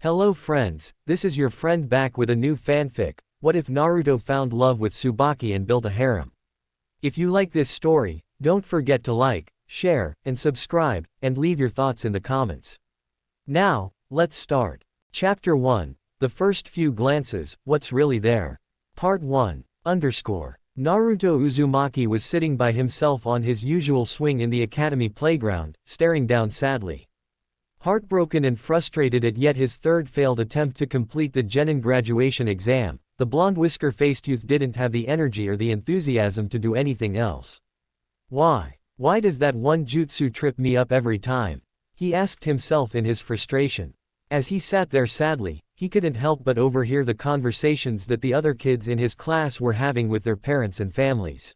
Hello friends, this is your friend back with a new fanfic. What if Naruto found love with Tsubaki and built a harem? If you like this story, don't forget to like, share, and subscribe, and leave your thoughts in the comments. Now, let's start. Chapter 1, The First Few Glances, What's Really There? Part 1, _ Naruto Uzumaki was sitting by himself on his usual swing in the academy playground, staring down sadly. Heartbroken and frustrated at yet his third failed attempt to complete the genin graduation exam, the blonde whisker-faced youth didn't have the energy or the enthusiasm to do anything else. Why does that one jutsu trip me up every time? He asked himself in his frustration. As he sat there sadly, he couldn't help but overhear the conversations that the other kids in his class were having with their parents and families.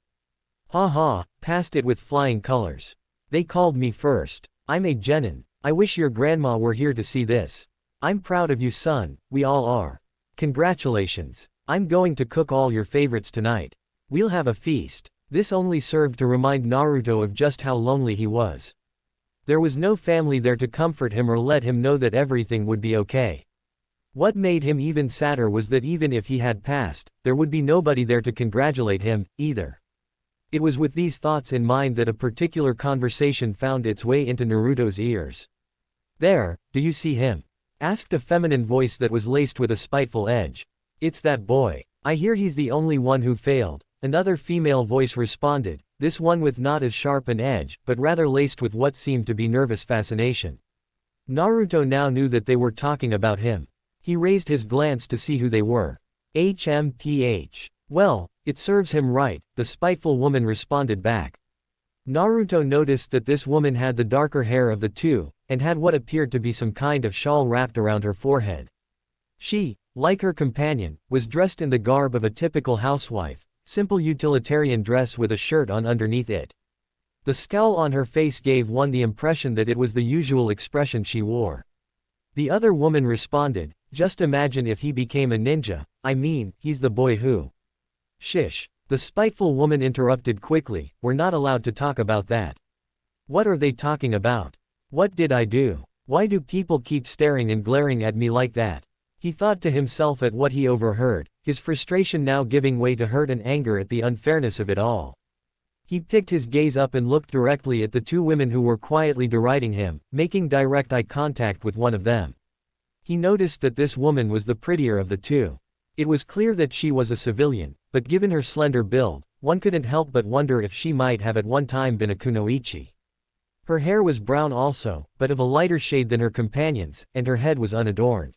Ha, passed it with flying colors. They called me first. I'm a genin. I wish your grandma were here to see this. I'm proud of you, son, we all are. Congratulations. I'm going to cook all your favorites tonight. We'll have a feast. This only served to remind Naruto of just how lonely he was. There was no family there to comfort him or let him know that everything would be okay. What made him even sadder was that even if he had passed, there would be nobody there to congratulate him, either. It was with these thoughts in mind that a particular conversation found its way into Naruto's ears. There, do you see him? Asked a feminine voice that was laced with a spiteful edge. It's that boy. I hear he's the only one who failed. Another female voice responded, this one with not as sharp an edge, but rather laced with what seemed to be nervous fascination. Naruto now knew that they were talking about him. He raised his glance to see who they were. HMPH. Well, it serves him right, the spiteful woman responded back. Naruto noticed that this woman had the darker hair of the two, and had what appeared to be some kind of shawl wrapped around her forehead. She, like her companion, was dressed in the garb of a typical housewife, simple utilitarian dress with a shirt on underneath it. The scowl on her face gave one the impression that it was the usual expression she wore. The other woman responded, just imagine if he became a ninja, I mean, he's the boy who. Shish. The spiteful woman interrupted quickly, we're not allowed to talk about that. What are they talking about? What did I do? Why do people keep staring and glaring at me like that? He thought to himself at what he overheard, his frustration now giving way to hurt and anger at the unfairness of it all. He picked his gaze up and looked directly at the two women who were quietly deriding him, making direct eye contact with one of them. He noticed that this woman was the prettier of the two. It was clear that she was a civilian, but given her slender build, one couldn't help but wonder if she might have at one time been a kunoichi. Her hair was brown also, but of a lighter shade than her companions, and her head was unadorned.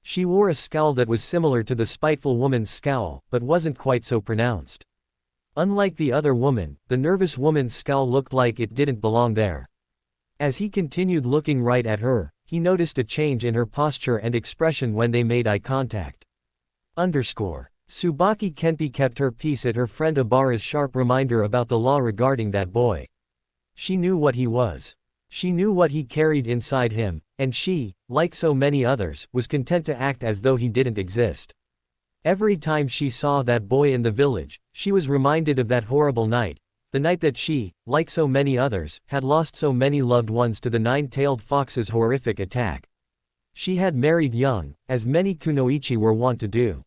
She wore a scowl that was similar to the spiteful woman's scowl, but wasn't quite so pronounced. Unlike the other woman, the nervous woman's scowl looked like it didn't belong there. As he continued looking right at her, he noticed a change in her posture and expression when they made eye contact. Tsubaki Kenpi kept her peace at her friend Obara's sharp reminder about the law regarding that boy. She knew what he was. She knew what he carried inside him, and she, like so many others, was content to act as though he didn't exist. Every time she saw that boy in the village, she was reminded of that horrible night, the night that she, like so many others, had lost so many loved ones to the nine-tailed fox's horrific attack. She had married young, as many kunoichi were wont to do.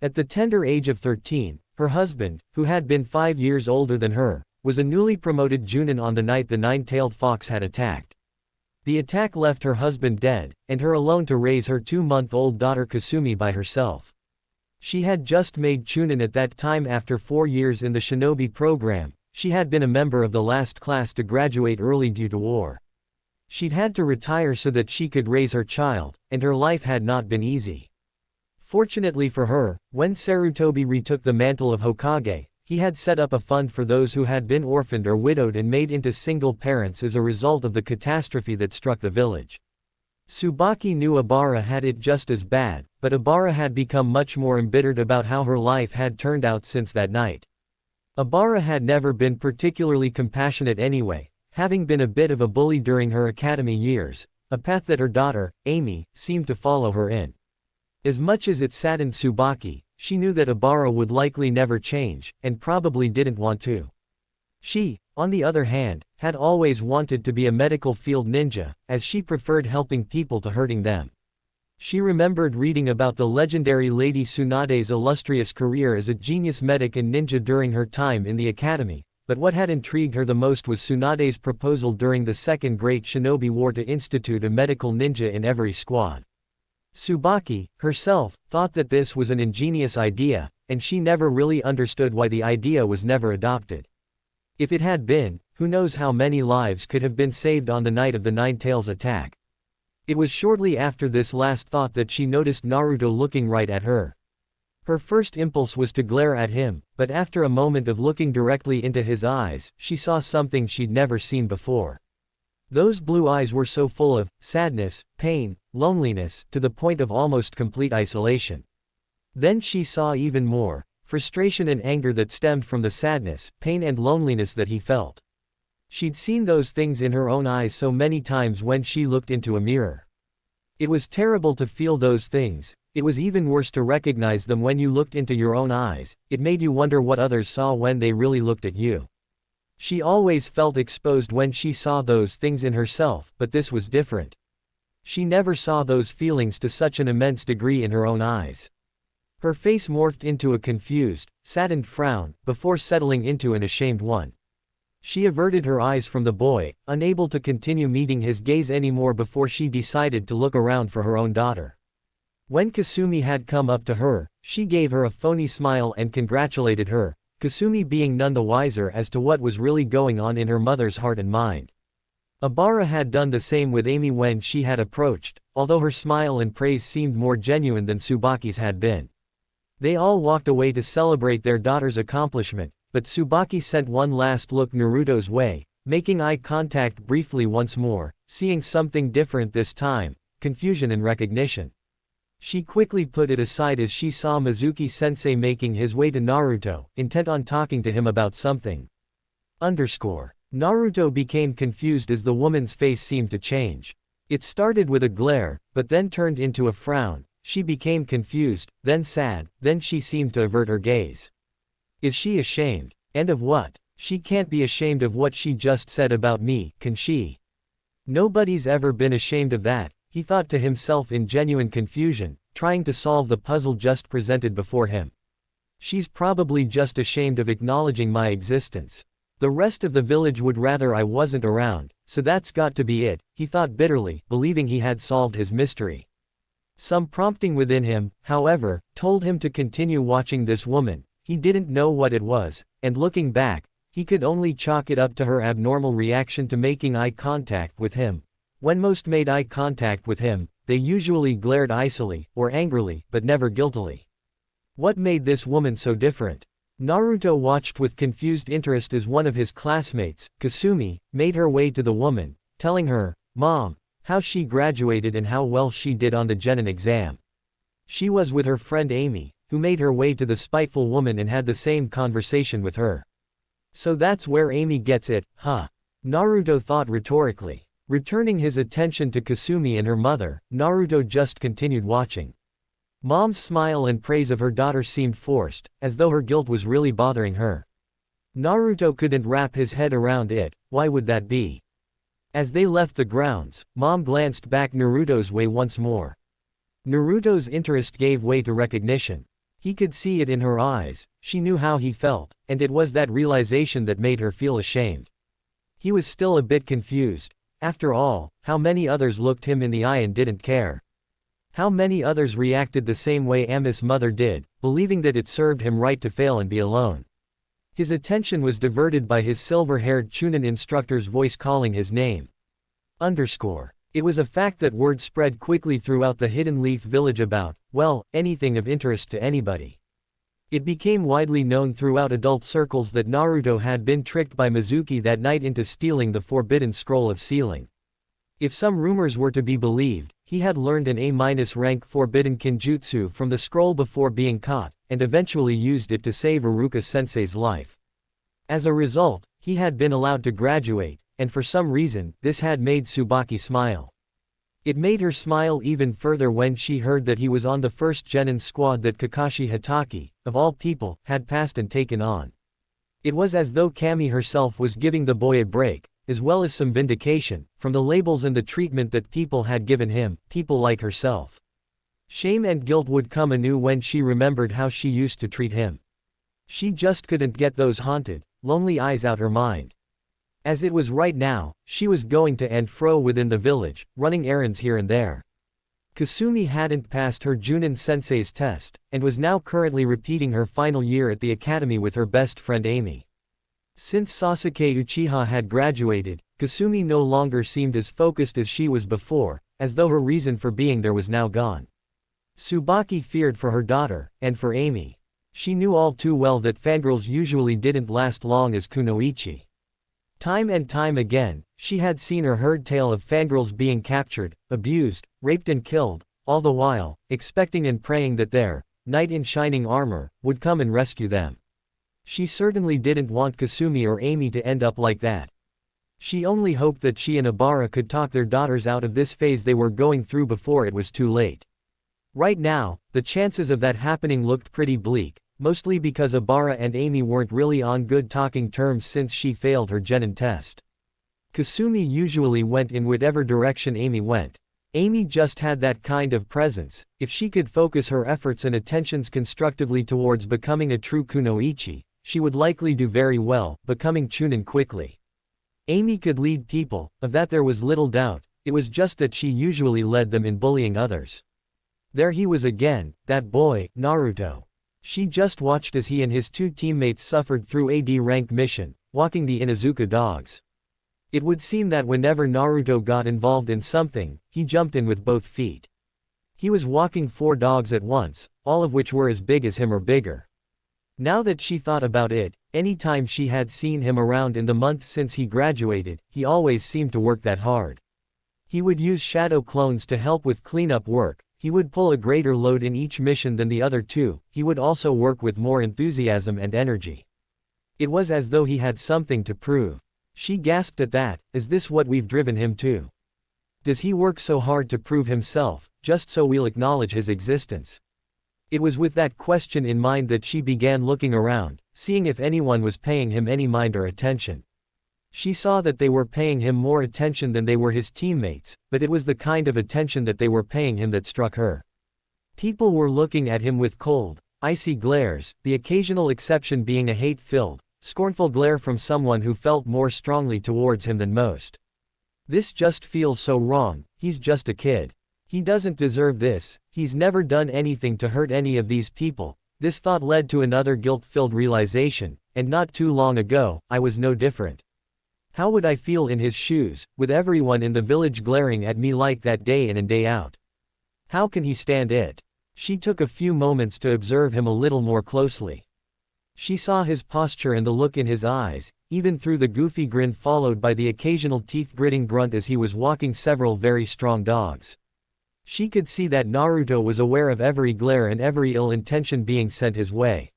At the tender age of 13, her husband, who had been 5 years older than her, was a newly promoted junin on the night the nine-tailed fox had attacked. The attack left her husband dead, and her alone to raise her 2-month-old daughter Kasumi by herself. She had just made chunin at that time after 4 years in the shinobi program. She had been a member of the last class to graduate early due to war. She'd had to retire so that she could raise her child, and her life had not been easy. Fortunately for her, when Sarutobi retook the mantle of Hokage, he had set up a fund for those who had been orphaned or widowed and made into single parents as a result of the catastrophe that struck the village. Tsubaki knew Obara had it just as bad, but Obara had become much more embittered about how her life had turned out since that night. Obara had never been particularly compassionate anyway, having been a bit of a bully during her academy years, a path that her daughter, Amy, seemed to follow her in. As much as it saddened Tsubaki, she knew that Obara would likely never change, and probably didn't want to. She, on the other hand, had always wanted to be a medical field ninja, as she preferred helping people to hurting them. She remembered reading about the legendary Lady Tsunade's illustrious career as a genius medic and ninja during her time in the academy, but what had intrigued her the most was Tsunade's proposal during the Second Great Shinobi War to institute a medical ninja in every squad. Tsubaki, herself, thought that this was an ingenious idea, and she never really understood why the idea was never adopted. If it had been, who knows how many lives could have been saved on the night of the Nine-Tails attack. It was shortly after this last thought that she noticed Naruto looking right at her. Her first impulse was to glare at him, but after a moment of looking directly into his eyes, she saw something she'd never seen before. Those blue eyes were so full of sadness, pain, loneliness, to the point of almost complete isolation. Then she saw even more frustration and anger that stemmed from the sadness, pain and loneliness that he felt. She'd seen those things in her own eyes so many times when she looked into a mirror. It was terrible to feel those things. It was even worse to recognize them when you looked into your own eyes. It made you wonder what others saw when they really looked at you. She always felt exposed when she saw those things in herself, but this was different. She never saw those feelings to such an immense degree in her own eyes. Her face morphed into a confused, saddened frown, before settling into an ashamed one. She averted her eyes from the boy, unable to continue meeting his gaze anymore before she decided to look around for her own daughter. When Kasumi had come up to her, she gave her a phony smile and congratulated her, Kasumi being none the wiser as to what was really going on in her mother's heart and mind. Abara had done the same with Amy when she had approached, although her smile and praise seemed more genuine than Tsubaki's had been. They all walked away to celebrate their daughter's accomplishment, but Tsubaki sent one last look Naruto's way, making eye contact briefly once more, seeing something different this time, confusion and recognition. She quickly put it aside as she saw Mizuki-sensei making his way to Naruto, intent on talking to him about something. Naruto became confused as the woman's face seemed to change. It started with a glare, but then turned into a frown. She became confused, then sad, then she seemed to avert her gaze. Is she ashamed? And of what? She can't be ashamed of what she just said about me, can she? Nobody's ever been ashamed of that, he thought to himself in genuine confusion, trying to solve the puzzle just presented before him. She's probably just ashamed of acknowledging my existence. The rest of the village would rather I wasn't around, so that's got to be it, he thought bitterly, believing he had solved his mystery. Some prompting within him, however, told him to continue watching this woman. He didn't know what it was, and looking back, he could only chalk it up to her abnormal reaction to making eye contact with him. When most made eye contact with him, they usually glared icily, or angrily, but never guiltily. What made this woman so different? Naruto watched with confused interest as one of his classmates, Kasumi, made her way to the woman, telling her, "Mom, how she graduated and how well she did on the Genin exam." She was with her friend Amy, who made her way to the spiteful woman and had the same conversation with her. So that's where Amy gets it, huh? Naruto thought rhetorically. Returning his attention to Kasumi and her mother, Naruto just continued watching. Mom's smile and praise of her daughter seemed forced, as though her guilt was really bothering her. Naruto couldn't wrap his head around it. Why would that be? As they left the grounds, Mom glanced back Naruto's way once more. Naruto's interest gave way to recognition. He could see it in her eyes, she knew how he felt, and it was that realization that made her feel ashamed. He was still a bit confused. After all, how many others looked him in the eye and didn't care? How many others reacted the same way Ami's mother did, believing that it served him right to fail and be alone? His attention was diverted by his silver-haired Chunin instructor's voice calling his name. It was a fact that word spread quickly throughout the Hidden Leaf village about, well, anything of interest to anybody. It became widely known throughout adult circles that Naruto had been tricked by Mizuki that night into stealing the forbidden scroll of sealing. If some rumors were to be believed, he had learned an A-rank forbidden kinjutsu from the scroll before being caught, and eventually used it to save Iruka-sensei's life. As a result, he had been allowed to graduate, and for some reason, this had made Tsubaki smile. It made her smile even further when she heard that he was on the first Genin squad that Kakashi Hatake, of all people, had passed and taken on. It was as though Kami herself was giving the boy a break, as well as some vindication, from the labels and the treatment that people had given him, people like herself. Shame and guilt would come anew when she remembered how she used to treat him. She just couldn't get those haunted, lonely eyes out her mind. As it was right now, she was going to and fro within the village, running errands here and there. Kasumi hadn't passed her Junin sensei's test, and was now currently repeating her final year at the academy with her best friend Amy. Since Sasuke Uchiha had graduated, Kasumi no longer seemed as focused as she was before, as though her reason for being there was now gone. Tsubaki feared for her daughter, and for Amy. She knew all too well that fangirls usually didn't last long as kunoichi. Time and time again, she had seen or heard tale of fangirls being captured, abused, raped and killed, all the while, expecting and praying that their knight in shining armor would come and rescue them. She certainly didn't want Kasumi or Amy to end up like that. She only hoped that she and Ibara could talk their daughters out of this phase they were going through before it was too late. Right now, the chances of that happening looked pretty bleak, mostly because Ibara and Amy weren't really on good talking terms since she failed her genin test. Kasumi usually went in whatever direction Amy went. Amy just had that kind of presence. If she could focus her efforts and attentions constructively towards becoming a true kunoichi, she would likely do very well, becoming chunin quickly. Amy could lead people, of that there was little doubt, it was just that she usually led them in bullying others. There he was again, that boy, Naruto. She just watched as he and his two teammates suffered through a D-rank mission, walking the Inuzuka dogs. It would seem that whenever Naruto got involved in something, he jumped in with both feet. He was walking 4 dogs at once, all of which were as big as him or bigger. Now that she thought about it, any time she had seen him around in the months since he graduated, he always seemed to work that hard. He would use shadow clones to help with cleanup work. He would pull a greater load in each mission than the other two. He would also work with more enthusiasm and energy. It was as though he had something to prove. She gasped at that. Is this what we've driven him to? Does he work so hard to prove himself, just so we'll acknowledge his existence? It was with that question in mind that she began looking around, seeing if anyone was paying him any mind or attention. She saw that they were paying him more attention than they were his teammates, but it was the kind of attention that they were paying him that struck her. People were looking at him with cold, icy glares, the occasional exception being a hate-filled, scornful glare from someone who felt more strongly towards him than most. This just feels so wrong. He's just a kid. He doesn't deserve this. He's never done anything to hurt any of these people. This thought led to another guilt-filled realization, and not too long ago, I was no different. How would I feel in his shoes, with everyone in the village glaring at me like that day in and day out? How can he stand it? She took a few moments to observe him a little more closely. She saw his posture and the look in his eyes, even through the goofy grin followed by the occasional teeth-gritting grunt as he was walking several very strong dogs. She could see that Naruto was aware of every glare and every ill intention being sent his way.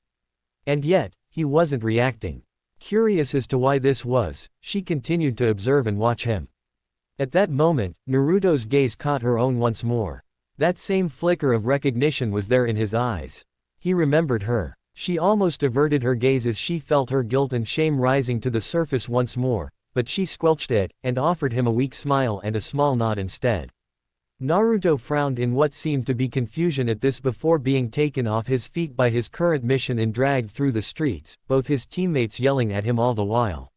And yet, he wasn't reacting. Curious as to why this was, she continued to observe and watch him. At that moment, Naruto's gaze caught her own once more. That same flicker of recognition was there in his eyes. He remembered her. She almost averted her gaze as she felt her guilt and shame rising to the surface once more, but she squelched it, and offered him a weak smile and a small nod instead. Naruto frowned in what seemed to be confusion at this before being taken off his feet by his current mission and dragged through the streets, both his teammates yelling at him all the while.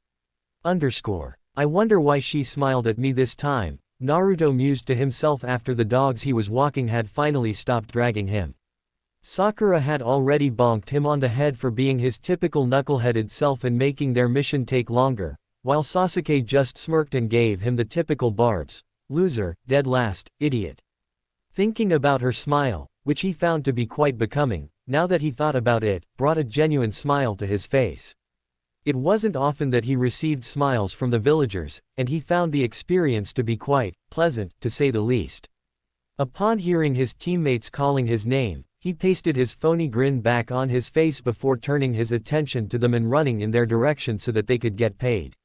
I wonder why she smiled at me this time, Naruto mused to himself after the dogs he was walking had finally stopped dragging him. Sakura had already bonked him on the head for being his typical knuckleheaded self and making their mission take longer, while Sasuke just smirked and gave him the typical barbs. Loser, dead last, idiot. Thinking about her smile, which he found to be quite becoming, now that he thought about it, brought a genuine smile to his face. It wasn't often that he received smiles from the villagers, and he found the experience to be quite pleasant, to say the least. Upon hearing his teammates calling his name, he pasted his phony grin back on his face before turning his attention to them and running in their direction so that they could get paid.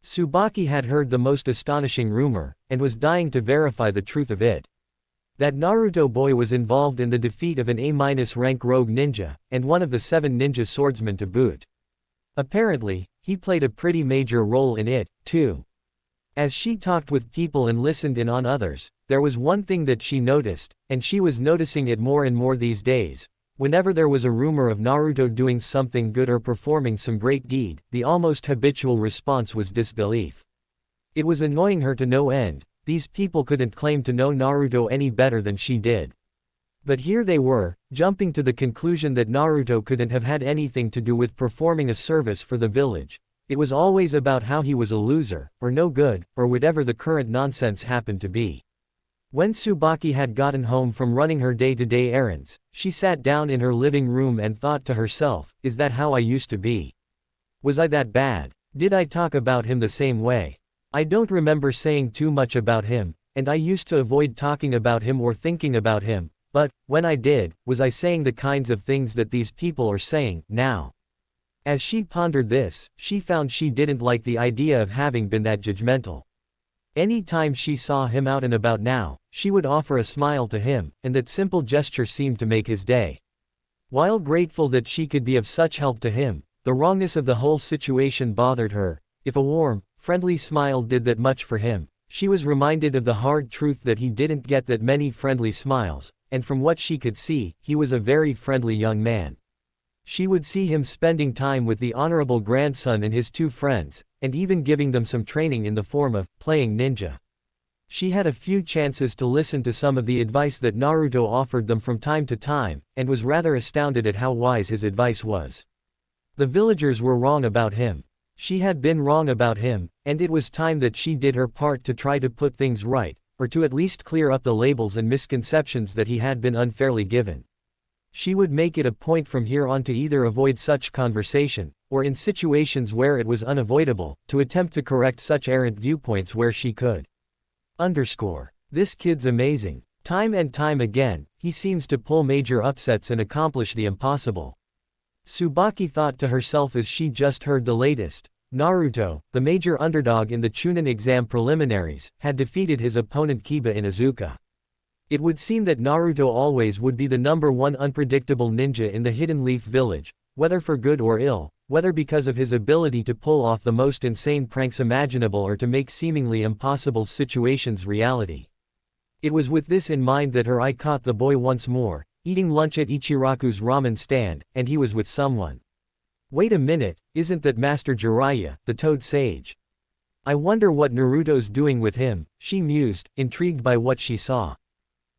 Tsubaki had heard the most astonishing rumor, and was dying to verify the truth of it. That Naruto boy was involved in the defeat of an A-rank rogue ninja, and one of the 7 ninja swordsmen to boot. Apparently, he played a pretty major role in it, too. As she talked with people and listened in on others, there was one thing that she noticed, and she was noticing it more and more these days. Whenever there was a rumor of Naruto doing something good or performing some great deed, the almost habitual response was disbelief. It was annoying her to no end. These people couldn't claim to know Naruto any better than she did. But here they were, jumping to the conclusion that Naruto couldn't have had anything to do with performing a service for the village. It was always about how he was a loser, or no good, or whatever the current nonsense happened to be. When Tsubaki had gotten home from running her day-to-day errands, she sat down in her living room and thought to herself, is that how I used to be? Was I that bad? Did I talk about him the same way? I don't remember saying too much about him, and I used to avoid talking about him or thinking about him, but, when I did, was I saying the kinds of things that these people are saying, now? As she pondered this, she found she didn't like the idea of having been that judgmental. Any time she saw him out and about now, she would offer a smile to him, and that simple gesture seemed to make his day. While grateful that she could be of such help to him, the wrongness of the whole situation bothered her. If a warm, friendly smile did that much for him, she was reminded of the hard truth that he didn't get that many friendly smiles, and from what she could see, he was a very friendly young man. She would see him spending time with the honorable grandson and his two friends, and even giving them some training in the form of playing ninja. She had a few chances to listen to some of the advice that Naruto offered them from time to time, and was rather astounded at how wise his advice was. The villagers were wrong about him. She had been wrong about him, and it was time that she did her part to try to put things right, or to at least clear up the labels and misconceptions that he had been unfairly given. She would make it a point from here on to either avoid such conversation, or in situations where it was unavoidable, to attempt to correct such errant viewpoints where she could. This kid's amazing. Time and time again, he seems to pull major upsets and accomplish the impossible. Tsubaki thought to herself as she just heard the latest. Naruto, the major underdog in the Chunin exam preliminaries, had defeated his opponent Kiba Inuzuka. It would seem that Naruto always would be the #1 unpredictable ninja in the Hidden Leaf Village, whether for good or ill, whether because of his ability to pull off the most insane pranks imaginable or to make seemingly impossible situations reality. It was with this in mind that her eye caught the boy once more, eating lunch at Ichiraku's ramen stand, and he was with someone. Wait a minute, isn't that Master Jiraiya, the Toad Sage? I wonder what Naruto's doing with him, she mused, intrigued by what she saw.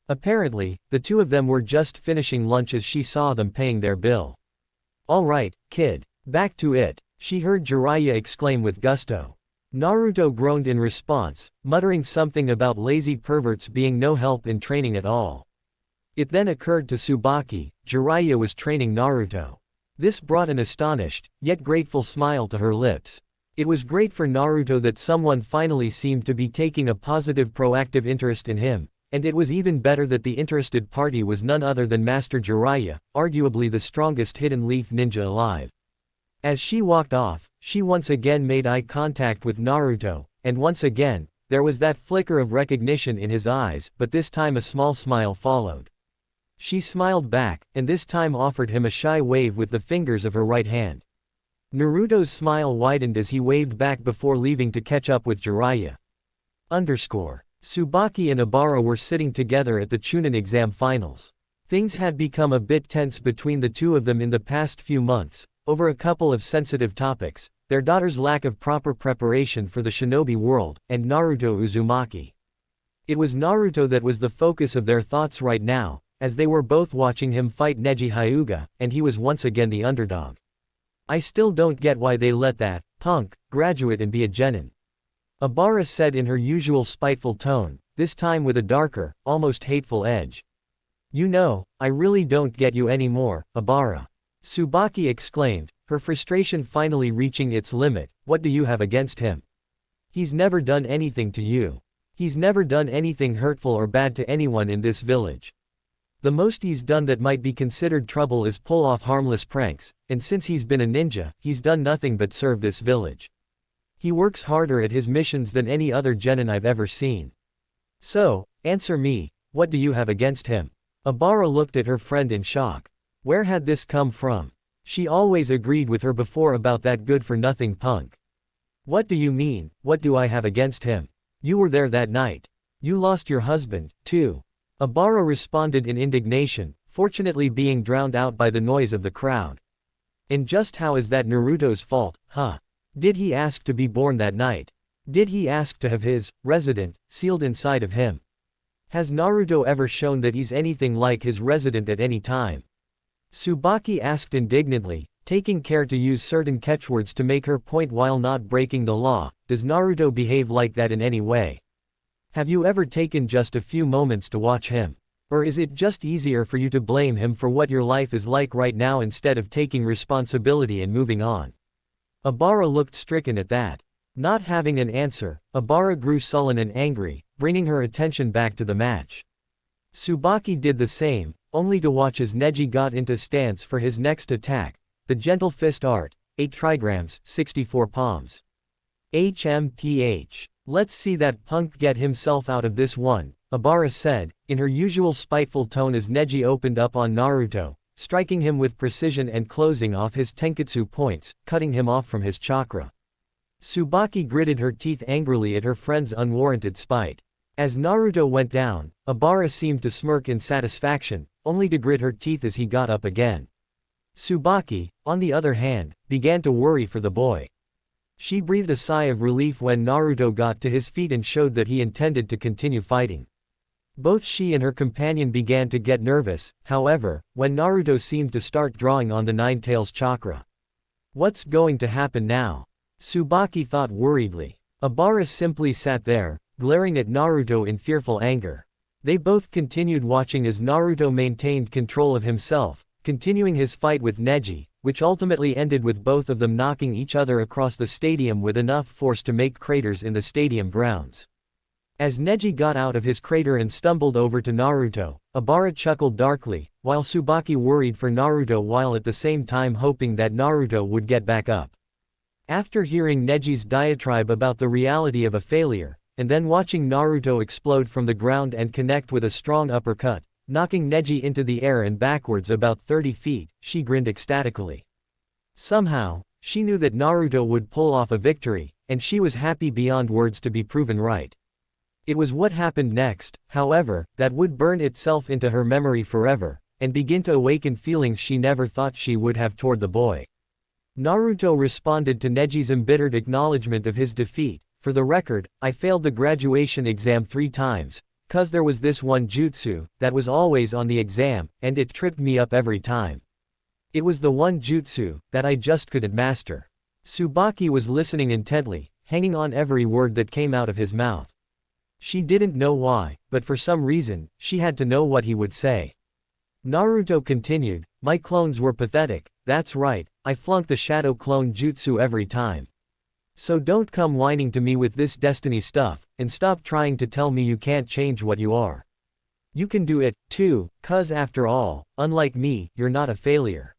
Apparently, the two of them were just finishing lunch as she saw them paying their bill. All right, kid. Back to it, she heard Jiraiya exclaim with gusto. Naruto groaned in response, muttering something about lazy perverts being no help in training at all. It then occurred to Tsubaki, Jiraiya was training Naruto. This brought an astonished, yet grateful smile to her lips. It was great for Naruto that someone finally seemed to be taking a positive proactive interest in him, and it was even better that the interested party was none other than Master Jiraiya, arguably the strongest hidden leaf ninja alive. As she walked off, she once again made eye contact with Naruto, and once again, there was that flicker of recognition in his eyes, but this time a small smile followed. She smiled back, and this time offered him a shy wave with the fingers of her right hand. Naruto's smile widened as he waved back before leaving to catch up with Jiraiya. Tsubaki and Obara were sitting together at the Chunin exam finals. Things had become a bit tense between the two of them in the past few months, over a couple of sensitive topics, their daughter's lack of proper preparation for the shinobi world, and Naruto Uzumaki. It was Naruto that was the focus of their thoughts right now, as they were both watching him fight Neji Hyuga, and he was once again the underdog. I still don't get why they let that punk graduate and be a genin. Obara said in her usual spiteful tone, this time with a darker, almost hateful edge. You know, I really don't get you anymore, Obara. Tsubaki exclaimed, her frustration finally reaching its limit. What do you have against him? He's never done anything to you. He's never done anything hurtful or bad to anyone in this village. The most he's done that might be considered trouble is pull off harmless pranks, and since he's been a ninja, he's done nothing but serve this village. He works harder at his missions than any other genin I've ever seen. So, answer me, what do you have against him? Obara looked at her friend in shock. Where had this come from? She always agreed with her before about that good-for-nothing punk. What do you mean, what do I have against him? You were there that night. You lost your husband, too. Obara responded in indignation, fortunately being drowned out by the noise of the crowd. And just how is that Naruto's fault, huh? Did he ask to be born that night? Did he ask to have his resident sealed inside of him? Has Naruto ever shown that he's anything like his resident at any time? Tsubaki asked indignantly, taking care to use certain catchwords to make her point while not breaking the law. Does Naruto behave like that in any way? Have you ever taken just a few moments to watch him? Or is it just easier for you to blame him for what your life is like right now instead of taking responsibility and moving on? Obara looked stricken at that. Not having an answer, Obara grew sullen and angry, bringing her attention back to the match. Tsubaki did the same, only to watch as Neji got into stance for his next attack, the gentle fist art, 8 trigrams, 64 palms. HMPH. Let's see that punk get himself out of this one, Obara said, in her usual spiteful tone as Neji opened up on Naruto, striking him with precision and closing off his tenketsu points, cutting him off from his chakra. Tsubaki gritted her teeth angrily at her friend's unwarranted spite. As Naruto went down, Obara seemed to smirk in satisfaction, only to grit her teeth as he got up again. Tsubaki, on the other hand, began to worry for the boy. She breathed a sigh of relief when Naruto got to his feet and showed that he intended to continue fighting. Both she and her companion began to get nervous, however, when Naruto seemed to start drawing on the Nine Tails chakra. What's going to happen now? Tsubaki thought worriedly. Obara simply sat there, glaring at Naruto in fearful anger. They both continued watching as Naruto maintained control of himself, continuing his fight with Neji, which ultimately ended with both of them knocking each other across the stadium with enough force to make craters in the stadium grounds. As Neji got out of his crater and stumbled over to Naruto, Obara chuckled darkly, while Tsubaki worried for Naruto while at the same time hoping that Naruto would get back up. After hearing Neji's diatribe about the reality of a failure, and then watching Naruto explode from the ground and connect with a strong uppercut, knocking Neji into the air and backwards about 30 feet, she grinned ecstatically. Somehow, she knew that Naruto would pull off a victory, and she was happy beyond words to be proven right. It was what happened next, however, that would burn itself into her memory forever, and begin to awaken feelings she never thought she would have toward the boy. Naruto responded to Neji's embittered acknowledgement of his defeat. For the record, I failed the graduation exam 3 times, 'cause there was this one jutsu that was always on the exam, and it tripped me up every time. It was the one jutsu that I just couldn't master. Tsubaki was listening intently, hanging on every word that came out of his mouth. She didn't know why, but for some reason, she had to know what he would say. Naruto continued, my clones were pathetic, that's right, I flunked the shadow clone jutsu every time. So don't come whining to me with this destiny stuff, and stop trying to tell me you can't change what you are. You can do it, too, 'cause after all, unlike me, you're not a failure.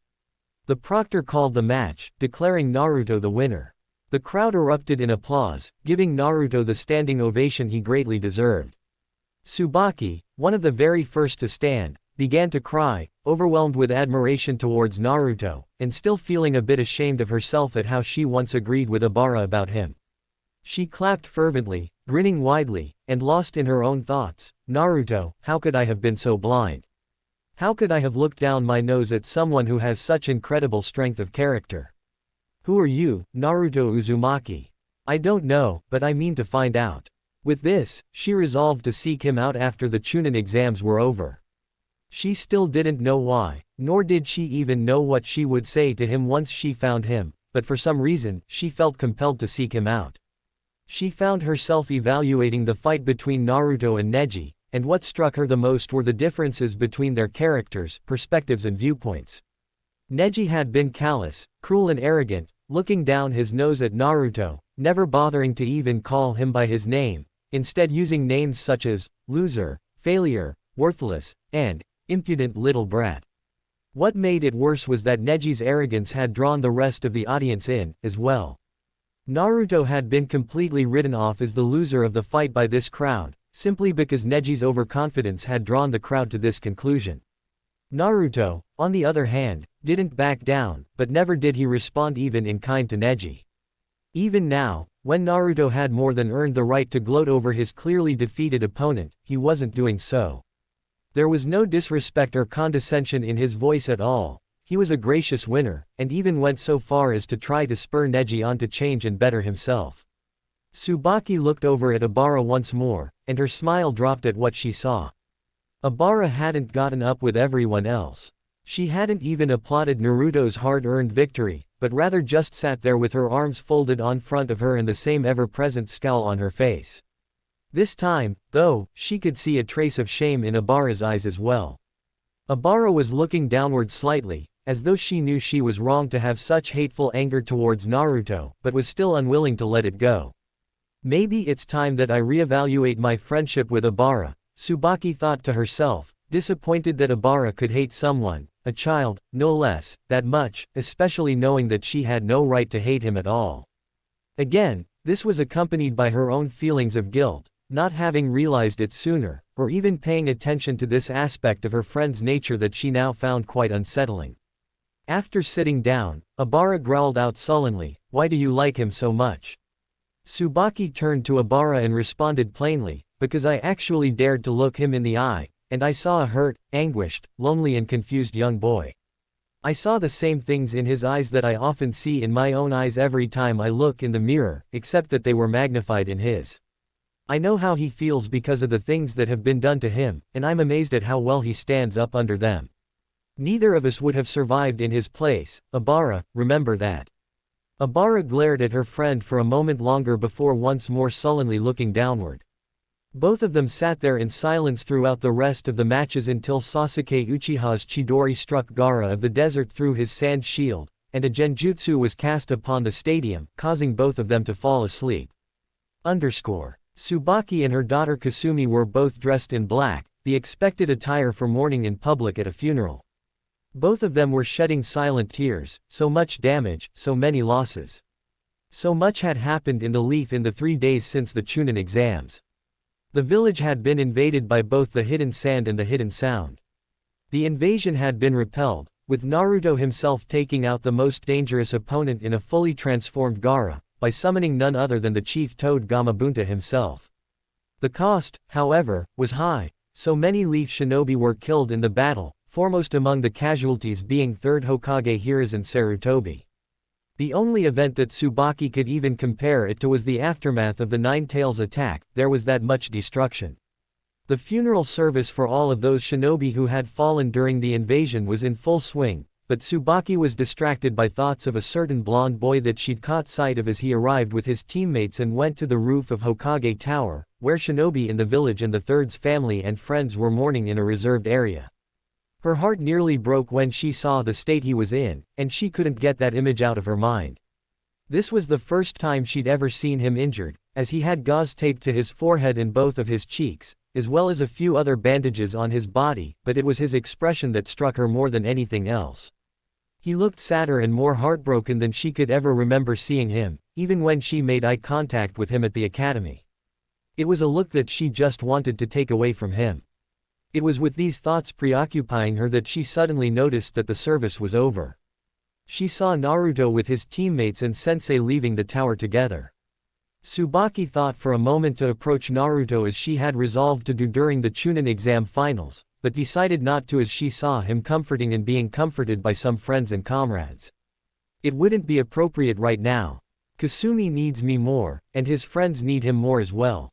The proctor called the match, declaring Naruto the winner. The crowd erupted in applause, giving Naruto the standing ovation he greatly deserved. Tsubaki, one of the very first to stand, began to cry, overwhelmed with admiration towards Naruto, and still feeling a bit ashamed of herself at how she once agreed with Obara about him. She clapped fervently, grinning widely, and lost in her own thoughts. Naruto, how could I have been so blind? How could I have looked down my nose at someone who has such incredible strength of character? Who are you, Naruto Uzumaki? I don't know, but I mean to find out. With this, she resolved to seek him out after the Chunin exams were over. She still didn't know why, nor did she even know what she would say to him once she found him, but for some reason, she felt compelled to seek him out. She found herself evaluating the fight between Naruto and Neji, and what struck her the most were the differences between their characters, perspectives and viewpoints. Neji had been callous, cruel and arrogant, looking down his nose at Naruto, never bothering to even call him by his name, instead using names such as loser, failure, worthless, and impudent little brat. What made it worse was that Neji's arrogance had drawn the rest of the audience in, as well. Naruto had been completely written off as the loser of the fight by this crowd, simply because Neji's overconfidence had drawn the crowd to this conclusion. Naruto, on the other hand, didn't back down, but never did he respond even in kind to Neji. Even now, When Naruto had more than earned the right to gloat over his clearly defeated opponent, he wasn't doing so. There was no disrespect or condescension in his voice at all. He was a gracious winner, and even went so far as to try to spur Neji on to change and better himself. Tsubaki looked over at Obara once more, and her smile dropped at what she saw. Obara hadn't gotten up with everyone else. She hadn't even applauded Naruto's hard-earned victory, but rather just sat there with her arms folded on front of her and the same ever-present scowl on her face. This time, though, she could see a trace of shame in Obara's eyes as well. Obara was looking downward slightly, as though she knew she was wrong to have such hateful anger towards Naruto, but was still unwilling to let it go. Maybe it's time that I reevaluate my friendship with Obara, Tsubaki thought to herself, disappointed that Obara could hate someone, a child, no less, that much, especially knowing that she had no right to hate him at all. Again, this was accompanied by her own feelings of guilt, not having realized it sooner, or even paying attention to this aspect of her friend's nature that she now found quite unsettling. After sitting down, Obara growled out sullenly, "Why do you like him so much?" Tsubaki turned to Obara and responded plainly, "Because I actually dared to look him in the eye, and I saw a hurt, anguished, lonely and confused young boy. I saw the same things in his eyes that I often see in my own eyes every time I look in the mirror, except that they were magnified in his. I know how he feels because of the things that have been done to him, and I'm amazed at how well he stands up under them. Neither of us would have survived in his place, Obara, remember that." Obara glared at her friend for a moment longer before once more sullenly looking downward. Both of them sat there in silence throughout the rest of the matches until Sasuke Uchiha's Chidori struck Gaara of the desert through his sand shield, and a genjutsu was cast upon the stadium, causing both of them to fall asleep. Tsubaki and her daughter Kasumi were both dressed in black, the expected attire for mourning in public at a funeral. Both of them were shedding silent tears, so much damage, so many losses. So much had happened in the Leaf in the 3 days since the Chunin exams. The village had been invaded by both the Hidden Sand and the Hidden Sound. The invasion had been repelled, with Naruto himself taking out the most dangerous opponent in a fully transformed Gaara, by summoning none other than the chief Toad Gamabunta himself. The cost, however, was high. So many Leaf shinobi were killed in the battle, foremost among the casualties being 3rd Hokage Hiruzen Sarutobi. The only event that Tsubaki could even compare it to was the aftermath of the Nine Tails attack. There was that much destruction. The funeral service for all of those shinobi who had fallen during the invasion was in full swing, but Tsubaki was distracted by thoughts of a certain blonde boy that she'd caught sight of as he arrived with his teammates and went to the roof of Hokage Tower, where shinobi in the village and the Third's family and friends were mourning in a reserved area. Her heart nearly broke when she saw the state he was in, and she couldn't get that image out of her mind. This was the first time she'd ever seen him injured, as he had gauze taped to his forehead and both of his cheeks, as well as a few other bandages on his body, but it was his expression that struck her more than anything else. He looked sadder and more heartbroken than she could ever remember seeing him, even when she made eye contact with him at the academy. It was a look that she just wanted to take away from him. It was with these thoughts preoccupying her that she suddenly noticed that the service was over. She saw Naruto with his teammates and Sensei leaving the tower together. Tsubaki thought for a moment to approach Naruto as she had resolved to do during the Chunin exam finals, but decided not to as she saw him comforting and being comforted by some friends and comrades. It wouldn't be appropriate right now. Kasumi needs me more, and his friends need him more as well.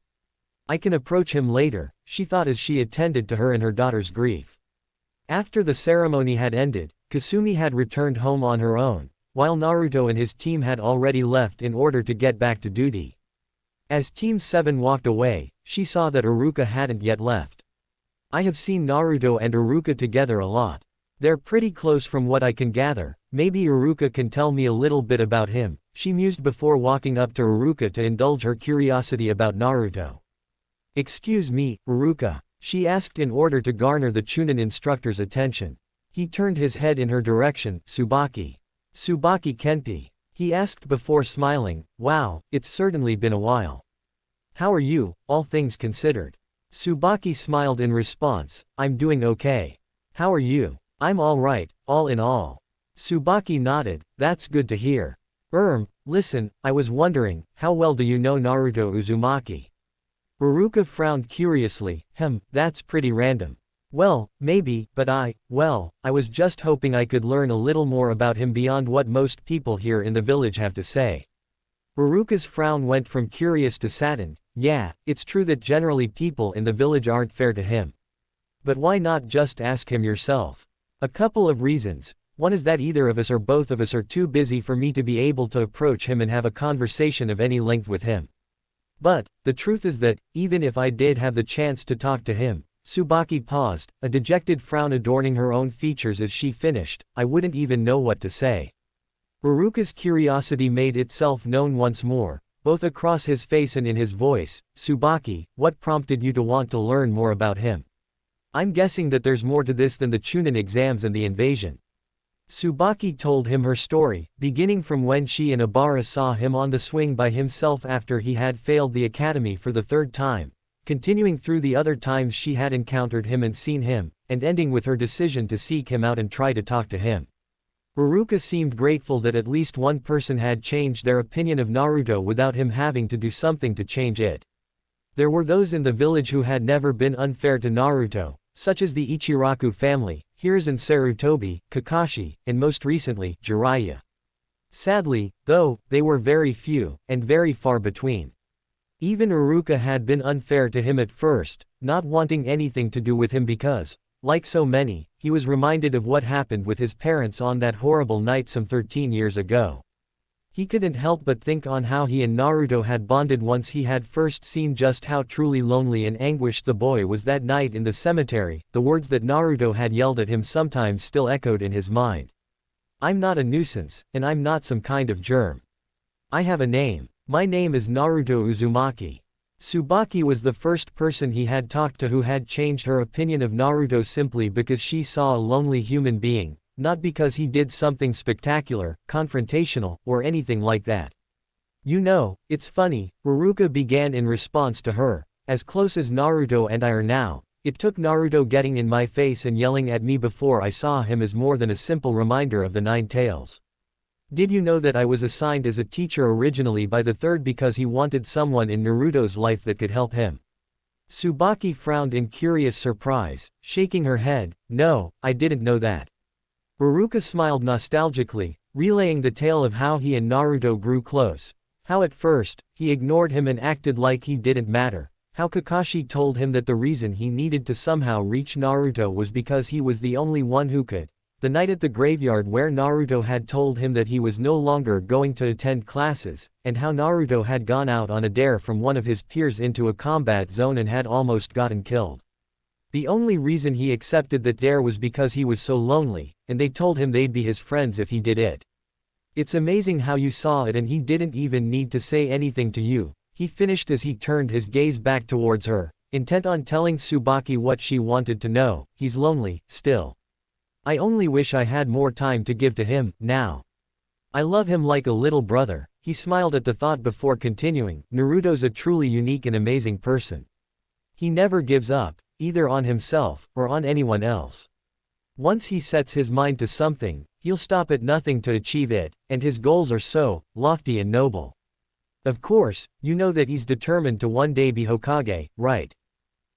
I can approach him later, she thought as she attended to her and her daughter's grief. After the ceremony had ended, Kasumi had returned home on her own, while Naruto and his team had already left in order to get back to duty. As Team 7 walked away, she saw that Iruka hadn't yet left. I have seen Naruto and Iruka together a lot. They're pretty close from what I can gather. Maybe Iruka can tell me a little bit about him, she mused before walking up to Iruka to indulge her curiosity about Naruto. Excuse me, Iruka, she asked in order to garner the Chunin instructor's attention. He turned his head in her direction. Tsubaki. Tsubaki Kenpi. He asked before smiling. Wow, it's certainly been a while. How are you, all things considered? Tsubaki smiled in response. I'm doing okay. How are you? I'm all right, all in all. Tsubaki nodded. That's good to hear. Listen, I was wondering, how well do you know Naruto Uzumaki? Ruruka frowned curiously. That's pretty random. Well, maybe, but I was just hoping I could learn a little more about him beyond what most people here in the village have to say. Ruruka's frown went from curious to saddened. Yeah, it's true that generally people in the village aren't fair to him. But why not just ask him yourself? A couple of reasons. One is that either of us or both of us are too busy for me to be able to approach him and have a conversation of any length with him. But, the truth is that, even if I did have the chance to talk to him, Tsubaki paused, a dejected frown adorning her own features as she finished, I wouldn't even know what to say. Ruruka's curiosity made itself known once more, both across his face and in his voice. Tsubaki, what prompted you to want to learn more about him? I'm guessing that there's more to this than the Chunin exams and the invasion. Tsubaki told him her story, beginning from when she and Obara saw him on the swing by himself after he had failed the academy for the third time, continuing through the other times she had encountered him and seen him, and ending with her decision to seek him out and try to talk to him. Ruruka seemed grateful that at least one person had changed their opinion of Naruto without him having to do something to change it. There were those in the village who had never been unfair to Naruto, such as the Ichiraku family, Hiruzen Sarutobi, Kakashi, and most recently, Jiraiya. Sadly, though, they were very few, and very far between. Even Ruruka had been unfair to him at first, not wanting anything to do with him because, like so many, he was reminded of what happened with his parents on that horrible night some 13 years ago. He couldn't help but think on how he and Naruto had bonded once he had first seen just how truly lonely and anguished the boy was that night in the cemetery. The words that Naruto had yelled at him sometimes still echoed in his mind. I'm not a nuisance, and I'm not some kind of germ. I have a name. My name is Naruto Uzumaki. Tsubaki was the first person he had talked to who had changed her opinion of Naruto simply because she saw a lonely human being, not because he did something spectacular, confrontational, or anything like that. You know, it's funny, Ruruka began in response to her, as close as Naruto and I are now, it took Naruto getting in my face and yelling at me before I saw him as more than a simple reminder of the Nine Tails. Did you know that I was assigned as a teacher originally by the third because he wanted someone in Naruto's life that could help him? Tsubaki frowned in curious surprise, shaking her head. No, I didn't know that. Ruruka smiled nostalgically, relaying the tale of how he and Naruto grew close. How at first, he ignored him and acted like he didn't matter. How Kakashi told him that the reason he needed to somehow reach Naruto was because he was the only one who could. The night at the graveyard where Naruto had told him that he was no longer going to attend classes, and how Naruto had gone out on a dare from one of his peers into a combat zone and had almost gotten killed. The only reason he accepted that dare was because he was so lonely, and they told him they'd be his friends if he did it. It's amazing how you saw it and he didn't even need to say anything to you, he finished as he turned his gaze back towards her, intent on telling Tsubaki what she wanted to know. He's lonely, still. I only wish I had more time to give to him, now. I love him like a little brother. He smiled at the thought before continuing, Naruto's a truly unique and amazing person. He never gives up, either on himself, or on anyone else. Once he sets his mind to something, he'll stop at nothing to achieve it, and his goals are so lofty and noble. Of course, you know that he's determined to one day be Hokage, right?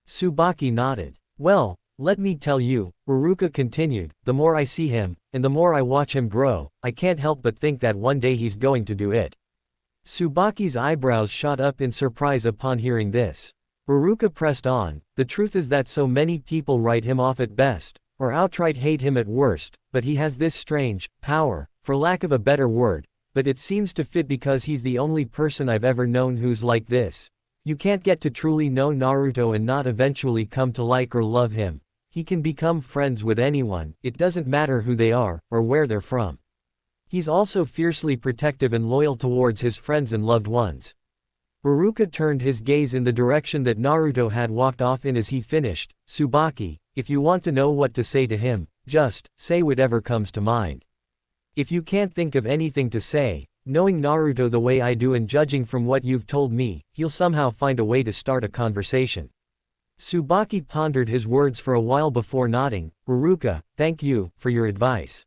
Tsubaki nodded. Well, let me tell you, Ruruka continued, the more I see him, and the more I watch him grow, I can't help but think that one day he's going to do it. Tsubaki's eyebrows shot up in surprise upon hearing this. Ruruka pressed on, the truth is that so many people write him off at best, or outright hate him at worst, but he has this strange power, for lack of a better word, but it seems to fit because he's the only person I've ever known who's like this. You can't get to truly know Naruto and not eventually come to like or love him. He can become friends with anyone, it doesn't matter who they are, or where they're from. He's also fiercely protective and loyal towards his friends and loved ones. Ruruka turned his gaze in the direction that Naruto had walked off in as he finished, Tsubaki, if you want to know what to say to him, just say whatever comes to mind. If you can't think of anything to say, knowing Naruto the way I do and judging from what you've told me, he'll somehow find a way to start a conversation. Tsubaki pondered his words for a while before nodding. Ruruka, thank you for your advice.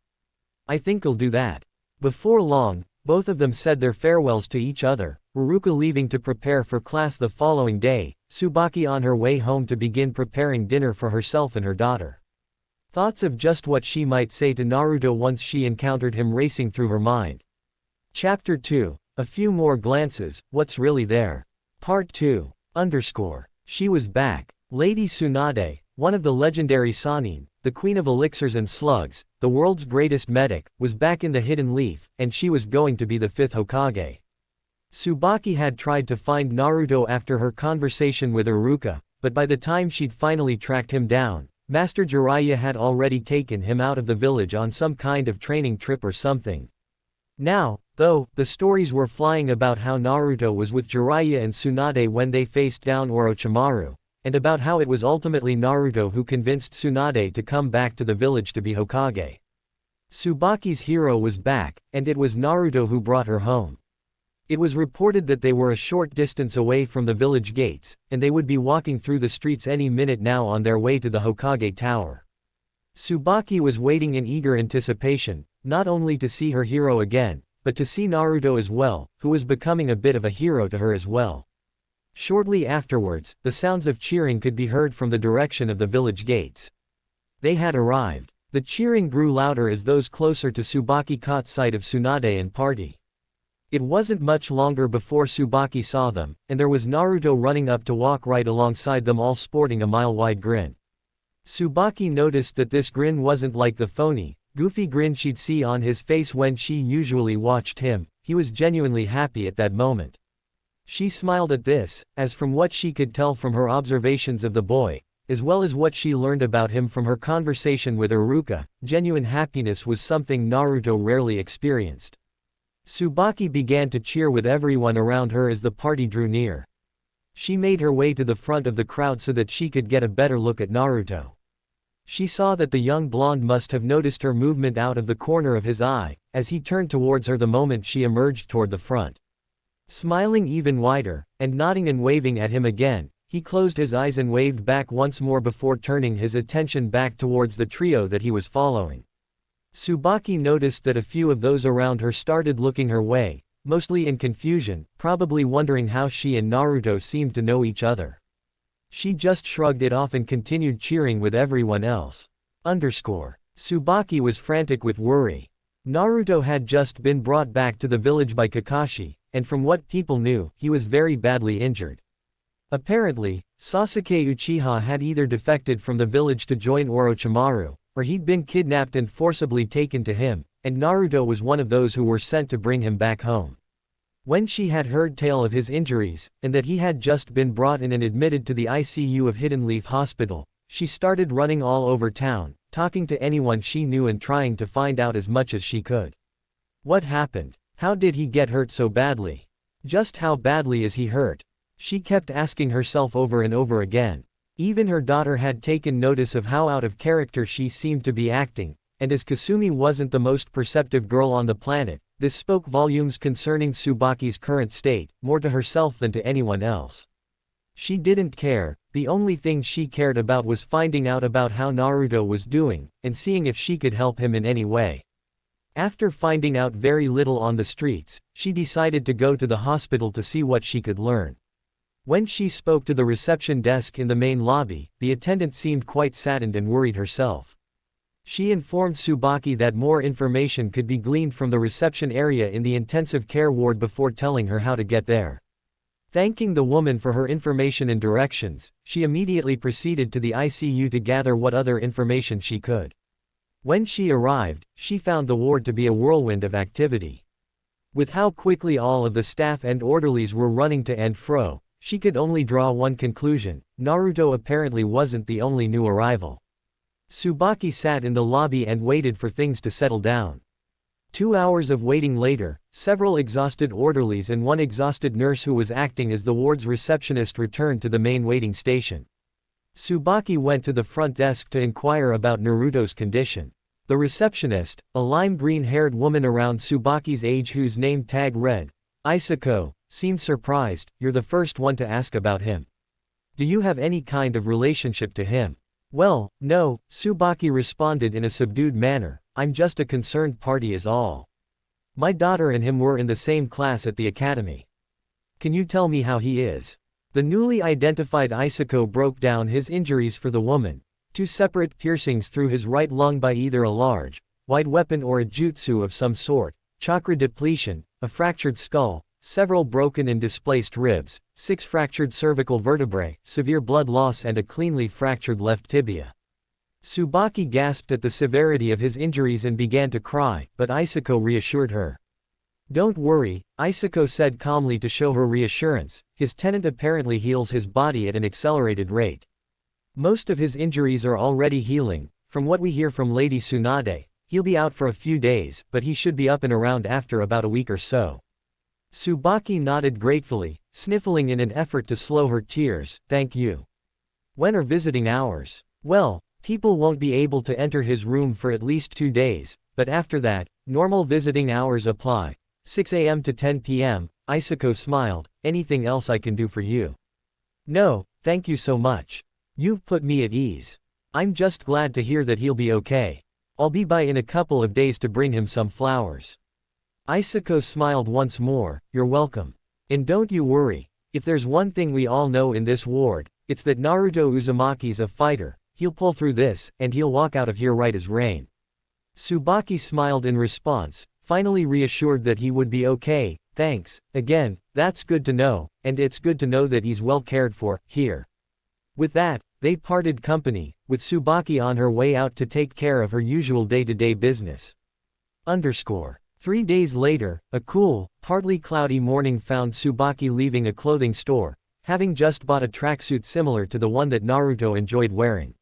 I think I'll do that. Before long, Both of them said their farewells to each other, Haruka leaving to prepare for class the following day, Tsubaki on her way home to begin preparing dinner for herself and her daughter. Thoughts of just what she might say to Naruto once she encountered him racing through her mind. Chapter 2. A few more glances, what's really there? Part 2. She was back. Lady Tsunade, one of the legendary Sannin, the queen of elixirs and slugs, the world's greatest medic, was back in the Hidden Leaf, and she was going to be the 5th Hokage. Tsubaki had tried to find Naruto after her conversation with Haruka, but by the time she'd finally tracked him down, Master Jiraiya had already taken him out of the village on some kind of training trip or something. Now, though, the stories were flying about how Naruto was with Jiraiya and Tsunade when they faced down Orochimaru, and about how it was ultimately Naruto who convinced Tsunade to come back to the village to be Hokage. Tsubaki's hero was back, and it was Naruto who brought her home. It was reported that they were a short distance away from the village gates, and they would be walking through the streets any minute now on their way to the Hokage Tower. Tsubaki was waiting in eager anticipation, not only to see her hero again, but to see Naruto as well, who was becoming a bit of a hero to her as well. Shortly afterwards, the sounds of cheering could be heard from the direction of the village gates. They had arrived. The cheering grew louder as those closer to Tsubaki caught sight of Tsunade and party. It wasn't much longer before Tsubaki saw them, and there was Naruto running up to walk right alongside them, all sporting a mile-wide grin. Tsubaki noticed that this grin wasn't like the phony, goofy grin she'd see on his face when she usually watched him. He was genuinely happy at that moment. She smiled at this, as from what she could tell from her observations of the boy, as well as what she learned about him from her conversation with Haruka, genuine happiness was something Naruto rarely experienced. Tsubaki began to cheer with everyone around her as the party drew near. She made her way to the front of the crowd so that she could get a better look at Naruto. She saw that the young blonde must have noticed her movement out of the corner of his eye, as he turned towards her the moment she emerged toward the front. Smiling even wider, and nodding and waving at him again, he closed his eyes and waved back once more before turning his attention back towards the trio that he was following. Tsubaki noticed that a few of those around her started looking her way, mostly in confusion, probably wondering how she and Naruto seemed to know each other. She just shrugged it off and continued cheering with everyone else. Tsubaki was frantic with worry. Naruto had just been brought back to the village by Kakashi, and from what people knew, he was very badly injured. Apparently, Sasuke Uchiha had either defected from the village to join Orochimaru, or he'd been kidnapped and forcibly taken to him, and Naruto was one of those who were sent to bring him back home. When she had heard tale of his injuries, and that he had just been brought in and admitted to the ICU of Hidden Leaf Hospital, she started running all over town, talking to anyone she knew and trying to find out as much as she could. What happened? How did he get hurt so badly? Just how badly is he hurt? She kept asking herself over and over again. Even her daughter had taken notice of how out of character she seemed to be acting, and as Kasumi wasn't the most perceptive girl on the planet, this spoke volumes concerning Tsubaki's current state, more to herself than to anyone else. She didn't care, the only thing she cared about was finding out about how Naruto was doing, and seeing if she could help him in any way. After finding out very little on the streets, she decided to go to the hospital to see what she could learn. When she spoke to the reception desk in the main lobby, the attendant seemed quite saddened and worried herself. She informed Tsubaki that more information could be gleaned from the reception area in the intensive care ward before telling her how to get there. Thanking the woman for her information and directions, she immediately proceeded to the ICU to gather what other information she could. When she arrived, she found the ward to be a whirlwind of activity. With how quickly all of the staff and orderlies were running to and fro, she could only draw one conclusion: Naruto apparently wasn't the only new arrival. Tsubaki sat in the lobby and waited for things to settle down. 2 hours of waiting later, several exhausted orderlies and one exhausted nurse who was acting as the ward's receptionist returned to the main waiting station. Tsubaki went to the front desk to inquire about Naruto's condition. The receptionist, a lime green-haired woman around Tsubaki's age whose name tag read Isako, seemed surprised. "You're the first one to ask about him. Do you have any kind of relationship to him?" "Well, no," Tsubaki responded in a subdued manner, "I'm just a concerned party is all." My daughter and him were in the same class at the academy. Can you tell me how he is? The newly identified Isako broke down his injuries for the woman. 2 separate piercings through his right lung by either a large, wide weapon or a jutsu of some sort, chakra depletion, a fractured skull, several broken and displaced ribs, 6 fractured cervical vertebrae, severe blood loss and a cleanly fractured left tibia. Tsubaki gasped at the severity of his injuries and began to cry, but Isako reassured her. Don't worry, Isako said calmly to show her reassurance, his tenant apparently heals his body at an accelerated rate. Most of his injuries are already healing, from what we hear from Lady Tsunade, he'll be out for a few days, but he should be up and around after about a week or so. Tsubaki nodded gratefully, sniffling in an effort to slow her tears. Thank you. When are visiting hours? Well, people won't be able to enter his room for at least 2 days, but after that, normal visiting hours apply. 6 a.m. to 10 p.m., Isako smiled. Anything else I can do for you? No, thank you so much. You've put me at ease. I'm just glad to hear that he'll be okay. I'll be by in a couple of days to bring him some flowers. Isako smiled once more. You're welcome. And don't you worry. If there's one thing we all know in this ward, it's that Naruto Uzumaki's a fighter. He'll pull through this, and he'll walk out of here right as rain. Tsubaki smiled in response, finally reassured that he would be okay. Thanks, again, that's good to know, and it's good to know that he's well cared for, here. With that, they parted company, with Tsubaki on her way out to take care of her usual day-to-day business. 3 days later, a cool, partly cloudy morning found Tsubaki leaving a clothing store, having just bought a tracksuit similar to the one that Naruto enjoyed wearing.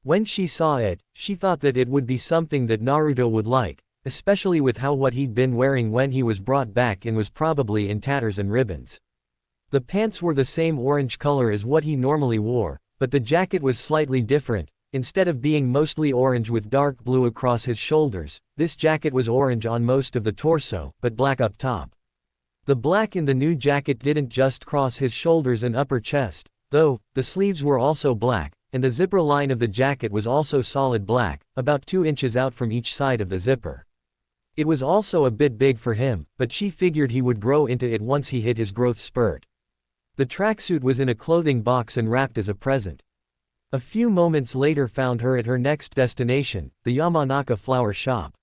When she saw it, she thought that it would be something that Naruto would like, especially with how what he'd been wearing when he was brought back and was probably in tatters and ribbons. The pants were the same orange color as what he normally wore, but the jacket was slightly different. Instead of being mostly orange with dark blue across his shoulders, this jacket was orange on most of the torso, but black up top. The black in the new jacket didn't just cross his shoulders and upper chest, though, the sleeves were also black, and the zipper line of the jacket was also solid black, about 2 inches out from each side of the zipper. It was also a bit big for him, but she figured he would grow into it once he hit his growth spurt. The tracksuit was in a clothing box and wrapped as a present. A few moments later found her at her next destination, the Yamanaka flower shop.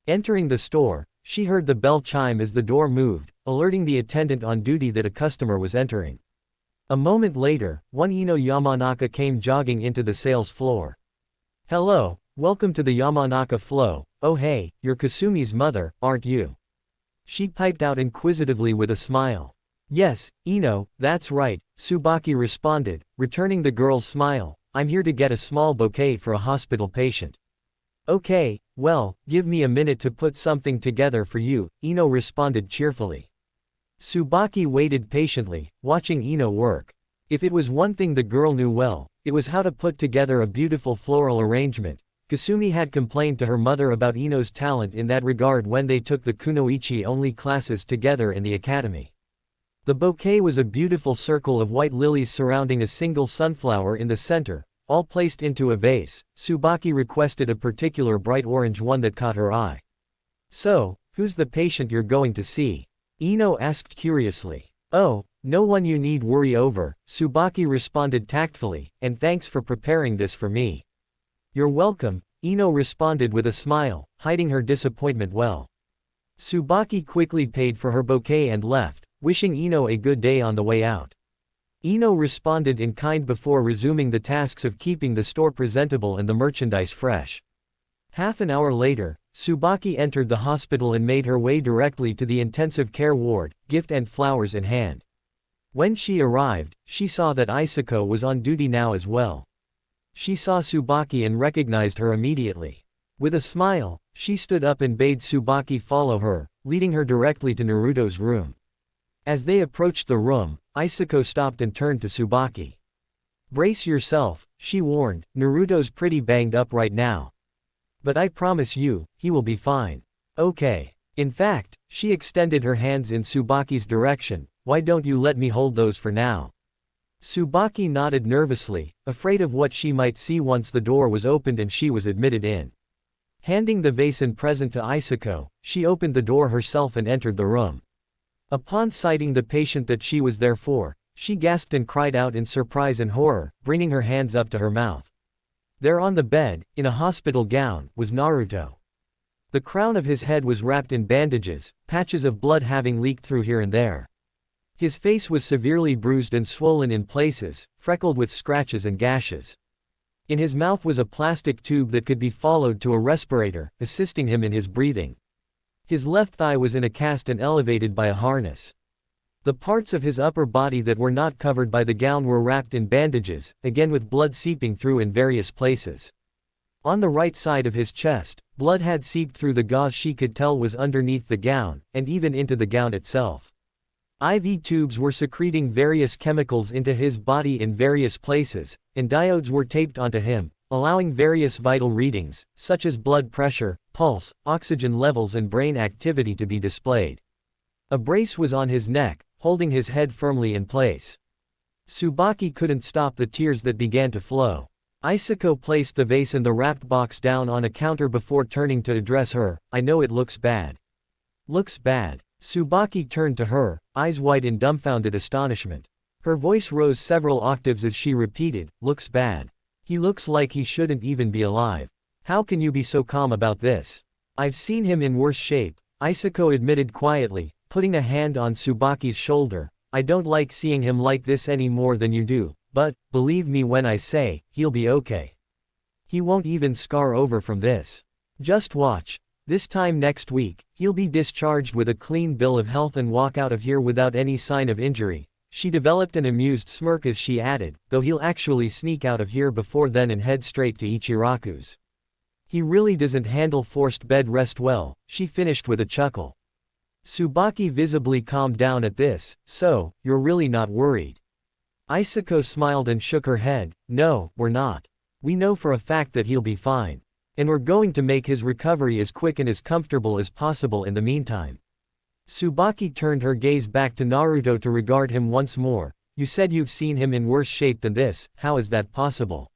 Entering the store, she heard the bell chime as the door moved, alerting the attendant on duty that a customer was entering. A moment later, one Ino Yamanaka came jogging into the sales floor. Hello, welcome to the Yamanaka flow. Oh hey, you're Kasumi's mother, aren't you? She piped out inquisitively with a smile. Yes, Ino, that's right, Tsubaki responded, returning the girl's smile. I'm here to get a small bouquet for a hospital patient. Okay, well, give me a minute to put something together for you, Ino responded cheerfully. Tsubaki waited patiently, watching Ino work. If it was one thing the girl knew well, it was how to put together a beautiful floral arrangement. Kasumi had complained to her mother about Ino's talent in that regard when they took the kunoichi-only classes together in the academy. The bouquet was a beautiful circle of white lilies surrounding a single sunflower in the center, all placed into a vase. Tsubaki requested a particular bright orange one that caught her eye. So, who's the patient you're going to see? Ino asked curiously. Oh, no one you need worry over, Tsubaki responded tactfully, and thanks for preparing this for me. You're welcome, Ino responded with a smile, hiding her disappointment well. Tsubaki quickly paid for her bouquet and left, wishing Ino a good day on the way out. Ino responded in kind before resuming the tasks of keeping the store presentable and the merchandise fresh. Half an hour later, Tsubaki entered the hospital and made her way directly to the intensive care ward, gift and flowers in hand. When she arrived, she saw that Isako was on duty now as well. She saw Tsubaki and recognized her immediately. With a smile, she stood up and bade Tsubaki follow her, leading her directly to Naruto's room. As they approached the room, Isako stopped and turned to Tsubaki. Brace yourself, she warned, Naruto's pretty banged up right now. But I promise you, he will be fine. Okay. In fact, she extended her hands in Tsubaki's direction. Why don't you let me hold those for now? Tsubaki nodded nervously, afraid of what she might see once the door was opened and she was admitted in. Handing the vase and present to Isako, she opened the door herself and entered the room. Upon sighting the patient that she was there for, she gasped and cried out in surprise and horror, bringing her hands up to her mouth. There on the bed, in a hospital gown, was Naruto. The crown of his head was wrapped in bandages, patches of blood having leaked through here and there. His face was severely bruised and swollen in places, freckled with scratches and gashes. In his mouth was a plastic tube that could be followed to a respirator, assisting him in his breathing. His left thigh was in a cast and elevated by a harness. The parts of his upper body that were not covered by the gown were wrapped in bandages, again with blood seeping through in various places. On the right side of his chest, blood had seeped through the gauze she could tell was underneath the gown, and even into the gown itself. IV tubes were secreting various chemicals into his body in various places, and diodes were taped onto him, allowing various vital readings, such as blood pressure, pulse, oxygen levels and brain activity to be displayed. A brace was on his neck, holding his head firmly in place. Tsubaki couldn't stop the tears that began to flow. Isako placed the vase and the wrapped box down on a counter before turning to address her. "I know it looks bad." "Looks bad?" Tsubaki turned to her, eyes wide in dumbfounded astonishment. Her voice rose several octaves as she repeated, "Looks bad. He looks like he shouldn't even be alive. How can you be so calm about this?" "I've seen him in worse shape," Isako admitted quietly, putting a hand on Tsubaki's shoulder. "I don't like seeing him like this any more than you do, but, believe me when I say, he'll be okay. He won't even scar over from this. Just watch. This time next week, he'll be discharged with a clean bill of health and walk out of here without any sign of injury." She developed an amused smirk as she added, "Though he'll actually sneak out of here before then and head straight to Ichiraku's. He really doesn't handle forced bed rest well," she finished with a chuckle. Tsubaki visibly calmed down at this. "So, you're really not worried?" Isako smiled and shook her head. "No, we're not. We know for a fact that he'll be fine. And we're going to make his recovery as quick and as comfortable as possible in the meantime." Tsubaki turned her gaze back to Naruto to regard him once more. "You said you've seen him in worse shape than this, how is that possible?"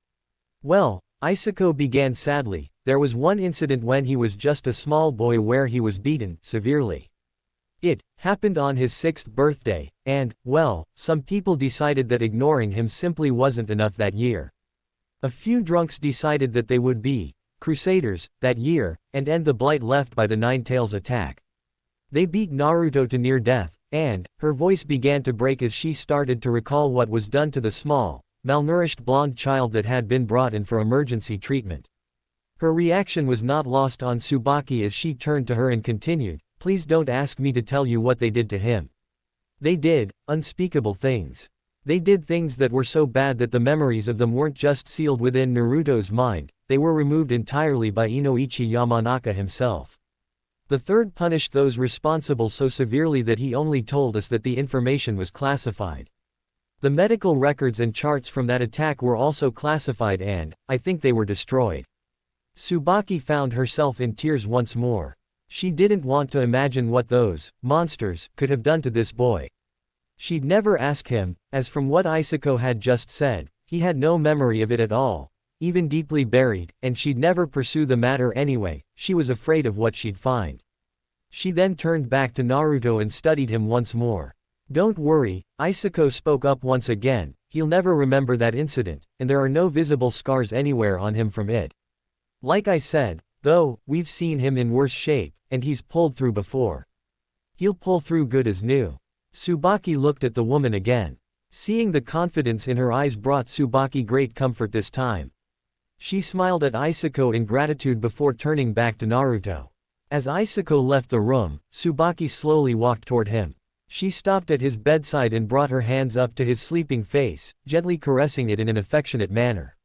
"Well," Isako began sadly, "there was one incident when he was just a small boy where he was beaten, severely. It happened on his 6th birthday, and, well, some people decided that ignoring him simply wasn't enough that year. A few drunks decided that they would be crusaders that year, and end the blight left by the Nine Tails attack. They beat Naruto to near death, and," her voice began to break as she started to recall what was done to the small, malnourished blonde child that had been brought in for emergency treatment. Her reaction was not lost on Tsubaki as she turned to her and continued, "Please don't ask me to tell you what they did to him. They did unspeakable things. They did things that were so bad that the memories of them weren't just sealed within Naruto's mind, they were removed entirely by Inoichi Yamanaka himself. The third punished those responsible so severely that he only told us that the information was classified. The medical records and charts from that attack were also classified and, I think they were destroyed." Tsubaki found herself in tears once more. She didn't want to imagine what those monsters could have done to this boy. She'd never ask him, as from what Isako had just said, he had no memory of it at all, even deeply buried, and she'd never pursue the matter anyway. She was afraid of what she'd find. She then turned back to Naruto and studied him once more. "Don't worry," Isako spoke up once again, "he'll never remember that incident, and there are no visible scars anywhere on him from it. Like I said, though, we've seen him in worse shape, and he's pulled through before. He'll pull through good as new." Tsubaki looked at the woman again. Seeing the confidence in her eyes brought Tsubaki great comfort this time. She smiled at Isako in gratitude before turning back to Naruto. As Isako left the room, Tsubaki slowly walked toward him. She stopped at his bedside and brought her hands up to his sleeping face, gently caressing it in an affectionate manner.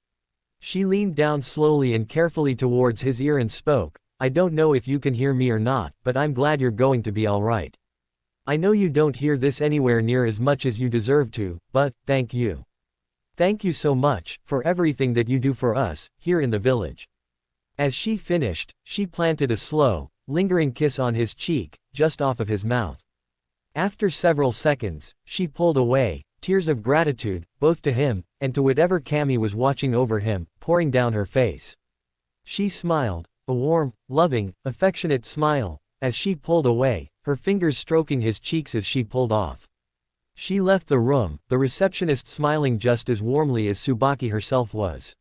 She leaned down slowly and carefully towards his ear and spoke, "I don't know if you can hear me or not, but I'm glad you're going to be alright. I know you don't hear this anywhere near as much as you deserve to, but, thank you. Thank you so much, for everything that you do for us, here in the village." As she finished, she planted a slow, lingering kiss on his cheek, just off of his mouth. After several seconds, she pulled away, tears of gratitude, both to him, and to whatever Kami was watching over him, pouring down her face. She smiled, a warm, loving, affectionate smile, as she pulled away, her fingers stroking his cheeks as she pulled off. She left the room, the receptionist smiling just as warmly as Tsubaki herself was.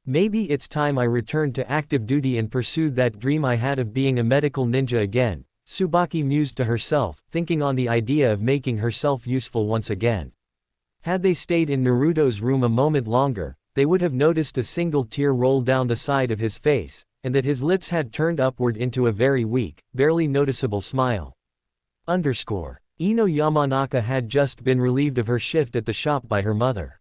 Maybe it's time I returned to active duty and pursued that dream I had of being a medical ninja again, Tsubaki mused to herself, thinking on the idea of making herself useful once again. Had they stayed in Naruto's room a moment longer, they would have noticed a single tear roll down the side of his face, and that his lips had turned upward into a very weak, barely noticeable smile. Ino Yamanaka had just been relieved of her shift at the shop by her mother.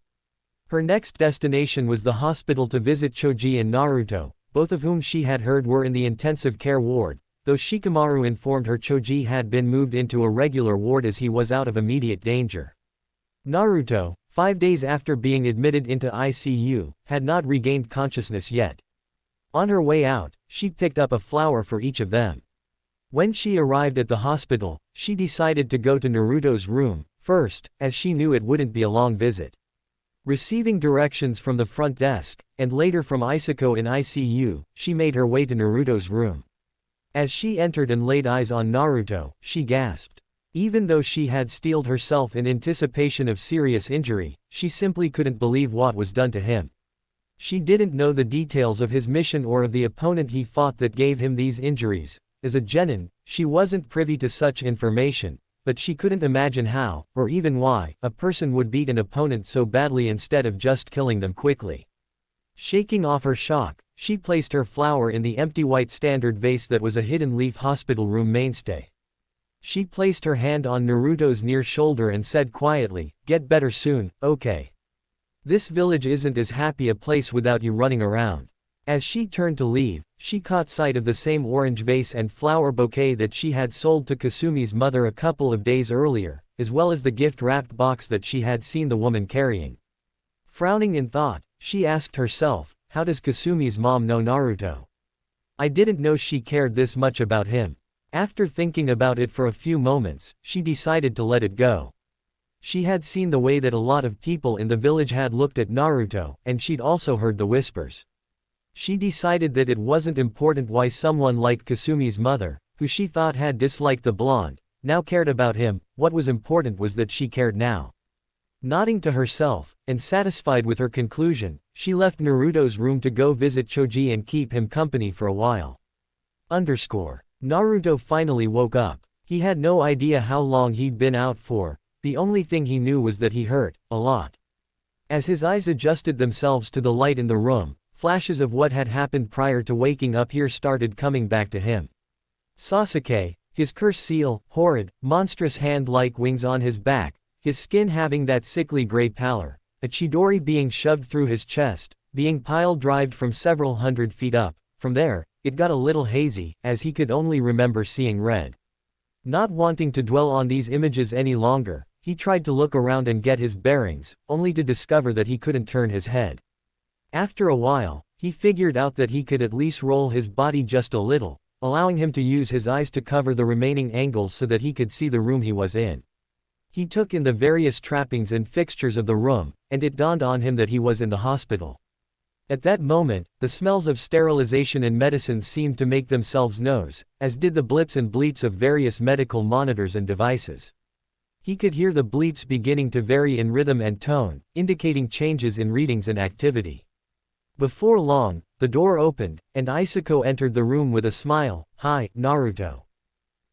Her next destination was the hospital to visit Choji and Naruto, both of whom she had heard were in the intensive care ward, though Shikamaru informed her Choji had been moved into a regular ward as he was out of immediate danger. Naruto, 5 days after being admitted into ICU, had not regained consciousness yet. On her way out, she picked up a flower for each of them. When she arrived at the hospital, she decided to go to Naruto's room first, as she knew it wouldn't be a long visit. Receiving directions from the front desk, and later from Isako in ICU, she made her way to Naruto's room. As she entered and laid eyes on Naruto, she gasped. Even though she had steeled herself in anticipation of serious injury, she simply couldn't believe what was done to him. She didn't know the details of his mission or of the opponent he fought that gave him these injuries. As a genin, she wasn't privy to such information, but she couldn't imagine how, or even why, a person would beat an opponent so badly instead of just killing them quickly. Shaking off her shock, she placed her flower in the empty white standard vase that was a hidden leaf hospital room mainstay. She placed her hand on Naruto's near shoulder and said quietly, "Get better soon, okay? This village isn't as happy a place without you running around." As she turned to leave, she caught sight of the same orange vase and flower bouquet that she had sold to Kasumi's mother a couple of days earlier, as well as the gift-wrapped box that she had seen the woman carrying. Frowning in thought, she asked herself, how does Kasumi's mom know Naruto? I didn't know she cared this much about him. After thinking about it for a few moments, she decided to let it go. She had seen the way that a lot of people in the village had looked at Naruto, and she'd also heard the whispers. She decided that it wasn't important why someone like Kasumi's mother, who she thought had disliked the blonde, now cared about him. What was important was that she cared now. Nodding to herself, and satisfied with her conclusion, she left Naruto's room to go visit Choji and keep him company for a while. Naruto finally woke up. He had no idea how long he'd been out for, the only thing he knew was that he hurt, a lot. As his eyes adjusted themselves to the light in the room, flashes of what had happened prior to waking up here started coming back to him. Sasuke, his curse seal, horrid, monstrous hand-like wings on his back, his skin having that sickly gray pallor, a Chidori being shoved through his chest, being pile-drived from several hundred feet up. From there, it got a little hazy, as he could only remember seeing red. Not wanting to dwell on these images any longer, he tried to look around and get his bearings, only to discover that he couldn't turn his head. After a while, he figured out that he could at least roll his body just a little, allowing him to use his eyes to cover the remaining angles so that he could see the room he was in. He took in the various trappings and fixtures of the room, and it dawned on him that he was in the hospital. At that moment, the smells of sterilization and medicines seemed to make themselves known, as did the blips and bleeps of various medical monitors and devices. He could hear the bleeps beginning to vary in rhythm and tone, indicating changes in readings and activity. Before long, the door opened, and Isako entered the room with a smile. "Hi, Naruto.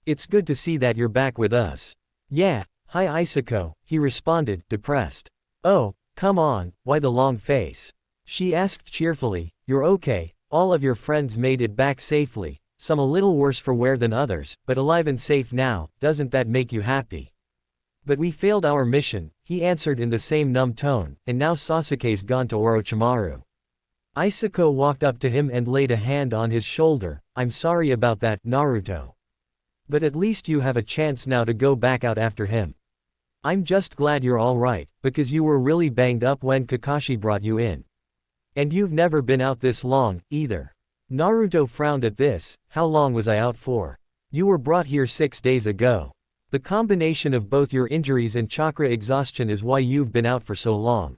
It's good to see that you're back with us." "Yeah, hi Isako," he responded, depressed. "Oh, come on, why the long face?" She asked cheerfully. "You're okay, all of your friends made it back safely, some a little worse for wear than others, but alive and safe now, doesn't that make you happy?" "But we failed our mission," he answered in the same numb tone, "and now Sasuke's gone to Orochimaru." Isako walked up to him and laid a hand on his shoulder. "I'm sorry about that, Naruto. But at least you have a chance now to go back out after him. I'm just glad you're alright, because you were really banged up when Kakashi brought you in. And you've never been out this long, either." Naruto frowned at this. "How long was I out for? You were brought here 6 days ago. The combination of both your injuries and chakra exhaustion is why you've been out for so long.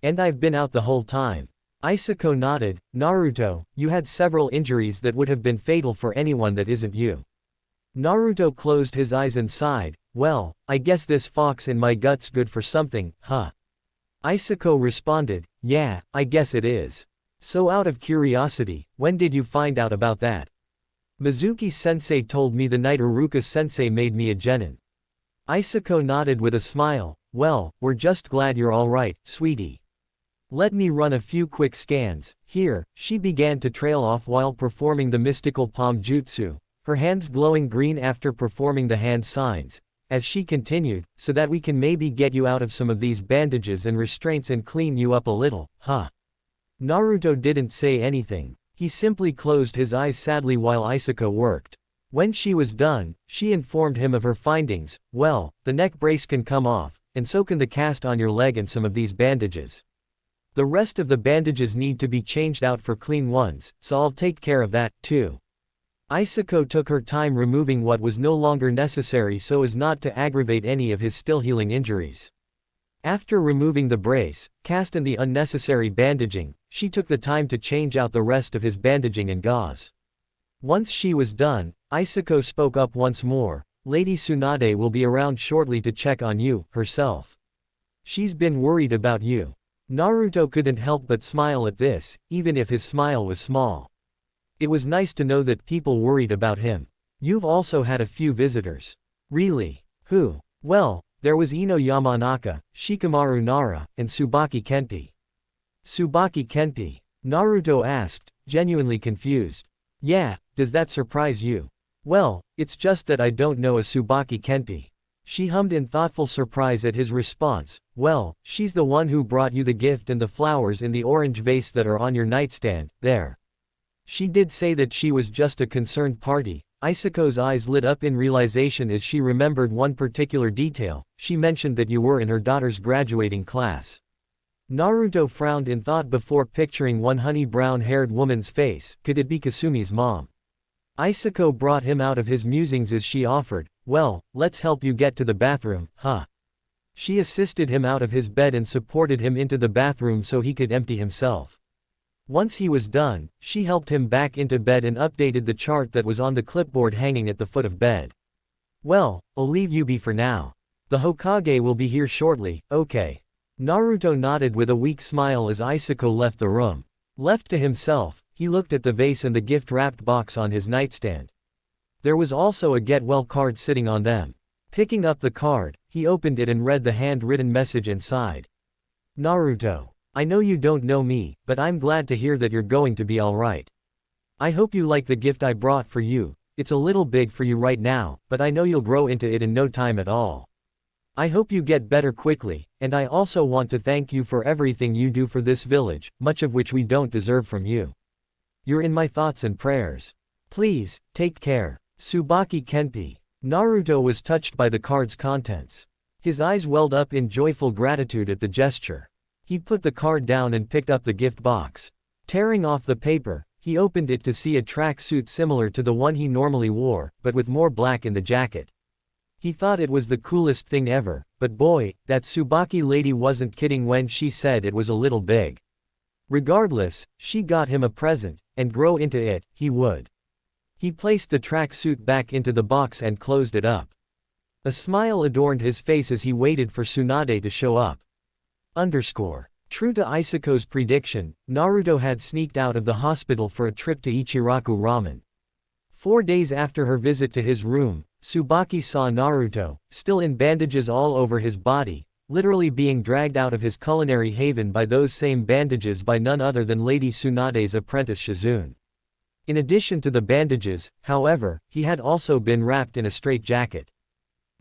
And I've been out the whole time. Isako nodded. Naruto, you had several injuries that would have been fatal for anyone that isn't you. Naruto closed his eyes and sighed. Well, I guess this fox in my gut's good for something, huh? Isako responded, yeah, I guess it is. So out of curiosity, when did you find out about that? Mizuki-sensei told me the night Iruka-sensei made me a genin. Isako nodded with a smile. Well, we're just glad you're alright, sweetie. Let me run a few quick scans. Here, she began to trail off while performing the mystical palm jutsu, her hands glowing green after performing the hand signs. As she continued, so that we can maybe get you out of some of these bandages and restraints and clean you up a little, huh? Naruto didn't say anything. He simply closed his eyes sadly while Isako worked. When she was done, she informed him of her findings. Well, the neck brace can come off, and so can the cast on your leg and some of these bandages. The rest of the bandages need to be changed out for clean ones, so I'll take care of that, too. Isako took her time removing what was no longer necessary so as not to aggravate any of his still healing injuries. After removing the brace, cast and the unnecessary bandaging, she took the time to change out the rest of his bandaging and gauze. Once she was done, Isako spoke up once more. Lady Tsunade will be around shortly to check on you, herself. She's been worried about you. Naruto couldn't help but smile at this, even if his smile was small. It was nice to know that people worried about him. You've also had a few visitors. Really? Who? Well, there was Ino Yamanaka, Shikamaru Nara, and Tsubaki Kenpi. Tsubaki Kenpi? Naruto asked, genuinely confused. Yeah, does that surprise you? Well, it's just that I don't know a Tsubaki Kenpi. She hummed in thoughtful surprise at his response. Well, she's the one who brought you the gift and the flowers in the orange vase that are on your nightstand, there. She did say that she was just a concerned party. Isako's eyes lit up in realization as she remembered one particular detail. She mentioned that you were in her daughter's graduating class. Naruto frowned in thought before picturing one honey brown-haired woman's face. Could it be Kasumi's mom? Isako brought him out of his musings as she offered, well, let's help you get to the bathroom, huh? She assisted him out of his bed and supported him into the bathroom so he could empty himself. Once he was done, she helped him back into bed and updated the chart that was on the clipboard hanging at the foot of bed. Well, I'll leave you be for now. The Hokage will be here shortly, okay. Naruto nodded with a weak smile as Isako left the room. Left to himself, he looked at the vase and the gift-wrapped box on his nightstand. There was also a get-well card sitting on them. Picking up the card, he opened it and read the handwritten message inside. Naruto. I know you don't know me, but I'm glad to hear that you're going to be alright. I hope you like the gift I brought for you. It's a little big for you right now, but I know you'll grow into it in no time at all. I hope you get better quickly, and I also want to thank you for everything you do for this village, much of which we don't deserve from you. You're in my thoughts and prayers. Please, take care. Tsubaki Kenpi. Naruto was touched by the card's contents. His eyes welled up in joyful gratitude at the gesture. He put the card down and picked up the gift box. Tearing off the paper, he opened it to see a tracksuit similar to the one he normally wore, but with more black in the jacket. He thought it was the coolest thing ever, but boy, that Tsubaki lady wasn't kidding when she said it was a little big. Regardless, she got him a present, and grow into it, he would. He placed the tracksuit back into the box and closed it up. A smile adorned his face as he waited for Tsunade to show up. True to Isako's prediction, Naruto had sneaked out of the hospital for a trip to Ichiraku Ramen. 4 days after her visit to his room, Tsubaki saw Naruto, still in bandages all over his body, literally being dragged out of his culinary haven by those same bandages by none other than Lady Tsunade's apprentice Shizune. In addition to the bandages, however, he had also been wrapped in a straitjacket.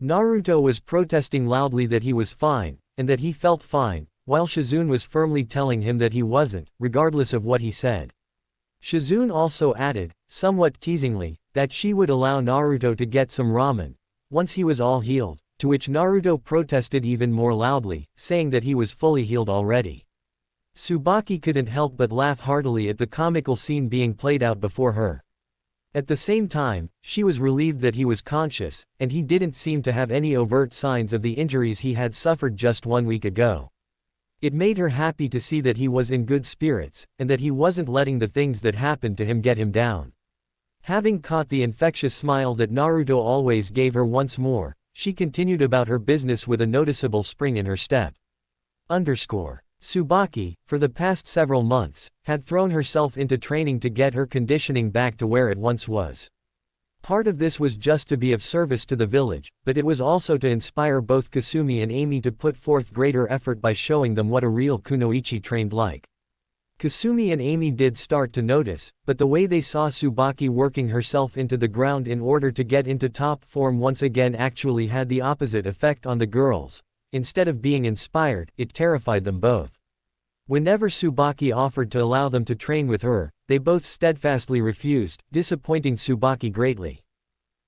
Naruto was protesting loudly that he was fine, and that he felt fine, while Shizune was firmly telling him that he wasn't, regardless of what he said. Shizune also added, somewhat teasingly, that she would allow Naruto to get some ramen, once he was all healed, to which Naruto protested even more loudly, saying that he was fully healed already. Tsubaki couldn't help but laugh heartily at the comical scene being played out before her. At the same time, she was relieved that he was conscious, and he didn't seem to have any overt signs of the injuries he had suffered just 1 week ago. It made her happy to see that he was in good spirits, and that he wasn't letting the things that happened to him get him down. Having caught the infectious smile that Naruto always gave her once more, she continued about her business with a noticeable spring in her step. Tsubaki, for the past several months, had thrown herself into training to get her conditioning back to where it once was. Part of this was just to be of service to the village, but it was also to inspire both Kasumi and Amy to put forth greater effort by showing them what a real kunoichi trained like. Kasumi and Amy did start to notice, but the way they saw Tsubaki working herself into the ground in order to get into top form once again actually had the opposite effect on the girls. Instead of being inspired, it terrified them both. Whenever Tsubaki offered to allow them to train with her, they both steadfastly refused, disappointing Tsubaki greatly.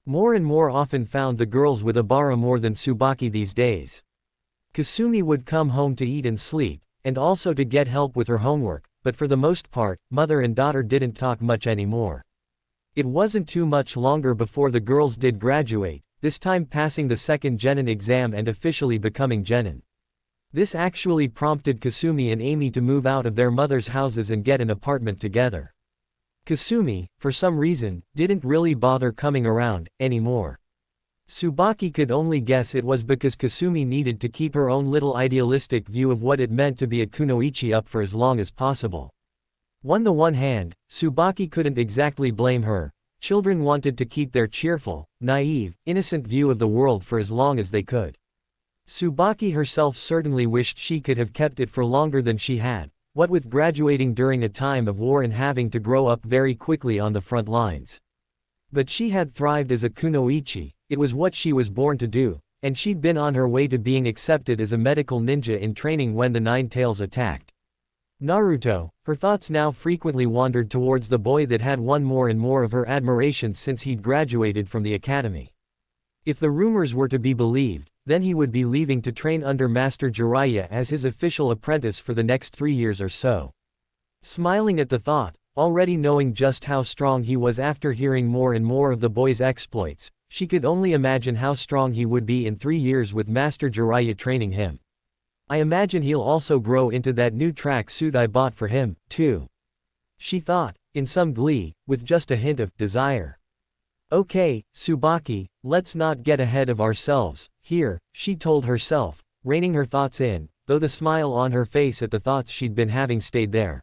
More and more often found the girls with Abara more than Tsubaki these days. Kasumi would come home to eat and sleep, and also to get help with her homework, but for the most part, mother and daughter didn't talk much anymore. It wasn't too much longer before the girls did graduate, this time passing the second Genin exam and officially becoming Genin. This actually prompted Kasumi and Amy to move out of their mother's houses and get an apartment together. Kasumi, for some reason, didn't really bother coming around anymore. Tsubaki could only guess it was because Kasumi needed to keep her own little idealistic view of what it meant to be a kunoichi up for as long as possible. On the one hand, Tsubaki couldn't exactly blame her. Children wanted to keep their cheerful, naive, innocent view of the world for as long as they could. Tsubaki herself certainly wished she could have kept it for longer than she had, what with graduating during a time of war and having to grow up very quickly on the front lines. But she had thrived as a kunoichi, it was what she was born to do, and she'd been on her way to being accepted as a medical ninja in training when the Nine Tails attacked. Naruto, her thoughts now frequently wandered towards the boy that had won more and more of her admiration since he'd graduated from the academy. If the rumors were to be believed, then he would be leaving to train under Master Jiraiya as his official apprentice for the next 3 years or so. Smiling at the thought, already knowing just how strong he was after hearing more and more of the boy's exploits, she could only imagine how strong he would be in 3 years with Master Jiraiya training him. I imagine he'll also grow into that new track suit I bought for him, too. She thought, in some glee, with just a hint of desire. Okay, Tsubaki, let's not get ahead of ourselves, here, she told herself, reining her thoughts in, though the smile on her face at the thoughts she'd been having stayed there.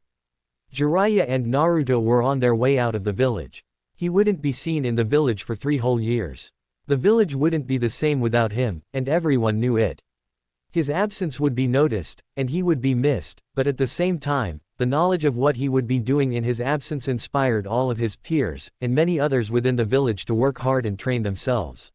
Jiraiya and Naruto were on their way out of the village. He wouldn't be seen in the village for 3 whole years. The village wouldn't be the same without him, and everyone knew it. His absence would be noticed, and he would be missed, but at the same time, the knowledge of what he would be doing in his absence inspired all of his peers, and many others within the village to work hard and train themselves.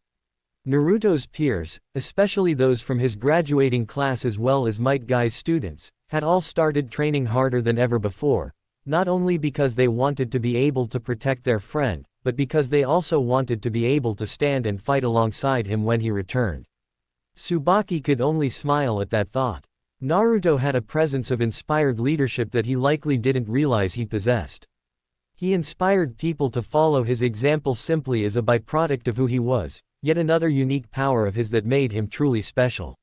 Naruto's peers, especially those from his graduating class as well as Might Guy's students, had all started training harder than ever before, not only because they wanted to be able to protect their friend, but because they also wanted to be able to stand and fight alongside him when he returned. Tsubaki could only smile at that thought. Naruto had a presence of inspired leadership that he likely didn't realize he possessed. He inspired people to follow his example simply as a byproduct of who he was, yet another unique power of his that made him truly special.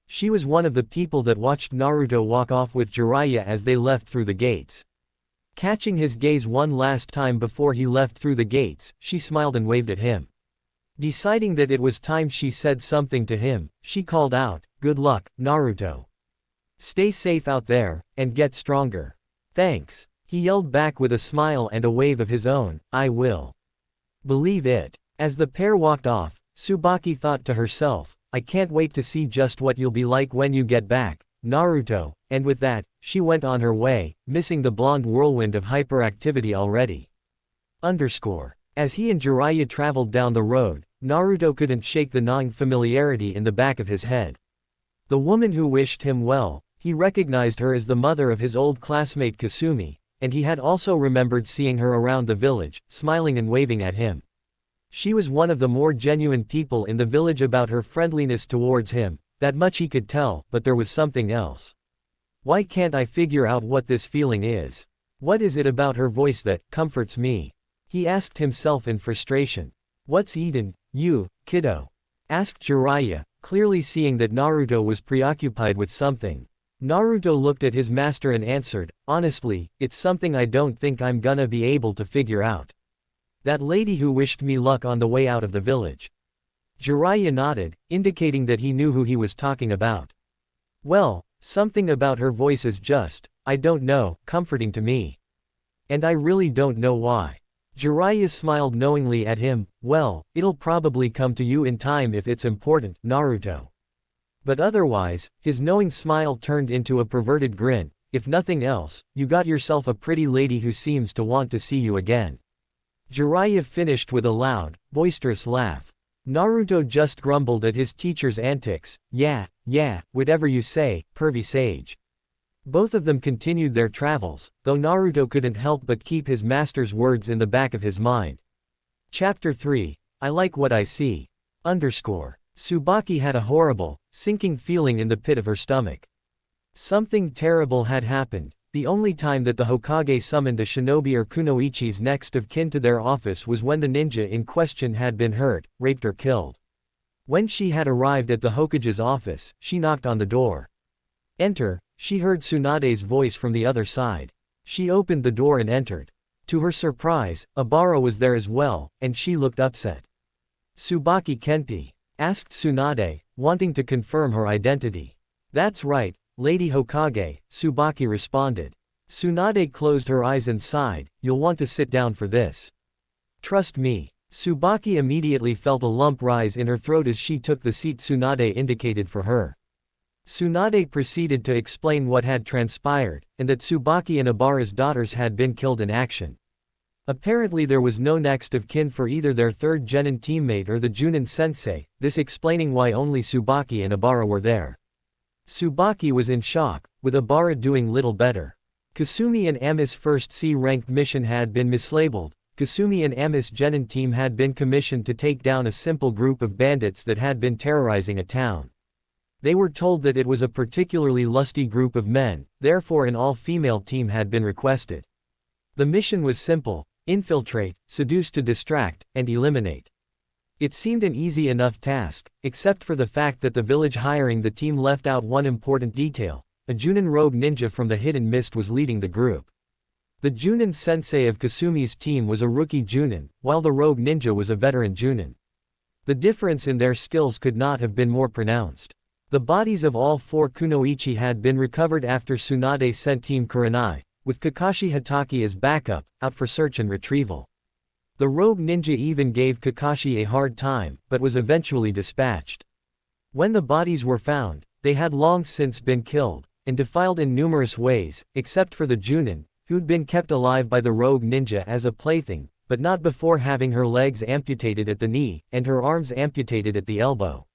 She was one of the people that watched Naruto walk off with Jiraiya as they left through the gates. Catching his gaze one last time before he left through the gates, she smiled and waved at him. Deciding that it was time she said something to him, she called out, "Good luck, Naruto. Stay safe out there, and get stronger." "Thanks," he yelled back with a smile and a wave of his own, "I will. Believe it." As the pair walked off, Tsubaki thought to herself, "I can't wait to see just what you'll be like when you get back, Naruto," and with that, she went on her way, missing the blonde whirlwind of hyperactivity already. As he and Jiraiya traveled down the road, Naruto couldn't shake the gnawing familiarity in the back of his head. The woman who wished him well, he recognized her as the mother of his old classmate Kasumi, and he had also remembered seeing her around the village, smiling and waving at him. She was one of the more genuine people in the village about her friendliness towards him, that much he could tell, but there was something else. Why can't I figure out what this feeling is? What is it about her voice that comforts me? He asked himself in frustration. "What's eaten, you, kiddo?" asked Jiraiya, clearly seeing that Naruto was preoccupied with something. Naruto looked at his master and answered, honestly, it's something I don't think I'm gonna be able to figure out. That lady who wished me luck on the way out of the village. Jiraiya nodded, indicating that he knew who he was talking about. Well, something about her voice is just, I don't know, comforting to me. And I really don't know why. Jiraiya smiled knowingly at him, well, it'll probably come to you in time if it's important, Naruto. But otherwise, his knowing smile turned into a perverted grin, if nothing else, you got yourself a pretty lady who seems to want to see you again. Jiraiya finished with a loud, boisterous laugh. Naruto just grumbled at his teacher's antics, yeah, whatever you say, pervy sage. Both of them continued their travels, though Naruto couldn't help but keep his master's words in the back of his mind. Chapter 3, I like what I see. Tsubaki had a horrible, sinking feeling in the pit of her stomach. Something terrible had happened. The only time that the Hokage summoned a shinobi or kunoichi's next of kin to their office was when the ninja in question had been hurt, raped or killed. When she had arrived at the Hokage's office, she knocked on the door. Enter, she heard Tsunade's voice from the other side. She opened the door and entered. To her surprise, Obara was there as well, and she looked upset. Tsubaki Kenpi? Asked Tsunade, wanting to confirm her identity. That's right, Lady Hokage, Tsubaki responded. Tsunade closed her eyes and sighed, you'll want to sit down for this. Trust me. Tsubaki immediately felt a lump rise in her throat as she took the seat Tsunade indicated for her. Tsunade proceeded to explain what had transpired, and that Tsubaki and Obara's daughters had been killed in action. Apparently there was no next of kin for either their third genin teammate or the Junin sensei, this explaining why only Tsubaki and Obara were there. Tsubaki was in shock, with Obara doing little better. Kasumi and Ami's first C-ranked mission had been mislabeled. Kasumi and Ami's genin team had been commissioned to take down a simple group of bandits that had been terrorizing a town. They were told that it was a particularly lusty group of men, therefore an all-female team had been requested. The mission was simple: infiltrate, seduce to distract, and eliminate. It seemed an easy enough task, except for the fact that the village hiring the team left out one important detail: a Junin rogue ninja from the Hidden Mist was leading the group. The Junin sensei of Kasumi's team was a rookie Junin, while the rogue ninja was a veteran Junin. The difference in their skills could not have been more pronounced. The bodies of all four kunoichi had been recovered after Tsunade sent Team Kurenai, with Kakashi Hatake as backup, out for search and retrieval. The rogue ninja even gave Kakashi a hard time, but was eventually dispatched. When the bodies were found, they had long since been killed, and defiled in numerous ways, except for the Junin, who'd been kept alive by the rogue ninja as a plaything, but not before having her legs amputated at the knee, and her arms amputated at the elbow.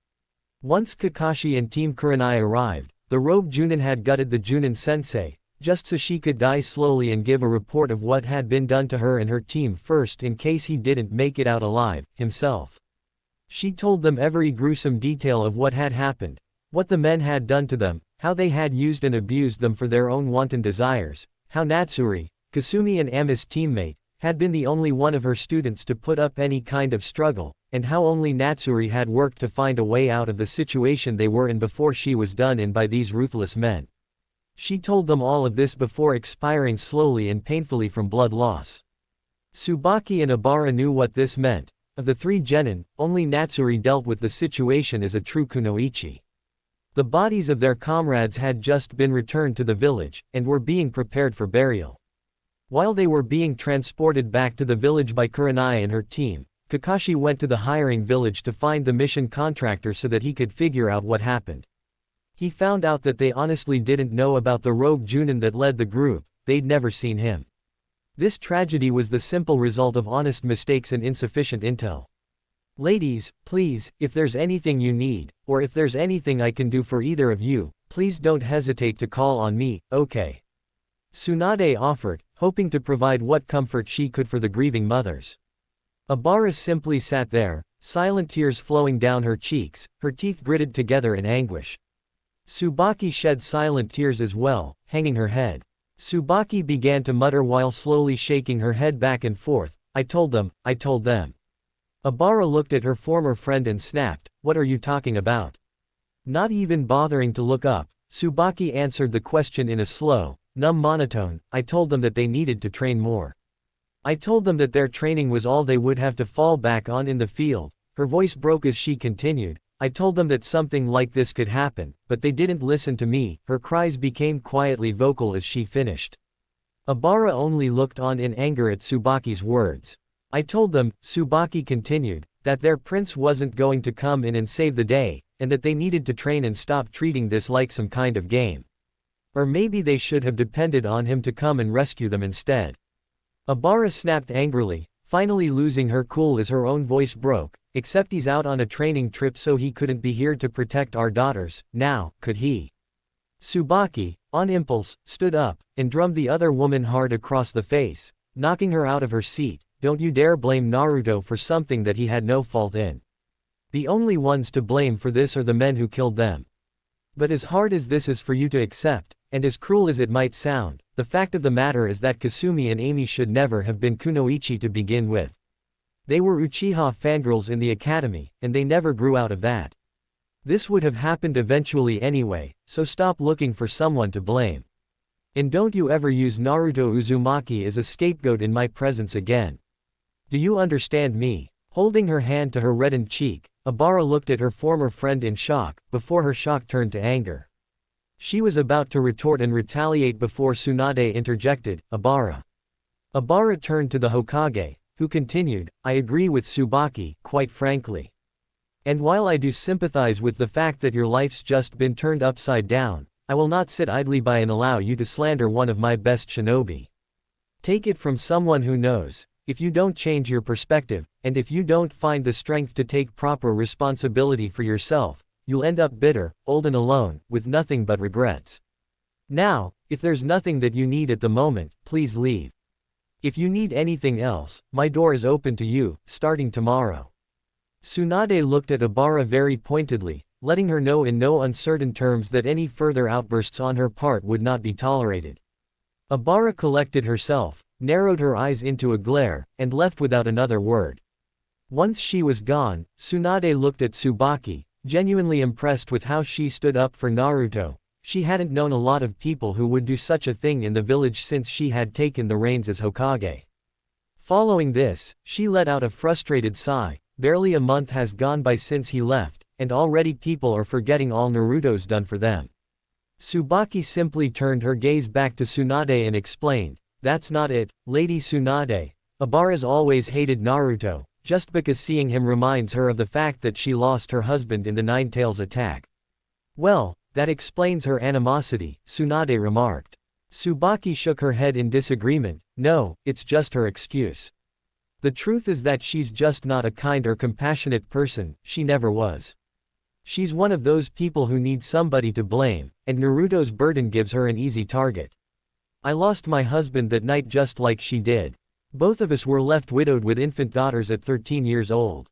Once Kakashi and Team Kurenai arrived, the rogue Junin had gutted the Junin sensei, just so she could die slowly and give a report of what had been done to her and her team first in case he didn't make it out alive, himself. She told them every gruesome detail of what had happened, what the men had done to them, how they had used and abused them for their own wanton desires, how Natsuri, Kasumi and Ami's teammate, had been the only one of her students to put up any kind of struggle, and how only Natsuri had worked to find a way out of the situation they were in before she was done in by these ruthless men. She told them all of this before expiring slowly and painfully from blood loss. Tsubaki and Obara knew what this meant. Of the three genin, only Natsuri dealt with the situation as a true kunoichi. The bodies of their comrades had just been returned to the village, and were being prepared for burial. While they were being transported back to the village by Kurenai and her team, Kakashi went to the hiring village to find the mission contractor so that he could figure out what happened. He found out that they honestly didn't know about the rogue Junin that led the group, they'd never seen him. This tragedy was the simple result of honest mistakes and insufficient intel. Ladies, please, if there's anything you need, or if there's anything I can do for either of you, please don't hesitate to call on me, okay? Tsunade offered, hoping to provide what comfort she could for the grieving mothers. Obara simply sat there, silent tears flowing down her cheeks, her teeth gritted together in anguish. Tsubaki shed silent tears as well, hanging her head. Tsubaki began to mutter while slowly shaking her head back and forth, I told them. Obara looked at her former friend and snapped, what are you talking about? Not even bothering to look up, Tsubaki answered the question in a slow, numb monotone. I told them that they needed to train more. I told them that their training was all they would have to fall back on in the field. Her voice broke as she continued. I told them that something like this could happen, but they didn't listen to me. Her cries became quietly vocal as she finished. Obara only looked on in anger at Tsubaki's words. I told them, Tsubaki continued, that their prince wasn't going to come in and save the day, and that they needed to train and stop treating this like some kind of game. Or maybe they should have depended on him to come and rescue them instead. Obara snapped angrily, finally losing her cool as her own voice broke. Except he's out on a training trip, so he couldn't be here to protect our daughters, now, could he? Tsubaki, on impulse, stood up, and drummed the other woman hard across the face, knocking her out of her seat. Don't you dare blame Naruto for something that he had no fault in. The only ones to blame for this are the men who killed them. But as hard as this is for you to accept, and as cruel as it might sound, the fact of the matter is that Kasumi and Amy should never have been kunoichi to begin with. They were Uchiha fangirls in the academy, and they never grew out of that. This would have happened eventually anyway, so stop looking for someone to blame. And don't you ever use Naruto Uzumaki as a scapegoat in my presence again. Do you understand me? Holding her hand to her reddened cheek, Obara looked at her former friend in shock, before her shock turned to anger. She was about to retort and retaliate before Tsunade interjected, Obara. Obara turned to the Hokage, who continued, I agree with Tsubaki, quite frankly. And while I do sympathize with the fact that your life's just been turned upside down, I will not sit idly by and allow you to slander one of my best shinobi. Take it from someone who knows. If you don't change your perspective, and if you don't find the strength to take proper responsibility for yourself, you'll end up bitter, old and alone, with nothing but regrets. Now, if there's nothing that you need at the moment, please leave. If you need anything else, my door is open to you, starting tomorrow. Tsunade looked at Obara very pointedly, letting her know in no uncertain terms that any further outbursts on her part would not be tolerated. Obara collected herself, narrowed her eyes into a glare, and left without another word. Once she was gone, Tsunade looked at Tsubaki, genuinely impressed with how she stood up for Naruto. She hadn't known a lot of people who would do such a thing in the village since she had taken the reins as Hokage. Following this, she let out a frustrated sigh. Barely a month has gone by since he left, and already people are forgetting all Naruto's done for them. Tsubaki simply turned her gaze back to Tsunade and explained, that's not it, Lady Tsunade. Obara's always hated Naruto, just because seeing him reminds her of the fact that she lost her husband in the Nine Tails attack. Well, that explains her animosity, Tsunade remarked. Tsubaki shook her head in disagreement. No, it's just her excuse. The truth is that she's just not a kind or compassionate person, she never was. She's one of those people who need somebody to blame, and Naruto's burden gives her an easy target. I lost my husband that night just like she did. Both of us were left widowed with infant daughters at 13 years old.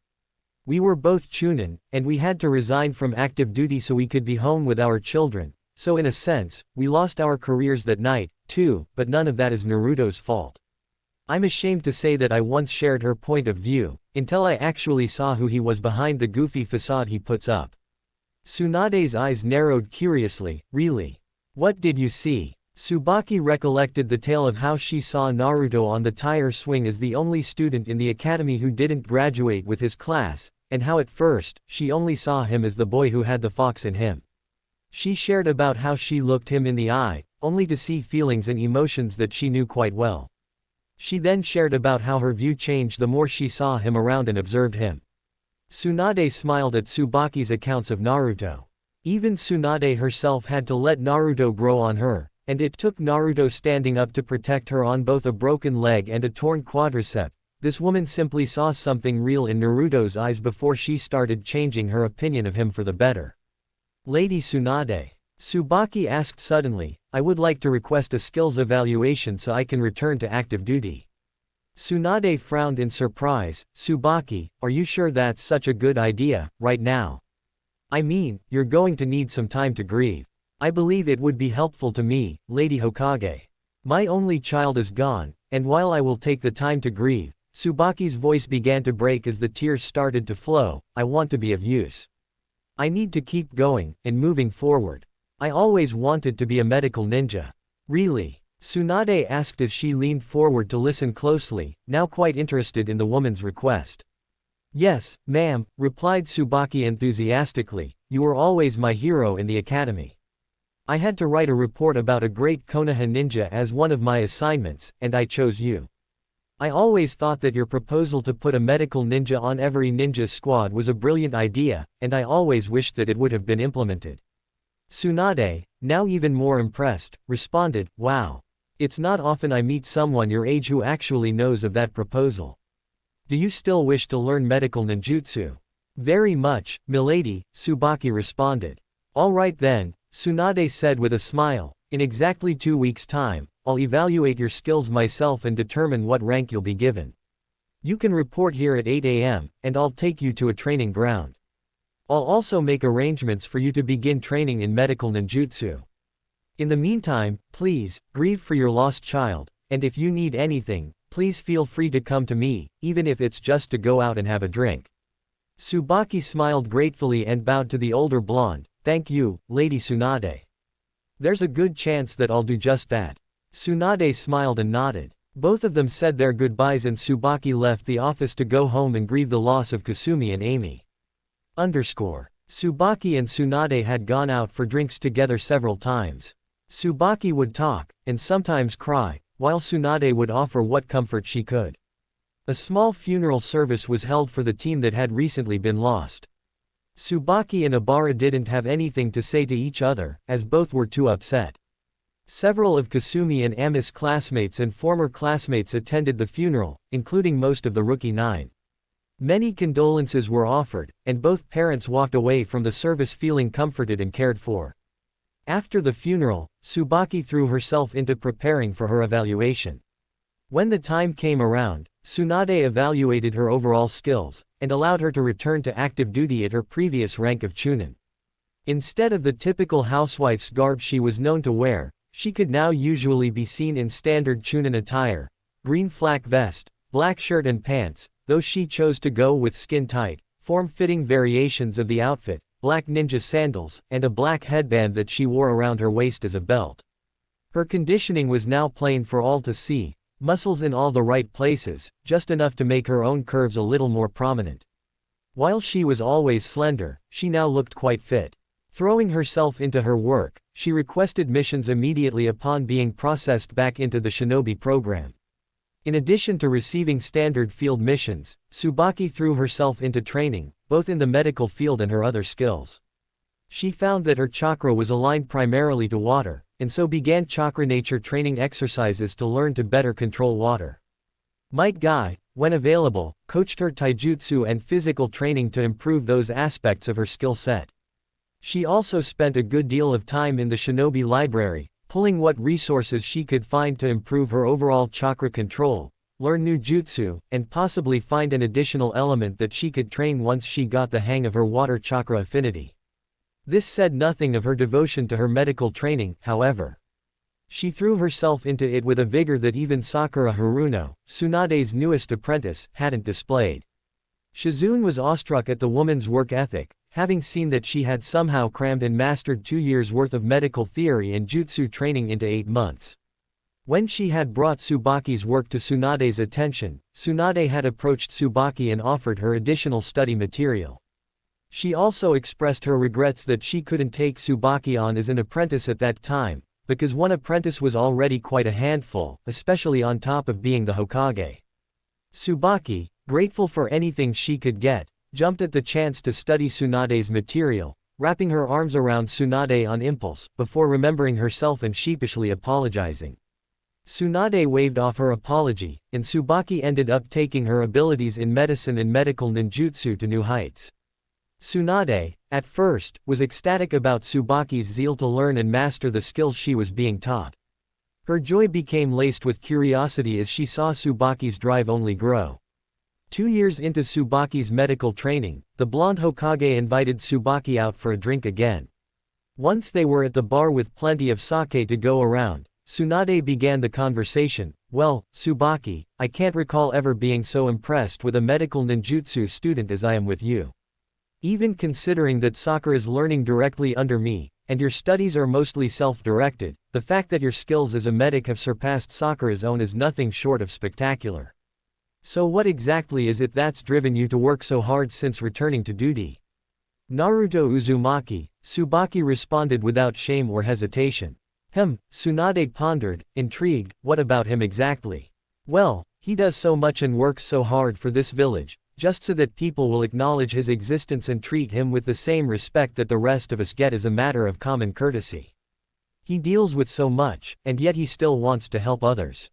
We were both chunin, and we had to resign from active duty so we could be home with our children, so in a sense, we lost our careers that night, too, but none of that is Naruto's fault. I'm ashamed to say that I once shared her point of view, until I actually saw who he was behind the goofy facade he puts up. Tsunade's eyes narrowed curiously. Really? What did you see? Tsubaki recollected the tale of how she saw Naruto on the tire swing as the only student in the academy who didn't graduate with his class, and how at first, she only saw him as the boy who had the fox in him. She shared about how she looked him in the eye, only to see feelings and emotions that she knew quite well. She then shared about how her view changed the more she saw him around and observed him. Tsunade smiled at Tsubaki's accounts of Naruto. Even Tsunade herself had to let Naruto grow on her, and it took Naruto standing up to protect her on both a broken leg and a torn quadricep. This woman simply saw something real in Naruto's eyes before she started changing her opinion of him for the better. Lady Tsunade. Tsubaki asked suddenly, I would like to request a skills evaluation so I can return to active duty. Tsunade frowned in surprise. Tsubaki, are you sure that's such a good idea, right now? I mean, you're going to need some time to grieve. I believe it would be helpful to me, Lady Hokage. My only child is gone, and while I will take the time to grieve, Tsubaki's voice began to break as the tears started to flow, I want to be of use. I need to keep going, and moving forward. I always wanted to be a medical ninja. Really? Tsunade asked as she leaned forward to listen closely, now quite interested in the woman's request. Yes, ma'am, replied Tsubaki enthusiastically, you were always my hero in the academy. I had to write a report about a great Konoha ninja as one of my assignments, and I chose you. I always thought that your proposal to put a medical ninja on every ninja squad was a brilliant idea, and I always wished that it would have been implemented. Tsunade, now even more impressed, responded, wow. It's not often I meet someone your age who actually knows of that proposal. Do you still wish to learn medical ninjutsu? Very much, milady, Tsubaki responded. All right then, Tsunade said with a smile, in exactly 2 weeks' time, I'll evaluate your skills myself and determine what rank you'll be given. You can report here at 8 a.m., and I'll take you to a training ground. I'll also make arrangements for you to begin training in medical ninjutsu. In the meantime, please, grieve for your lost child, and if you need anything, please feel free to come to me, even if it's just to go out and have a drink. Tsubaki smiled gratefully and bowed to the older blonde, thank you, Lady Tsunade. There's a good chance that I'll do just that. Tsunade smiled and nodded. Both of them said their goodbyes and Tsubaki left the office to go home and grieve the loss of Kasumi and Amy. Tsubaki and Tsunade had gone out for drinks together several times. Tsubaki would talk, and sometimes cry, while Tsunade would offer what comfort she could. A small funeral service was held for the team that had recently been lost. Tsubaki and Obara didn't have anything to say to each other, as both were too upset. Several of Kasumi and Ami's classmates and former classmates attended the funeral, including most of the Rookie 9. Many condolences were offered, and both parents walked away from the service feeling comforted and cared for. After the funeral, Tsubaki threw herself into preparing for her evaluation. When the time came around, Tsunade evaluated her overall skills, and allowed her to return to active duty at her previous rank of Chunin. Instead of the typical housewife's garb she was known to wear, she could now usually be seen in standard Chunin attire, green flak vest, black shirt and pants, though she chose to go with skin-tight, form-fitting variations of the outfit, black ninja sandals, and a black headband that she wore around her waist as a belt. Her conditioning was now plain for all to see, muscles in all the right places, just enough to make her own curves a little more prominent. While she was always slender, she now looked quite fit. Throwing herself into her work, she requested missions immediately upon being processed back into the shinobi program. In addition to receiving standard field missions, Tsubaki threw herself into training, both in the medical field and her other skills. She found that her chakra was aligned primarily to water, and so began chakra nature training exercises to learn to better control water. Might Guy, when available, coached her taijutsu and physical training to improve those aspects of her skill set. She also spent a good deal of time in the shinobi library, pulling what resources she could find to improve her overall chakra control, learn new jutsu, and possibly find an additional element that she could train once she got the hang of her water chakra affinity. This said nothing of her devotion to her medical training, however. She threw herself into it with a vigor that even Sakura Haruno, Tsunade's newest apprentice, hadn't displayed. Shizune was awestruck at the woman's work ethic, having seen that she had somehow crammed and mastered 2 years' worth of medical theory and jutsu training into 8 months. When she had brought Tsubaki's work to Tsunade's attention, Tsunade had approached Tsubaki and offered her additional study material. She also expressed her regrets that she couldn't take Tsubaki on as an apprentice at that time, because one apprentice was already quite a handful, especially on top of being the Hokage. Tsubaki, grateful for anything she could get, jumped at the chance to study Tsunade's material, wrapping her arms around Tsunade on impulse, before remembering herself and sheepishly apologizing. Tsunade waved off her apology, and Tsubaki ended up taking her abilities in medicine and medical ninjutsu to new heights. Tsunade, at first, was ecstatic about Tsubaki's zeal to learn and master the skills she was being taught. Her joy became laced with curiosity as she saw Tsubaki's drive only grow. 2 years into Tsubaki's medical training, the blonde Hokage invited Tsubaki out for a drink again. Once they were at the bar with plenty of sake to go around, Tsunade began the conversation. Well, Tsubaki, I can't recall ever being so impressed with a medical ninjutsu student as I am with you. Even considering that Sakura is learning directly under me, and your studies are mostly self-directed, the fact that your skills as a medic have surpassed Sakura's own is nothing short of spectacular. So what exactly is it that's driven you to work so hard since returning to duty? Naruto Uzumaki, Tsubaki responded without shame or hesitation. Tsunade pondered, intrigued, what about him exactly? Well, he does so much and works so hard for this village, just so that people will acknowledge his existence and treat him with the same respect that the rest of us get as a matter of common courtesy. He deals with so much, and yet he still wants to help others.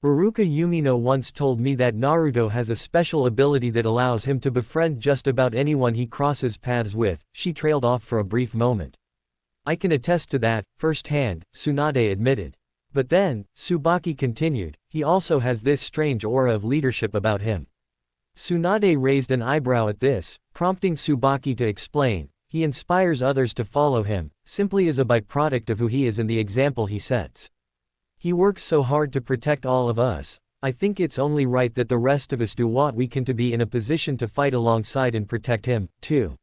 Uruka Yumino once told me that Naruto has a special ability that allows him to befriend just about anyone he crosses paths with. She trailed off for a brief moment. I can attest to that, firsthand, Tsunade admitted. But then, Tsubaki continued, he also has this strange aura of leadership about him. Tsunade raised an eyebrow at this, prompting Tsubaki to explain. He inspires others to follow him, simply as a byproduct of who he is and the example he sets. He works so hard to protect all of us. I think it's only right that the rest of us do what we can to be in a position to fight alongside and protect him, too.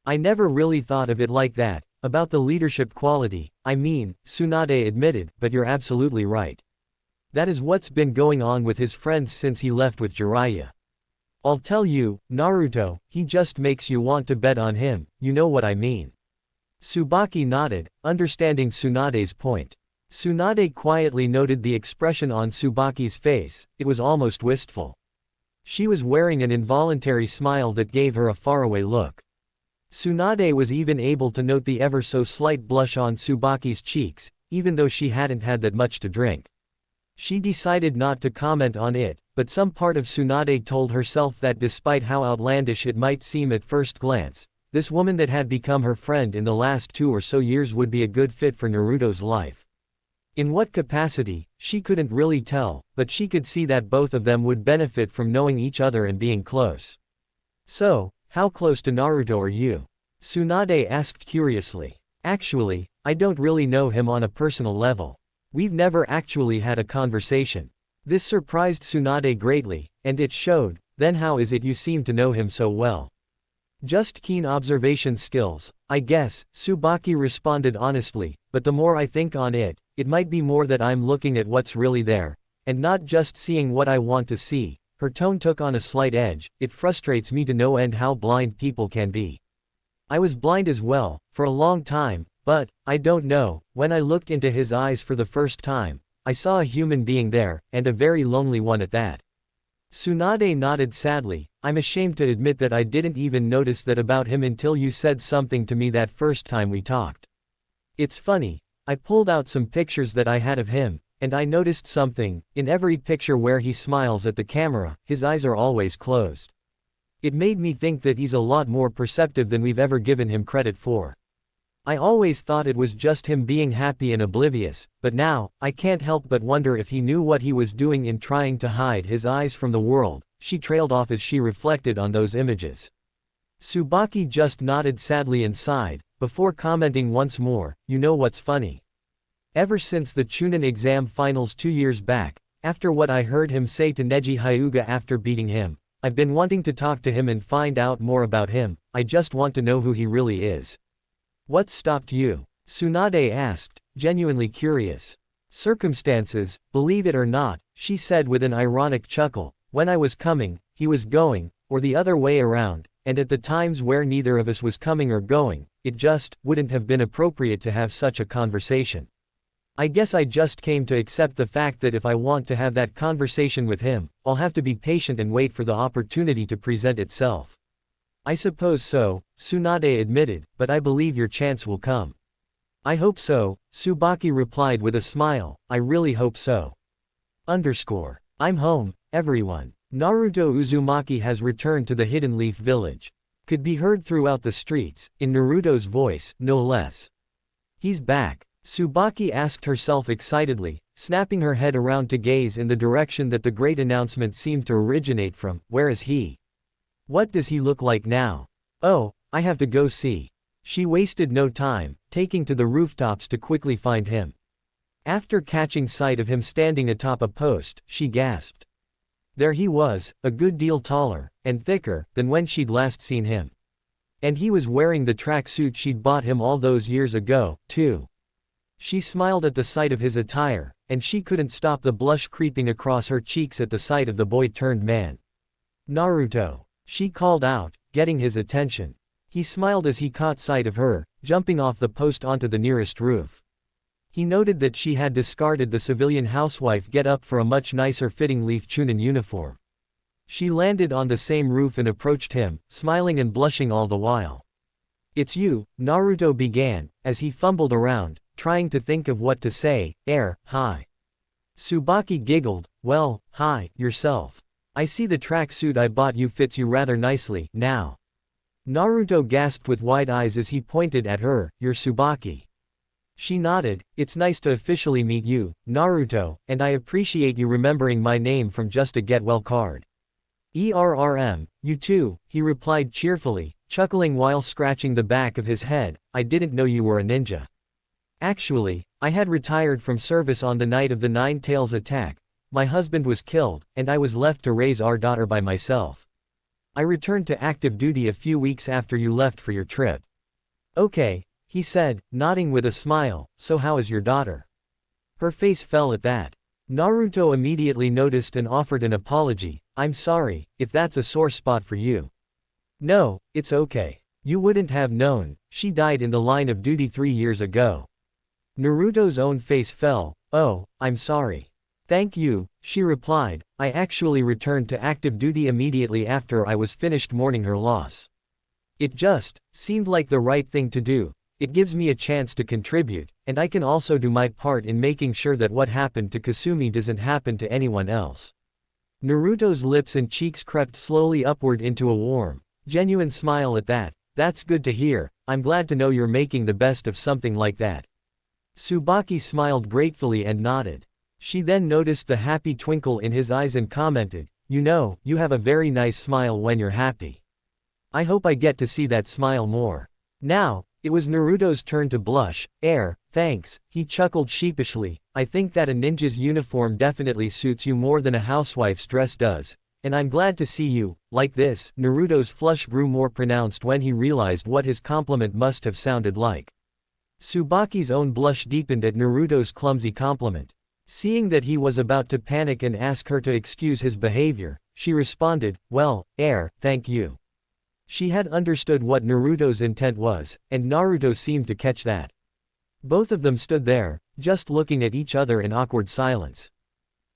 I never really thought of it like that, about the leadership quality, I mean, Tsunade admitted, but you're absolutely right. That is what's been going on with his friends since he left with Jiraiya. I'll tell you, Naruto, he just makes you want to bet on him, you know what I mean. Tsubaki nodded, understanding Tsunade's point. Tsunade quietly noted the expression on Tsubaki's face, it was almost wistful. She was wearing an involuntary smile that gave her a faraway look. Tsunade was even able to note the ever-so-slight blush on Tsubaki's cheeks, even though she hadn't had that much to drink. She decided not to comment on it, but some part of Tsunade told herself that despite how outlandish it might seem at first glance, this woman that had become her friend in the last 2 or so years would be a good fit for Naruto's life. In what capacity, she couldn't really tell, but she could see that both of them would benefit from knowing each other and being close. So, how close to Naruto are you? Tsunade asked curiously. Actually, I don't really know him on a personal level. We've never actually had a conversation. This surprised Tsunade greatly, and it showed. Then how is it you seem to know him so well? Just keen observation skills, I guess, Tsubaki responded honestly, but the more I think on it, it might be more that I'm looking at what's really there, and not just seeing what I want to see. Her tone took on a slight edge. It frustrates me to no end how blind people can be. I was blind as well, for a long time, but, I don't know, when I looked into his eyes for the first time, I saw a human being there, and a very lonely one at that. Tsunade nodded sadly. I'm ashamed to admit that I didn't even notice that about him until you said something to me that first time we talked. It's funny, I pulled out some pictures that I had of him, and I noticed something. In every picture where he smiles at the camera, his eyes are always closed. It made me think that he's a lot more perceptive than we've ever given him credit for. I always thought it was just him being happy and oblivious, but now, I can't help but wonder if he knew what he was doing in trying to hide his eyes from the world. She trailed off as she reflected on those images. Tsubaki just nodded sadly and sighed, before commenting once more, you know what's funny? Ever since the Chunin exam finals 2 years back, after what I heard him say to Neji Hyuga after beating him, I've been wanting to talk to him and find out more about him. I just want to know who he really is. What stopped you? Tsunade asked, genuinely curious. Circumstances, believe it or not, she said with an ironic chuckle. When I was coming, he was going, or the other way around, and at the times where neither of us was coming or going, it just wouldn't have been appropriate to have such a conversation. I guess I just came to accept the fact that if I want to have that conversation with him, I'll have to be patient and wait for the opportunity to present itself. I suppose so, Tsunade admitted, but I believe your chance will come. I hope so, Tsubaki replied with a smile, I really hope so. I'm home, everyone. Naruto Uzumaki has returned to the Hidden Leaf Village. Could be heard throughout the streets, in Naruto's voice, no less. He's back. Tsubaki asked herself excitedly, snapping her head around to gaze in the direction that the great announcement seemed to originate from. Where is he? What does he look like now? Oh, I have to go see. She wasted no time, taking to the rooftops to quickly find him. After catching sight of him standing atop a post, she gasped. There he was, a good deal taller, and thicker, than when she'd last seen him. And he was wearing the tracksuit she'd bought him all those years ago, too. She smiled at the sight of his attire, and she couldn't stop the blush creeping across her cheeks at the sight of the boy-turned-man. "Naruto," she called out, getting his attention. He smiled as he caught sight of her, jumping off the post onto the nearest roof. He noted that she had discarded the civilian housewife get-up for a much nicer-fitting Leaf Chunin uniform. She landed on the same roof and approached him, smiling and blushing all the while. "It's you," Naruto began, as he fumbled around, trying to think of what to say. Hi." Tsubaki giggled, "Well, hi, yourself. I see the tracksuit I bought you fits you rather nicely, now." Naruto gasped with wide eyes as he pointed at her. "You're Tsubaki." She nodded. "It's nice to officially meet you, Naruto, and I appreciate you remembering my name from just a get-well card." You too," he replied cheerfully, chuckling while scratching the back of his head. "I didn't know you were a ninja. Actually, I had retired from service on the night of the Nine Tails attack. My husband was killed, and I was left to raise our daughter by myself. I returned to active duty a few weeks after you left for your trip." "Okay," he said, nodding with a smile. "So how is your daughter?" Her face fell at that. Naruto immediately noticed and offered an apology. "I'm sorry, if that's a sore spot for you." "No, it's okay. You wouldn't have known, she died in the line of duty 3 years ago." Naruto's own face fell. "Oh, I'm sorry." "Thank you," she replied. "I actually returned to active duty immediately after I was finished mourning her loss. It just seemed like the right thing to do. It gives me a chance to contribute, and I can also do my part in making sure that what happened to Kasumi doesn't happen to anyone else." Naruto's lips and cheeks crept slowly upward into a warm, genuine smile at that. "That's good to hear. I'm glad to know you're making the best of something like that." Tsubaki smiled gratefully and nodded. She then noticed the happy twinkle in his eyes and commented, "You know, you have a very nice smile when you're happy. I hope I get to see that smile more." Now, it was Naruto's turn to blush. Thanks," he chuckled sheepishly. "I think that a ninja's uniform definitely suits you more than a housewife's dress does, and I'm glad to see you like this." Naruto's flush grew more pronounced when he realized what his compliment must have sounded like. Tsubaki's own blush deepened at Naruto's clumsy compliment. Seeing that he was about to panic and ask her to excuse his behavior, she responded, "Well, thank you." She had understood what Naruto's intent was, and Naruto seemed to catch that. Both of them stood there, just looking at each other in awkward silence.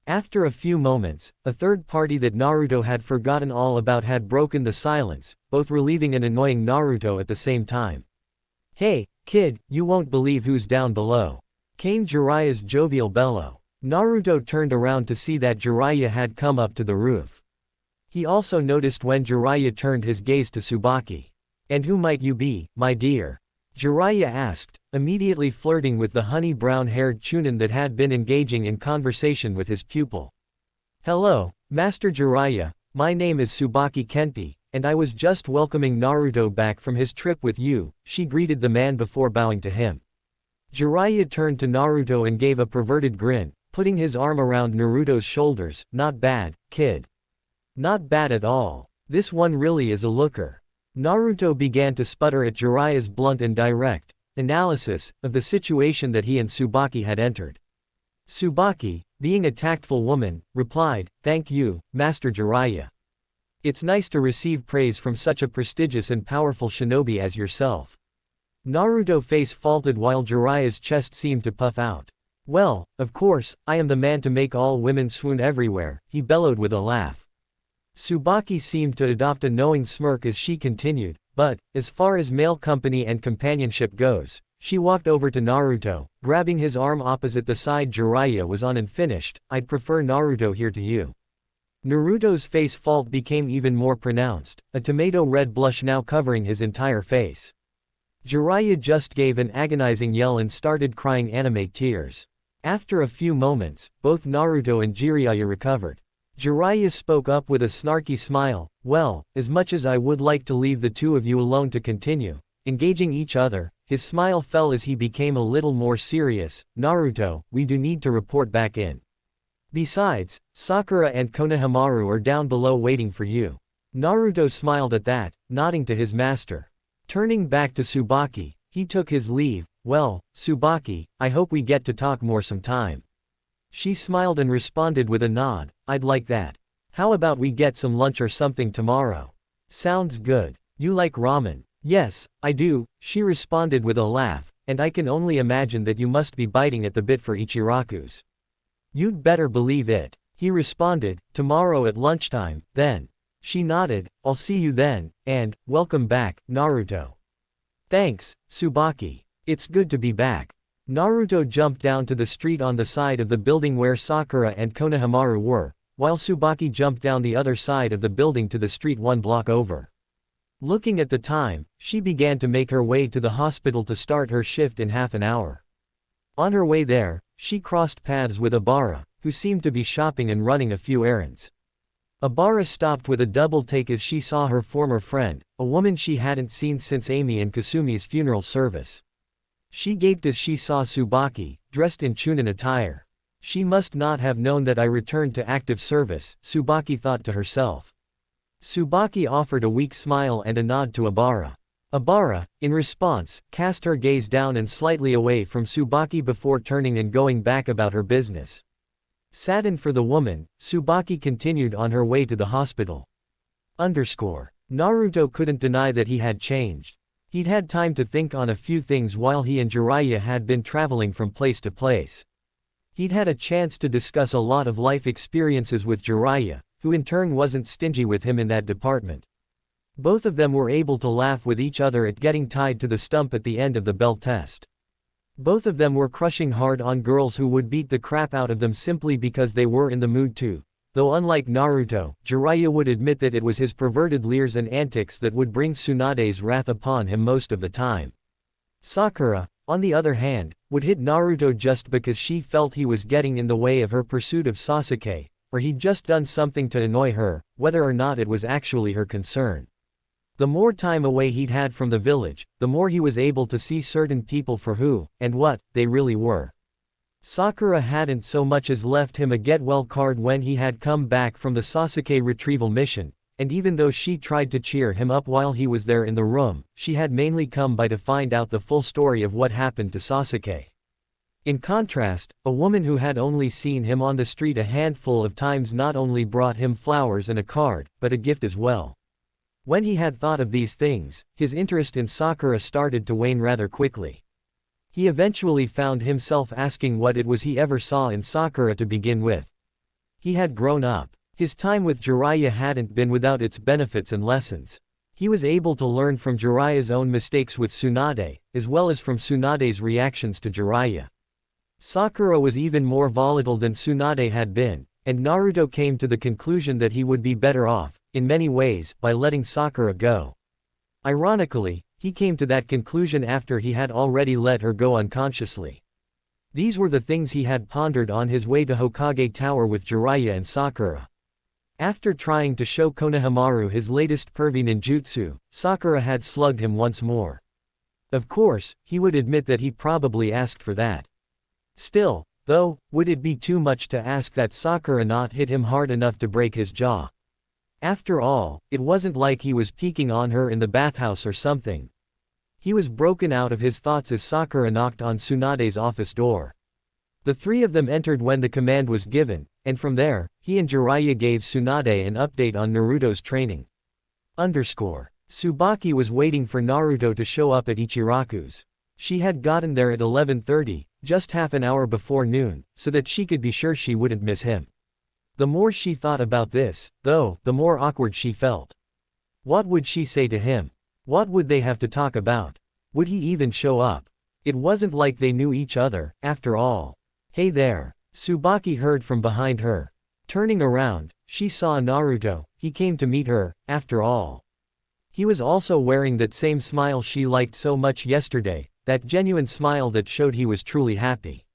After a few moments, a third party that Naruto had forgotten all about had broken the silence, both relieving and annoying Naruto at the same time. "Hey, kid, you won't believe who's down below," came Jiraiya's jovial bellow. Naruto turned around to see that Jiraiya had come up to the roof. He also noticed when Jiraiya turned his gaze to Tsubaki. "And who might you be, my dear?" Jiraiya asked, immediately flirting with the honey brown-haired Chunin that had been engaging in conversation with his pupil. "Hello, Master Jiraiya, my name is Tsubaki Kenpi, and I was just welcoming Naruto back from his trip with you," she greeted the man before bowing to him. Jiraiya turned to Naruto and gave a perverted grin, putting his arm around Naruto's shoulders. "Not bad, kid. Not bad at all. This one really is a looker." Naruto began to sputter at Jiraiya's blunt and direct analysis of the situation that he and Tsubaki had entered. Tsubaki, being a tactful woman, replied, "Thank you, Master Jiraiya. It's nice to receive praise from such a prestigious and powerful shinobi as yourself." Naruto's face faltered while Jiraiya's chest seemed to puff out. "Well, of course, I am the man to make all women swoon everywhere," he bellowed with a laugh. Tsubaki seemed to adopt a knowing smirk as she continued, "But, as far as male company and companionship goes," she walked over to Naruto, grabbing his arm opposite the side Jiraiya was on and finished, "I'd prefer Naruto here to you." Naruto's face fault became even more pronounced, a tomato red blush now covering his entire face. Jiraiya just gave an agonizing yell and started crying anime tears. After a few moments, both Naruto and Jiraiya recovered. Jiraiya spoke up with a snarky smile, "Well, as much as I would like to leave the two of you alone to continue engaging each other," his smile fell as he became a little more serious. "Naruto, we do need to report back in. Besides, Sakura and Konohamaru are down below waiting for you." Naruto smiled at that, nodding to his master. Turning back to Tsubaki, he took his leave. Well, Tsubaki, I hope we get to talk more sometime. She smiled and responded with a nod, I'd like that. How about we get some lunch or something tomorrow? Sounds good. You like ramen? Yes, I do, she responded with a laugh, and I can only imagine that you must be biting at the bit for Ichiraku's. You'd better believe it, he responded, tomorrow at lunchtime, then. She nodded, I'll see you then, and, welcome back, Naruto. Thanks, Tsubaki. It's good to be back. Naruto jumped down to the street on the side of the building where Sakura and Konohamaru were, while Tsubaki jumped down the other side of the building to the street 1 block over. Looking at the time, she began to make her way to the hospital to start her shift in half an hour. On her way there, she crossed paths with Abara, who seemed to be shopping and running a few errands. Abara stopped with a double take as she saw her former friend, a woman she hadn't seen since Amy and Kasumi's funeral service. She gaped as she saw Tsubaki, dressed in Chunin attire. She must not have known that I returned to active service, Tsubaki thought to herself. Tsubaki offered a weak smile and a nod to Abara. Abara, in response, cast her gaze down and slightly away from Tsubaki before turning and going back about her business. Saddened for the woman, Tsubaki continued on her way to the hospital. Naruto couldn't deny that he had changed. He'd had time to think on a few things while he and Jiraiya had been traveling from place to place. He'd had a chance to discuss a lot of life experiences with Jiraiya, who in turn wasn't stingy with him in that department. Both of them were able to laugh with each other at getting tied to the stump at the end of the belt test. Both of them were crushing hard on girls who would beat the crap out of them simply because they were in the mood to, though unlike Naruto, Jiraiya would admit that it was his perverted leers and antics that would bring Tsunade's wrath upon him most of the time. Sakura, on the other hand, would hit Naruto just because she felt he was getting in the way of her pursuit of Sasuke, or he'd just done something to annoy her, whether or not it was actually her concern. The more time away he'd had from the village, the more he was able to see certain people for who, and what, they really were. Sakura hadn't so much as left him a get-well card when he had come back from the Sasuke retrieval mission, and even though she tried to cheer him up while he was there in the room, she had mainly come by to find out the full story of what happened to Sasuke. In contrast, a woman who had only seen him on the street a handful of times not only brought him flowers and a card, but a gift as well. When he had thought of these things, his interest in Sakura started to wane rather quickly. He eventually found himself asking what it was he ever saw in Sakura to begin with. He had grown up. His time with Jiraiya hadn't been without its benefits and lessons. He was able to learn from Jiraiya's own mistakes with Tsunade, as well as from Tsunade's reactions to Jiraiya. Sakura was even more volatile than Tsunade had been, and Naruto came to the conclusion that he would be better off, in many ways, by letting Sakura go. Ironically, he came to that conclusion after he had already let her go unconsciously. These were the things he had pondered on his way to Hokage Tower with Jiraiya and Sakura. After trying to show Konohamaru his latest pervy ninjutsu, Sakura had slugged him once more. Of course, he would admit that he probably asked for that. Still, though, would it be too much to ask that Sakura not hit him hard enough to break his jaw? After all, it wasn't like he was peeking on her in the bathhouse or something. He was broken out of his thoughts as Sakura knocked on Tsunade's office door. The three of them entered when the command was given, and from there, he and Jiraiya gave Tsunade an update on Naruto's training. Tsubaki was waiting for Naruto to show up at Ichiraku's. She had gotten there at 11:30, just half an hour before noon, so that she could be sure she wouldn't miss him. The more she thought about this, though, the more awkward she felt. What would she say to him? What would they have to talk about? Would he even show up? It wasn't like they knew each other, after all. Hey there, Tsubaki heard from behind her. Turning around, she saw Naruto. He came to meet her, after all. He was also wearing that same smile she liked so much yesterday, that genuine smile that showed he was truly happy.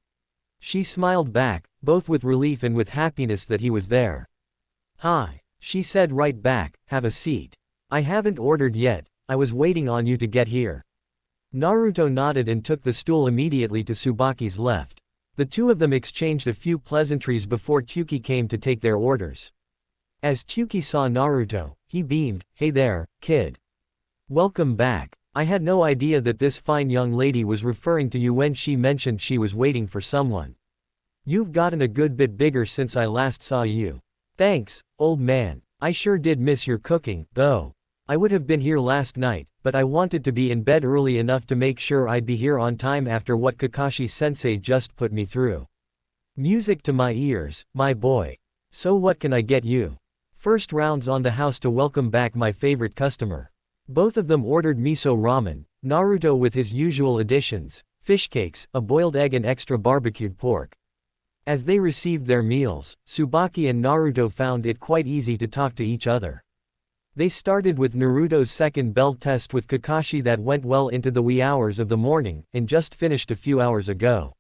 She smiled back, both with relief and with happiness that he was there. Hi, she said right back, have a seat. I haven't ordered yet, I was waiting on you to get here. Naruto nodded and took the stool immediately to Tsubaki's left. The two of them exchanged a few pleasantries before Tsuki came to take their orders. As Tsuki saw Naruto, he beamed, hey there, kid. Welcome back. I had no idea that this fine young lady was referring to you when she mentioned she was waiting for someone. You've gotten a good bit bigger since I last saw you. Thanks, old man. I sure did miss your cooking, though. I would have been here last night, but I wanted to be in bed early enough to make sure I'd be here on time after what Kakashi-sensei just put me through. Music to my ears, my boy. So what can I get you? First rounds on the house to welcome back my favorite customer. Both of them ordered miso ramen, Naruto with his usual additions, fish cakes, a boiled egg and extra barbecued pork. As they received their meals, Tsubaki and Naruto found it quite easy to talk to each other. They started with Naruto's second bell test with Kakashi that went well into the wee hours of the morning, and just finished a few hours ago.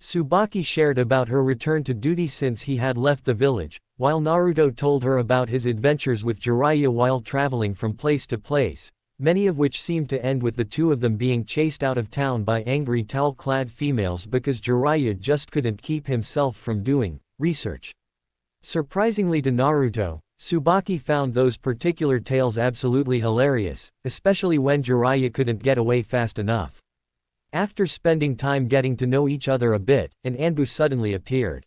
Tsubaki shared about her return to duty since he had left the village, while Naruto told her about his adventures with Jiraiya while traveling from place to place, many of which seemed to end with the two of them being chased out of town by angry towel-clad females because Jiraiya just couldn't keep himself from doing research. Surprisingly to Naruto, Tsubaki found those particular tales absolutely hilarious, especially when Jiraiya couldn't get away fast enough. After spending time getting to know each other a bit, an Anbu suddenly appeared.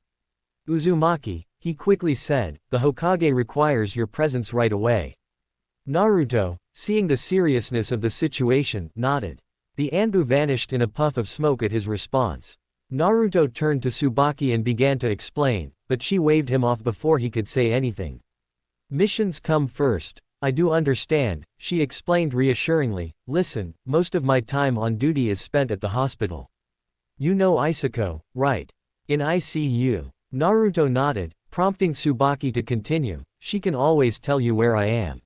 Uzumaki, he quickly said, the Hokage requires your presence right away. Naruto, seeing the seriousness of the situation, nodded. The Anbu vanished in a puff of smoke at his response. Naruto turned to Tsubaki and began to explain, but she waved him off before he could say anything. Missions come first. I do understand, she explained reassuringly. Listen, most of my time on duty is spent at the hospital. You know Isako, right? In ICU. Naruto nodded, prompting Tsubaki to continue. She can always tell you where I am.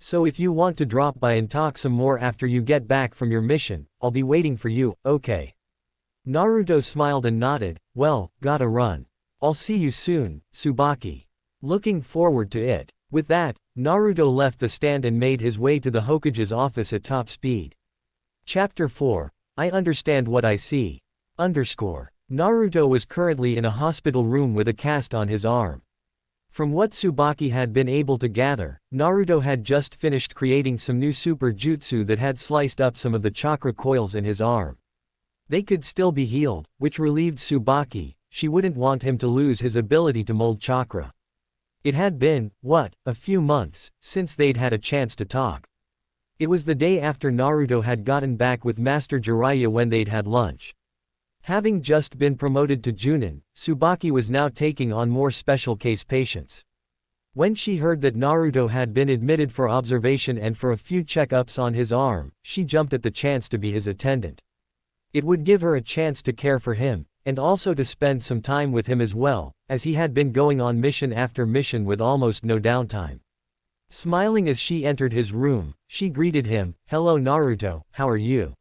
So if you want to drop by and talk some more after you get back from your mission, I'll be waiting for you, okay? Naruto smiled and nodded. Well, gotta run. I'll see you soon, Tsubaki. Looking forward to it. With that, Naruto left the stand and made his way to the Hokage's office at top speed. Chapter 4. I understand what I see. Naruto was currently in a hospital room with a cast on his arm. From what Tsubaki had been able to gather, Naruto had just finished creating some new super jutsu that had sliced up some of the chakra coils in his arm. They could still be healed, which relieved Tsubaki. She wouldn't want him to lose his ability to mold chakra. It had been, a few months, since they'd had a chance to talk. It was the day after Naruto had gotten back with Master Jiraiya when they'd had lunch. Having just been promoted to Junin, Tsubaki was now taking on more special case patients. When she heard that Naruto had been admitted for observation and for a few checkups on his arm, she jumped at the chance to be his attendant. It would give her a chance to care for him, and also to spend some time with him as well, as he had been going on mission after mission with almost no downtime. Smiling as she entered his room, she greeted him, "Hello Naruto, how are you?"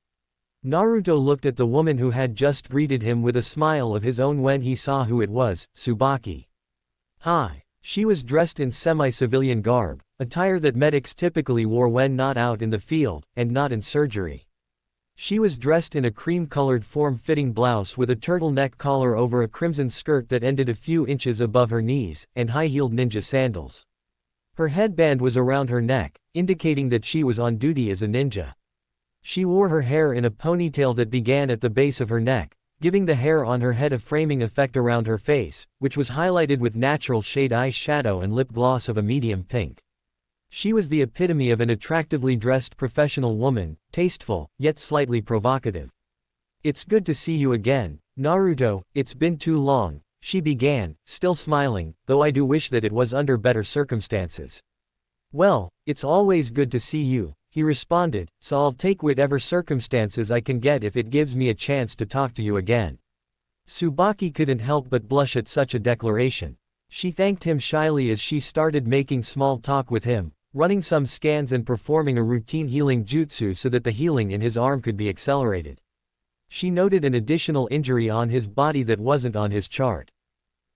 Naruto looked at the woman who had just greeted him with a smile of his own when he saw who it was, Tsubaki. Hi. She was dressed in semi-civilian garb, attire that medics typically wore when not out in the field, and not in surgery. She was dressed in a cream-colored form-fitting blouse with a turtleneck collar over a crimson skirt that ended a few inches above her knees, and high-heeled ninja sandals. Her headband was around her neck, indicating that she was on duty as a ninja. She wore her hair in a ponytail that began at the base of her neck, giving the hair on her head a framing effect around her face, which was highlighted with natural shade eye shadow and lip gloss of a medium pink. She was the epitome of an attractively dressed professional woman, tasteful, yet slightly provocative. It's good to see you again, Naruto, it's been too long, she began, still smiling, though I do wish that it was under better circumstances. Well, it's always good to see you, he responded, so I'll take whatever circumstances I can get if it gives me a chance to talk to you again. Tsubaki couldn't help but blush at such a declaration. She thanked him shyly as she started making small talk with him, running some scans and performing a routine healing jutsu so that the healing in his arm could be accelerated. She noted an additional injury on his body that wasn't on his chart.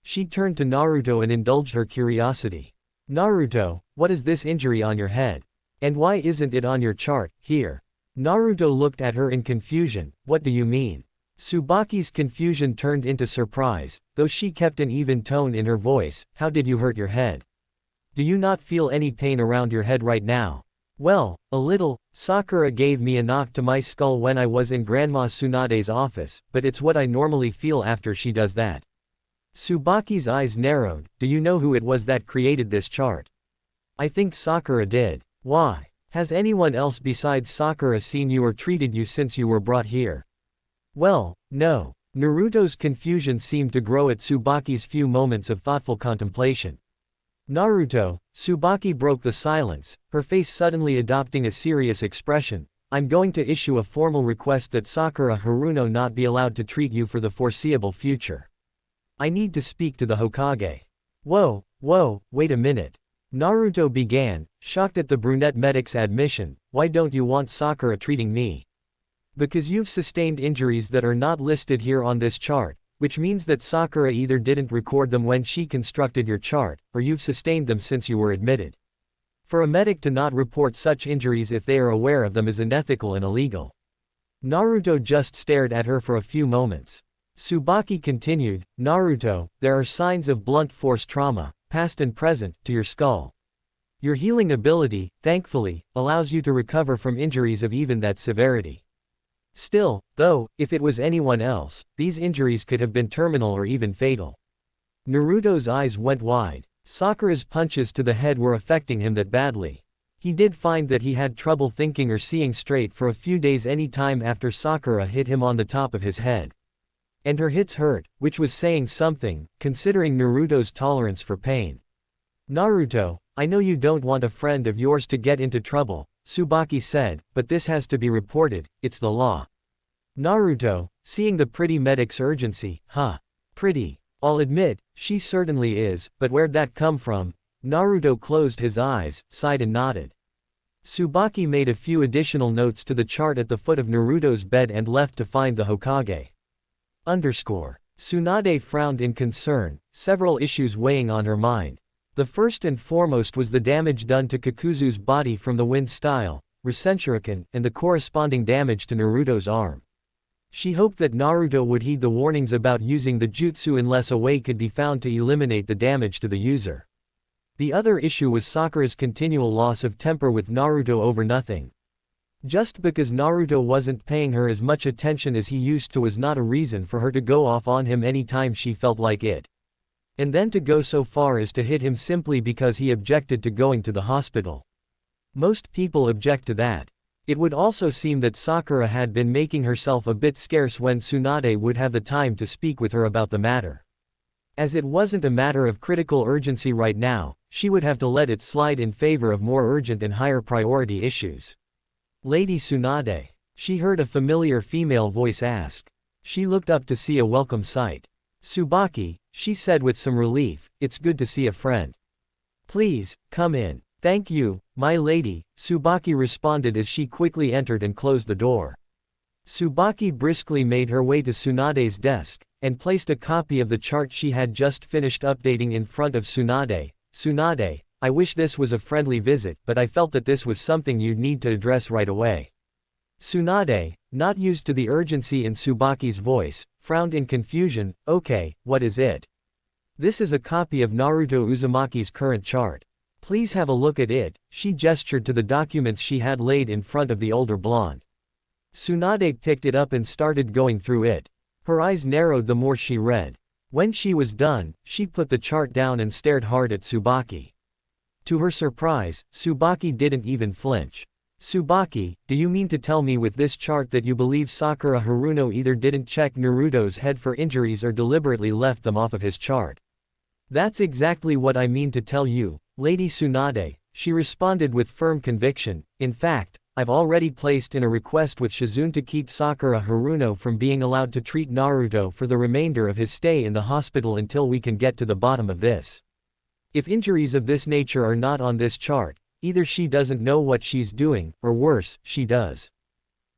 She turned to Naruto and indulged her curiosity. Naruto, what is this injury on your head? And why isn't it on your chart, here? Naruto looked at her in confusion. What do you mean? Tsubaki's confusion turned into surprise, though she kept an even tone in her voice. How did you hurt your head? Do you not feel any pain around your head right now? Well, a little. Sakura gave me a knock to my skull when I was in Grandma Tsunade's office, but it's what I normally feel after she does that. Tsubaki's eyes narrowed. Do you know who it was that created this chart? I think Sakura did. Why? Has anyone else besides Sakura seen you or treated you since you were brought here? Well, no. Naruto's confusion seemed to grow at Tsubaki's few moments of thoughtful contemplation. Naruto, Tsubaki broke the silence, her face suddenly adopting a serious expression. I'm going to issue a formal request that Sakura Haruno not be allowed to treat you for the foreseeable future. I need to speak to the Hokage. Whoa, wait a minute. Naruto began, shocked at the brunette medic's admission. Why don't you want Sakura treating me? Because you've sustained injuries that are not listed here on this chart, which means that Sakura either didn't record them when she constructed your chart, or you've sustained them since you were admitted. For a medic to not report such injuries if they are aware of them is unethical and illegal. Naruto just stared at her for a few moments. Tsubaki continued, Naruto, there are signs of blunt force trauma, past and present, to your skull. Your healing ability, thankfully, allows you to recover from injuries of even that severity. Still, though, if it was anyone else, these injuries could have been terminal or even fatal. Naruto's eyes went wide. Sakura's punches to the head were affecting him that badly. He did find that he had trouble thinking or seeing straight for a few days any time after Sakura hit him on the top of his head. And her hits hurt, which was saying something, considering Naruto's tolerance for pain. Naruto, I know you don't want a friend of yours to get into trouble, Tsubaki said, but this has to be reported, it's the law. Naruto, seeing the pretty medic's urgency, pretty. I'll admit, she certainly is, but where'd that come from? Naruto closed his eyes, sighed and nodded. Tsubaki made a few additional notes to the chart at the foot of Naruto's bed and left to find the Hokage. Tsunade frowned in concern, several issues weighing on her mind. The first and foremost was the damage done to Kakuzu's body from the wind style, Rasenshuriken, and the corresponding damage to Naruto's arm. She hoped that Naruto would heed the warnings about using the jutsu unless a way could be found to eliminate the damage to the user. The other issue was Sakura's continual loss of temper with Naruto over nothing. Just because Naruto wasn't paying her as much attention as he used to was not a reason for her to go off on him anytime she felt like it. And then to go so far as to hit him simply because he objected to going to the hospital. Most people object to that. It would also seem that Sakura had been making herself a bit scarce when Tsunade would have the time to speak with her about the matter. As it wasn't a matter of critical urgency right now, she would have to let it slide in favor of more urgent and higher priority issues. Lady Tsunade. She heard a familiar female voice ask. She looked up to see a welcome sight. Tsubaki, she said with some relief, it's good to see a friend. Please, come in. Thank you, my lady, Tsubaki responded as she quickly entered and closed the door. Tsubaki briskly made her way to Tsunade's desk, and placed a copy of the chart she had just finished updating in front of Tsunade. Tsunade, I wish this was a friendly visit, but I felt that this was something you'd need to address right away. Tsunade, not used to the urgency in Tsubaki's voice, frowned in confusion. Okay, what is it? This is a copy of Naruto Uzumaki's current chart. Please have a look at it. She gestured to the documents she had laid in front of the older blonde. Tsunade picked it up and started going through it. Her eyes narrowed the more she read. When she was done, she put the chart down and stared hard at Tsubaki. To her surprise, Tsubaki didn't even flinch. Tsubaki, do you mean to tell me with this chart that you believe Sakura Haruno either didn't check Naruto's head for injuries or deliberately left them off of his chart? That's exactly what I mean to tell you, Lady Tsunade, she responded with firm conviction. In fact, I've already placed in a request with Shizune to keep Sakura Haruno from being allowed to treat Naruto for the remainder of his stay in the hospital until we can get to the bottom of this. If injuries of this nature are not on this chart, either she doesn't know what she's doing, or worse, she does.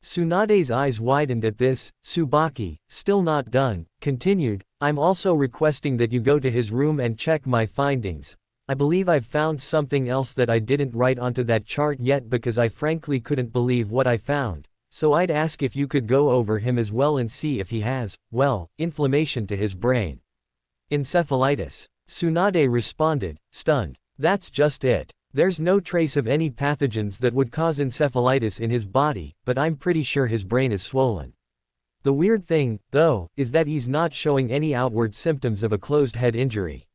Tsunade's eyes widened at this. Tsubaki, still not done, continued, I'm also requesting that you go to his room and check my findings. I believe I've found something else that I didn't write onto that chart yet because I frankly couldn't believe what I found, so I'd ask if you could go over him as well and see if he has, well, inflammation to his brain. Encephalitis. Tsunade responded, stunned. That's just it. There's no trace of any pathogens that would cause encephalitis in his body, but I'm pretty sure his brain is swollen. The weird thing, though, is that he's not showing any outward symptoms of a closed head injury.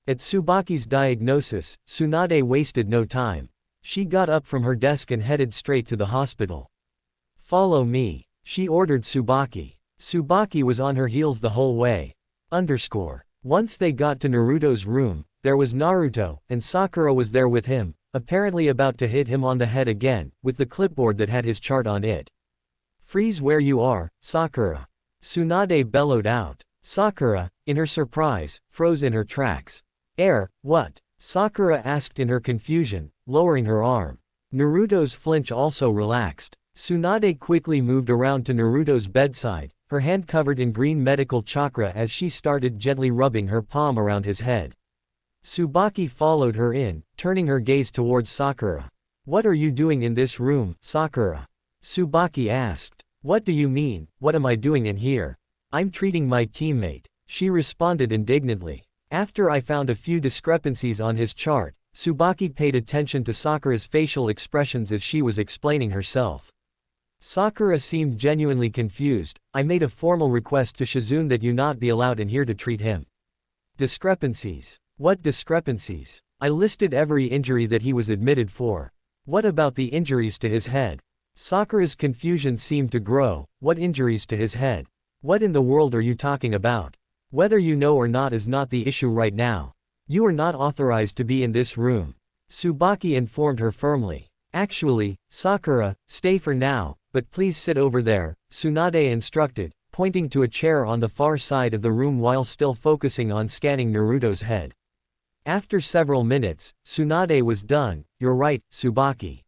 At Tsubaki's diagnosis, Tsunade wasted no time. She got up from her desk and headed straight to the hospital. Follow me, she ordered Tsubaki. Tsubaki was on her heels the whole way. Once they got to Naruto's room, there was Naruto, and Sakura was there with him, apparently about to hit him on the head again, with the clipboard that had his chart on it. Freeze where you are, Sakura. Tsunade bellowed out. Sakura, in her surprise, froze in her tracks. What? Sakura asked in her confusion, lowering her arm. Naruto's flinch also relaxed. Tsunade quickly moved around to Naruto's bedside, her hand covered in green medical chakra as she started gently rubbing her palm around his head. Tsubaki followed her in, turning her gaze towards Sakura. What are you doing in this room, Sakura? Tsubaki asked. What do you mean, what am I doing in here? I'm treating my teammate, she responded indignantly. After I found a few discrepancies on his chart, Tsubaki paid attention to Sakura's facial expressions as she was explaining herself. Sakura seemed genuinely confused. I made a formal request to Shizune that you not be allowed in here to treat him. Discrepancies? What discrepancies? I listed every injury that he was admitted for. What about the injuries to his head? Sakura's confusion seemed to grow. What injuries to his head? What in the world are you talking about? Whether you know or not is not the issue right now. You are not authorized to be in this room. Tsubaki informed her firmly. Actually, Sakura, stay for now, but please sit over there, Tsunade instructed, pointing to a chair on the far side of the room while still focusing on scanning Naruto's head. After several minutes, Tsunade was done. You're right, Tsubaki.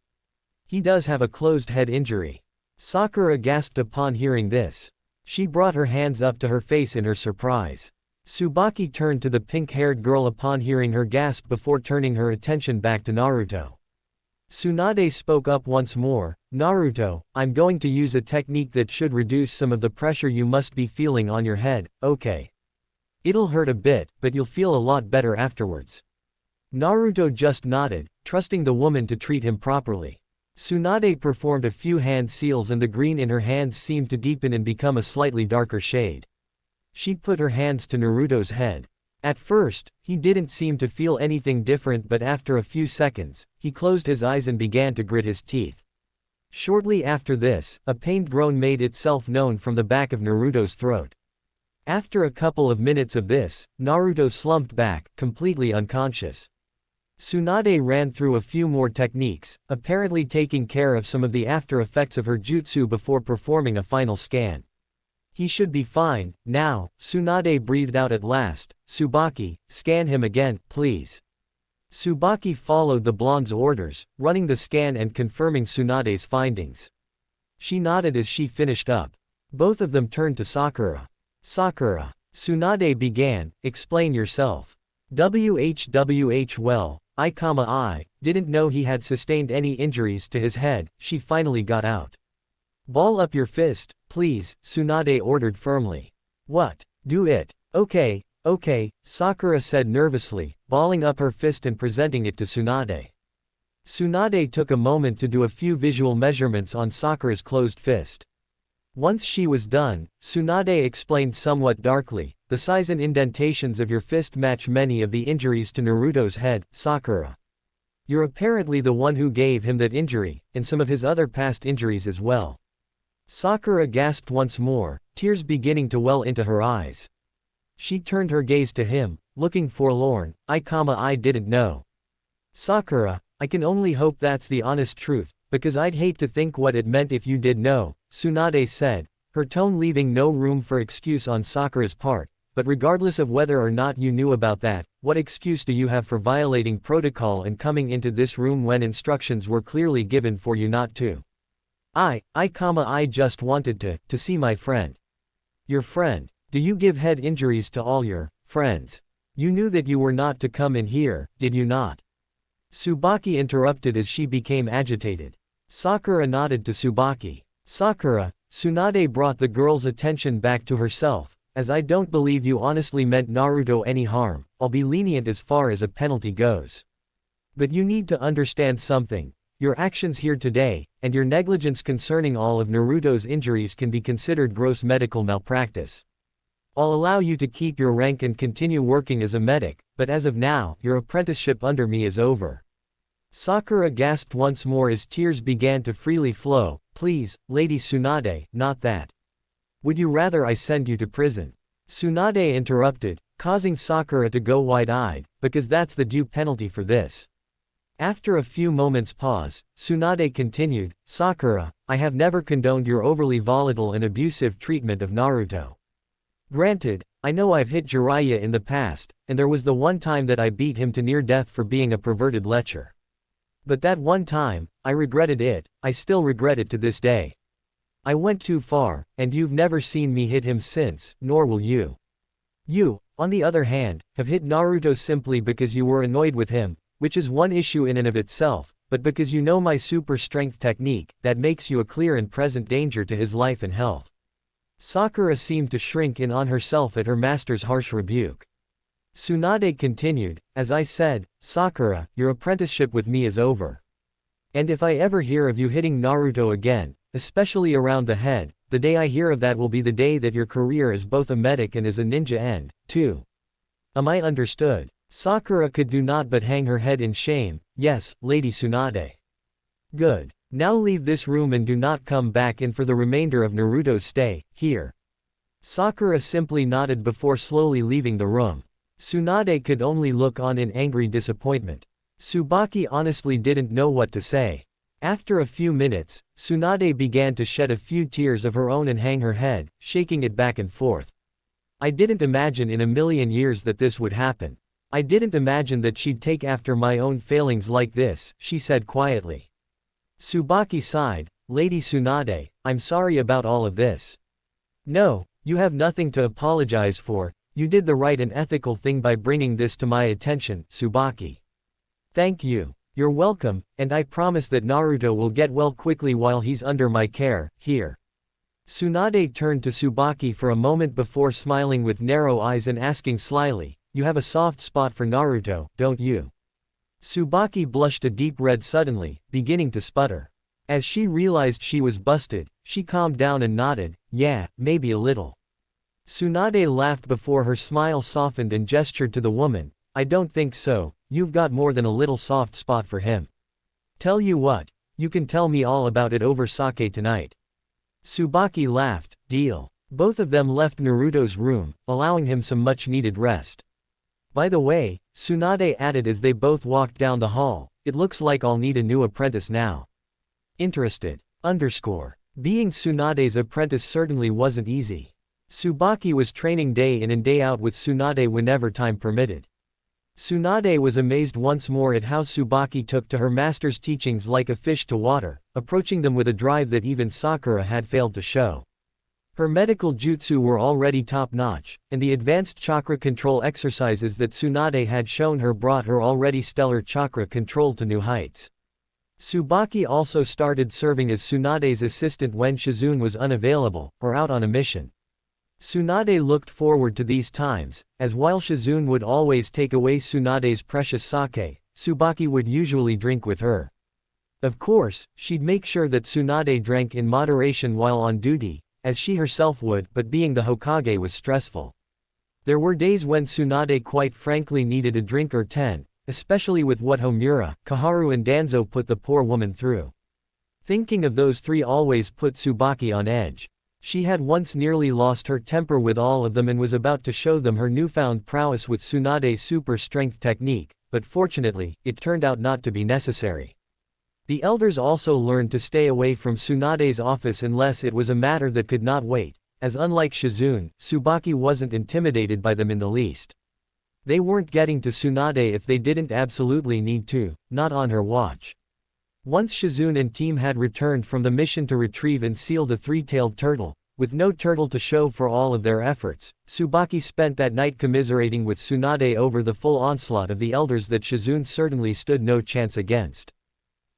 He does have a closed head injury. Sakura gasped upon hearing this. She brought her hands up to her face in her surprise. Tsubaki turned to the pink-haired girl upon hearing her gasp before turning her attention back to Naruto. Tsunade spoke up once more. Naruto, I'm going to use a technique that should reduce some of the pressure you must be feeling on your head, okay? It'll hurt a bit, but you'll feel a lot better afterwards. Naruto just nodded, trusting the woman to treat him properly. Tsunade performed a few hand seals and the green in her hands seemed to deepen and become a slightly darker shade. She put her hands to Naruto's head. At first, he didn't seem to feel anything different, but after a few seconds, he closed his eyes and began to grit his teeth. Shortly after this, a pained groan made itself known from the back of Naruto's throat. After a couple of minutes of this, Naruto slumped back, completely unconscious. Tsunade ran through a few more techniques, apparently taking care of some of the after effects of her jutsu before performing a final scan. He should be fine, now, Tsunade breathed out at last. Tsubaki, scan him again, please. Tsubaki followed the blonde's orders, running the scan and confirming Tsunade's findings. She nodded as she finished up. Both of them turned to Sakura. Sakura. Tsunade began, explain yourself. Well, I didn't know he had sustained any injuries to his head, she finally got out. Ball up your fist, please, Tsunade ordered firmly. What? Do it. Okay, Sakura said nervously, balling up her fist and presenting it to Tsunade. Tsunade took a moment to do a few visual measurements on Sakura's closed fist. Once she was done, Tsunade explained somewhat darkly, the size and indentations of your fist match many of the injuries to Naruto's head, Sakura. You're apparently the one who gave him that injury, and some of his other past injuries as well. Sakura gasped once more, tears beginning to well into her eyes. She turned her gaze to him, looking forlorn. I didn't know. Sakura, I can only hope that's the honest truth, because I'd hate to think what it meant if you did know, Tsunade said, her tone leaving no room for excuse on Sakura's part. But regardless of whether or not you knew about that, what excuse do you have for violating protocol and coming into this room when instructions were clearly given for you not to? I just wanted to see my friend. Your friend? Do you give head injuries to all your friends? You knew that you were not to come in here, did you not? Tsubaki interrupted as she became agitated. Sakura nodded to Tsubaki. Sakura, Tsunade brought the girl's attention back to herself. As I don't believe you honestly meant Naruto any harm, I'll be lenient as far as a penalty goes. But you need to understand something. Your actions here today, and your negligence concerning all of Naruto's injuries can be considered gross medical malpractice. I'll allow you to keep your rank and continue working as a medic, but as of now, your apprenticeship under me is over. Sakura gasped once more as tears began to freely flow. Please, Lady Tsunade, not that. Would you rather I send you to prison? Tsunade interrupted, causing Sakura to go wide-eyed, because that's the due penalty for this. After a few moments' pause, Tsunade continued, Sakura, I have never condoned your overly volatile and abusive treatment of Naruto. Granted, I know I've hit Jiraiya in the past, and there was the one time that I beat him to near death for being a perverted lecher. But that one time, I regretted it, I still regret it to this day. I went too far, and you've never seen me hit him since, nor will you. You, on the other hand, have hit Naruto simply because you were annoyed with him, which is one issue in and of itself, but because you know my super strength technique, that makes you a clear and present danger to his life and health. Sakura seemed to shrink in on herself at her master's harsh rebuke. Tsunade continued, as I said, Sakura, your apprenticeship with me is over. And if I ever hear of you hitting Naruto again, especially around the head, the day I hear of that will be the day that your career as both a medic and as a ninja end, too. Am I understood? Sakura could do not but hang her head in shame. Yes, Lady Tsunade. Good. Now leave this room and do not come back in for the remainder of Naruto's stay here. Sakura simply nodded before slowly leaving the room. Tsunade could only look on in angry disappointment. Tsubaki honestly didn't know what to say. After a few minutes, Tsunade began to shed a few tears of her own and hang her head, shaking it back and forth. I didn't imagine in a million years that this would happen. I didn't imagine that she'd take after my own failings like this, she said quietly. Tsubaki sighed, Lady Tsunade, I'm sorry about all of this. No, you have nothing to apologize for, you did the right and ethical thing by bringing this to my attention, Tsubaki. Thank you. You're welcome, and I promise that Naruto will get well quickly while he's under my care, here. Tsunade turned to Tsubaki for a moment before smiling with narrow eyes and asking slyly, you have a soft spot for Naruto, don't you? Tsubaki blushed a deep red suddenly, beginning to sputter. As she realized she was busted, she calmed down and nodded, yeah, maybe a little. Tsunade laughed before her smile softened and gestured to the woman, I don't think so, you've got more than a little soft spot for him. Tell you what, you can tell me all about it over sake tonight. Tsubaki laughed, deal. Both of them left Naruto's room, allowing him some much-needed rest. By the way, Tsunade added as they both walked down the hall, it looks like I'll need a new apprentice now. Interested. Being Tsunade's apprentice certainly wasn't easy. Tsubaki was training day in and day out with Tsunade whenever time permitted. Tsunade was amazed once more at how Tsubaki took to her master's teachings like a fish to water, approaching them with a drive that even Sakura had failed to show. Her medical jutsu were already top-notch, and the advanced chakra control exercises that Tsunade had shown her brought her already stellar chakra control to new heights. Tsubaki also started serving as Tsunade's assistant when Shizune was unavailable, or out on a mission. Tsunade looked forward to these times, as while Shizune would always take away Tsunade's precious sake, Tsubaki would usually drink with her. Of course, she'd make sure that Tsunade drank in moderation while on duty, as she herself would, but being the Hokage was stressful. There were days when Tsunade quite frankly needed a drink or 10, especially with what Homura, Kaharu and Danzo put the poor woman through. Thinking of those three always put Tsubaki on edge. She had once nearly lost her temper with all of them and was about to show them her newfound prowess with Tsunade's super strength technique, but fortunately, it turned out not to be necessary. The elders also learned to stay away from Tsunade's office unless it was a matter that could not wait, as unlike Shizune, Tsubaki wasn't intimidated by them in the least. They weren't getting to Tsunade if they didn't absolutely need to, not on her watch. Once Shizune and team had returned from the mission to retrieve and seal the three-tailed turtle, with no turtle to show for all of their efforts, Tsubaki spent that night commiserating with Tsunade over the full onslaught of the elders that Shizune certainly stood no chance against.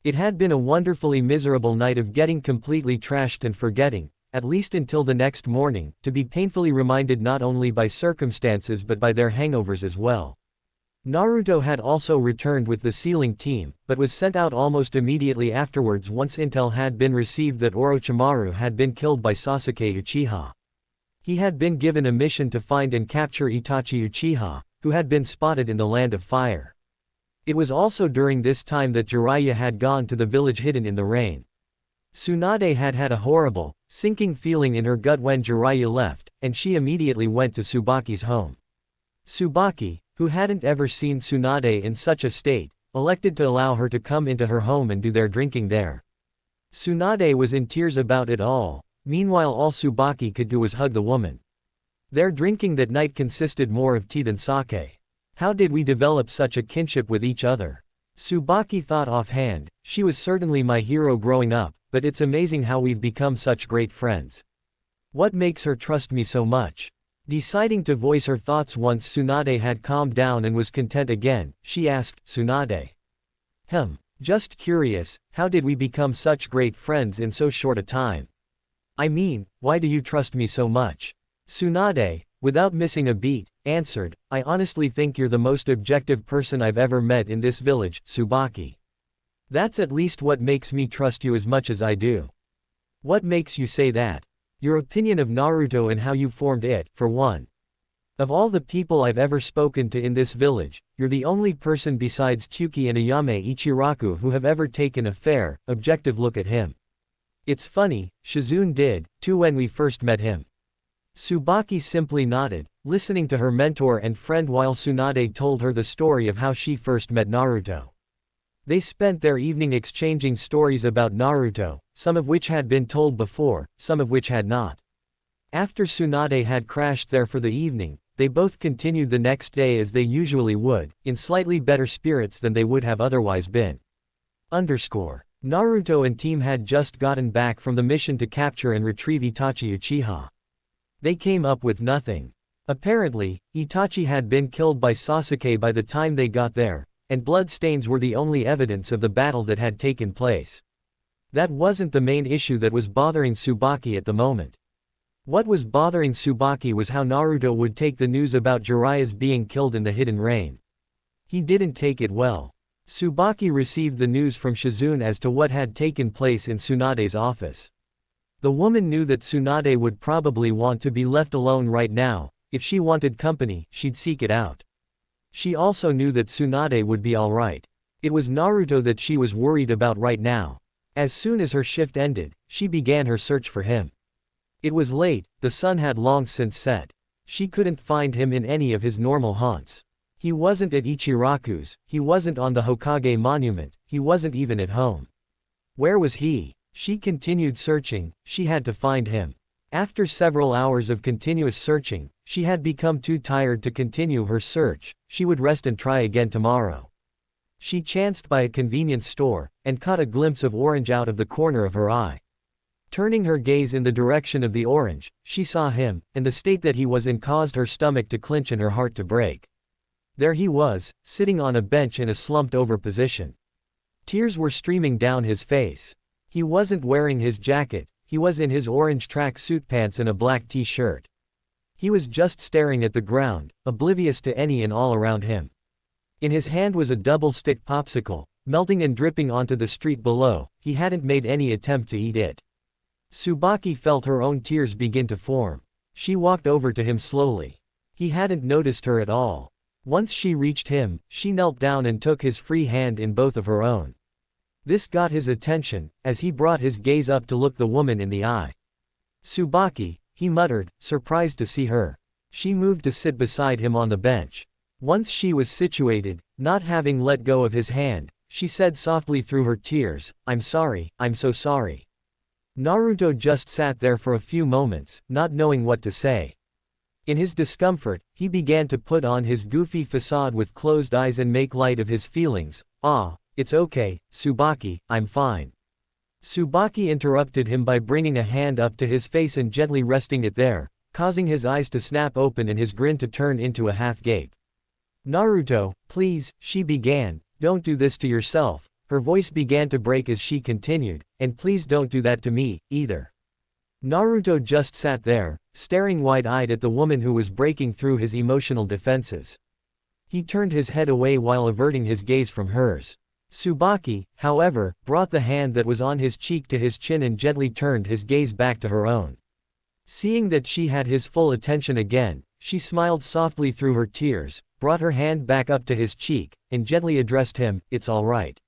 It had been a wonderfully miserable night of getting completely trashed and forgetting, at least until the next morning, to be painfully reminded not only by circumstances but by their hangovers as well. Naruto had also returned with the sealing team, but was sent out almost immediately afterwards once intel had been received that Orochimaru had been killed by Sasuke Uchiha. He had been given a mission to find and capture Itachi Uchiha, who had been spotted in the Land of Fire. It was also during this time that Jiraiya had gone to the village hidden in the rain. Tsunade had had a horrible, sinking feeling in her gut when Jiraiya left, and she immediately went to Tsubaki's home. Tsubaki, who hadn't ever seen Tsunade in such a state, elected to allow her to come into her home and do their drinking there. Tsunade was in tears about it all, meanwhile all Tsubaki could do was hug the woman. Their drinking that night consisted more of tea than sake. How did we develop such a kinship with each other? Tsubaki thought offhand, she was certainly my hero growing up, but it's amazing how we've become such great friends. What makes her trust me so much? Deciding to voice her thoughts once Tsunade had calmed down and was content again, she asked, Tsunade. Just curious, how did we become such great friends in so short a time? I mean, why do you trust me so much? Tsunade, without missing a beat, answered, I honestly think you're the most objective person I've ever met in this village, Tsubaki. That's at least what makes me trust you as much as I do. What makes you say that? Your opinion of Naruto and how you formed it, for one. Of all the people I've ever spoken to in this village, you're the only person besides Kyuki and Ayame Ichiraku who have ever taken a fair, objective look at him. It's funny, Shizune did, too when we first met him. Tsubaki simply nodded, listening to her mentor and friend while Tsunade told her the story of how she first met Naruto. They spent their evening exchanging stories about Naruto, some of which had been told before, some of which had not. After Tsunade had crashed there for the evening, they both continued the next day as they usually would, in slightly better spirits than they would have otherwise been. Naruto and team had just gotten back from the mission to capture and retrieve Itachi Uchiha. They came up with nothing. Apparently, Itachi had been killed by Sasuke by the time they got there, and blood stains were the only evidence of the battle that had taken place. That wasn't the main issue that was bothering Tsubaki at the moment. What was bothering Tsubaki was how Naruto would take the news about Jiraiya's being killed in the hidden rain. He didn't take it well. Tsubaki received the news from Shizune as to what had taken place in Tsunade's office. The woman knew that Tsunade would probably want to be left alone right now. If she wanted company, she'd seek it out. She also knew that Tsunade would be alright. It was Naruto that she was worried about right now. As soon as her shift ended, she began her search for him. It was late, the sun had long since set. She couldn't find him in any of his normal haunts. He wasn't at Ichiraku's, he wasn't on the Hokage monument, he wasn't even at home. Where was he? She continued searching, she had to find him. After several hours of continuous searching, she had become too tired to continue her search. She would rest and try again tomorrow. She chanced by a convenience store, and caught a glimpse of orange out of the corner of her eye. Turning her gaze in the direction of the orange, she saw him, and the state that he was in caused her stomach to clench and her heart to break. There he was, sitting on a bench in a slumped-over position. Tears were streaming down his face. He wasn't wearing his jacket, he was in his orange track-suit pants and a black t-shirt. He was just staring at the ground, oblivious to any and all around him. In his hand was a double-stick popsicle, melting and dripping onto the street below. He hadn't made any attempt to eat it. Tsubaki felt her own tears begin to form. She walked over to him slowly. He hadn't noticed her at all. Once she reached him, she knelt down and took his free hand in both of her own. This got his attention, as he brought his gaze up to look the woman in the eye. Tsubaki, he muttered, surprised to see her. She moved to sit beside him on the bench. Once she was situated, not having let go of his hand, she said softly through her tears, I'm sorry, I'm so sorry. Naruto just sat there for a few moments, not knowing what to say. In his discomfort, he began to put on his goofy facade with closed eyes and make light of his feelings. It's okay, Tsubaki, I'm fine. Tsubaki interrupted him by bringing a hand up to his face and gently resting it there, causing his eyes to snap open and his grin to turn into a half-gape. Naruto, please, she began, don't do this to yourself. Her voice began to break as she continued, and please don't do that to me, either. Naruto just sat there, staring wide-eyed at the woman who was breaking through his emotional defenses. He turned his head away while averting his gaze from hers. Tsubaki, however, brought the hand that was on his cheek to his chin and gently turned his gaze back to her own. Seeing that she had his full attention again, she smiled softly through her tears, brought her hand back up to his cheek, and gently addressed him, "It's all right."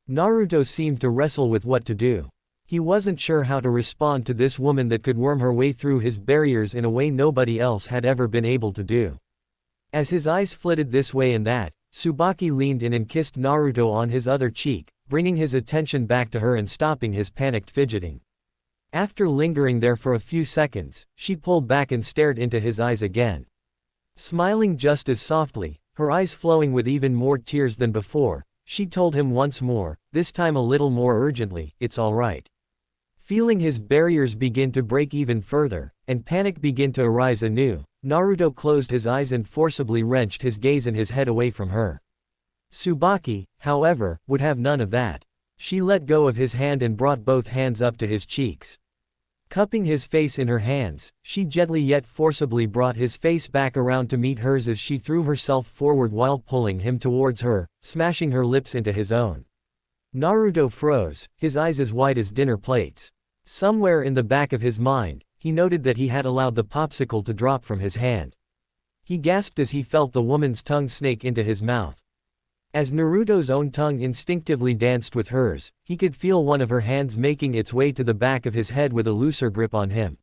Naruto seemed to wrestle with what to do. He wasn't sure how to respond to this woman that could worm her way through his barriers in a way nobody else had ever been able to do. As his eyes flitted this way and that, Tsubaki leaned in and kissed Naruto on his other cheek, bringing his attention back to her and stopping his panicked fidgeting. After lingering there for a few seconds, she pulled back and stared into his eyes again. Smiling just as softly, her eyes flowing with even more tears than before, she told him once more, this time a little more urgently, "It's all right." Feeling his barriers begin to break even further, and panic begin to arise anew, Naruto closed his eyes and forcibly wrenched his gaze and his head away from her. Tsubaki, however, would have none of that. She let go of his hand and brought both hands up to his cheeks. Cupping his face in her hands, she gently yet forcibly brought his face back around to meet hers as she threw herself forward while pulling him towards her, smashing her lips into his own. Naruto froze, his eyes as wide as dinner plates. Somewhere in the back of his mind, he noted that he had allowed the popsicle to drop from his hand. He gasped as he felt the woman's tongue snake into his mouth. As Naruto's own tongue instinctively danced with hers, he could feel one of her hands making its way to the back of his head with a looser grip on him.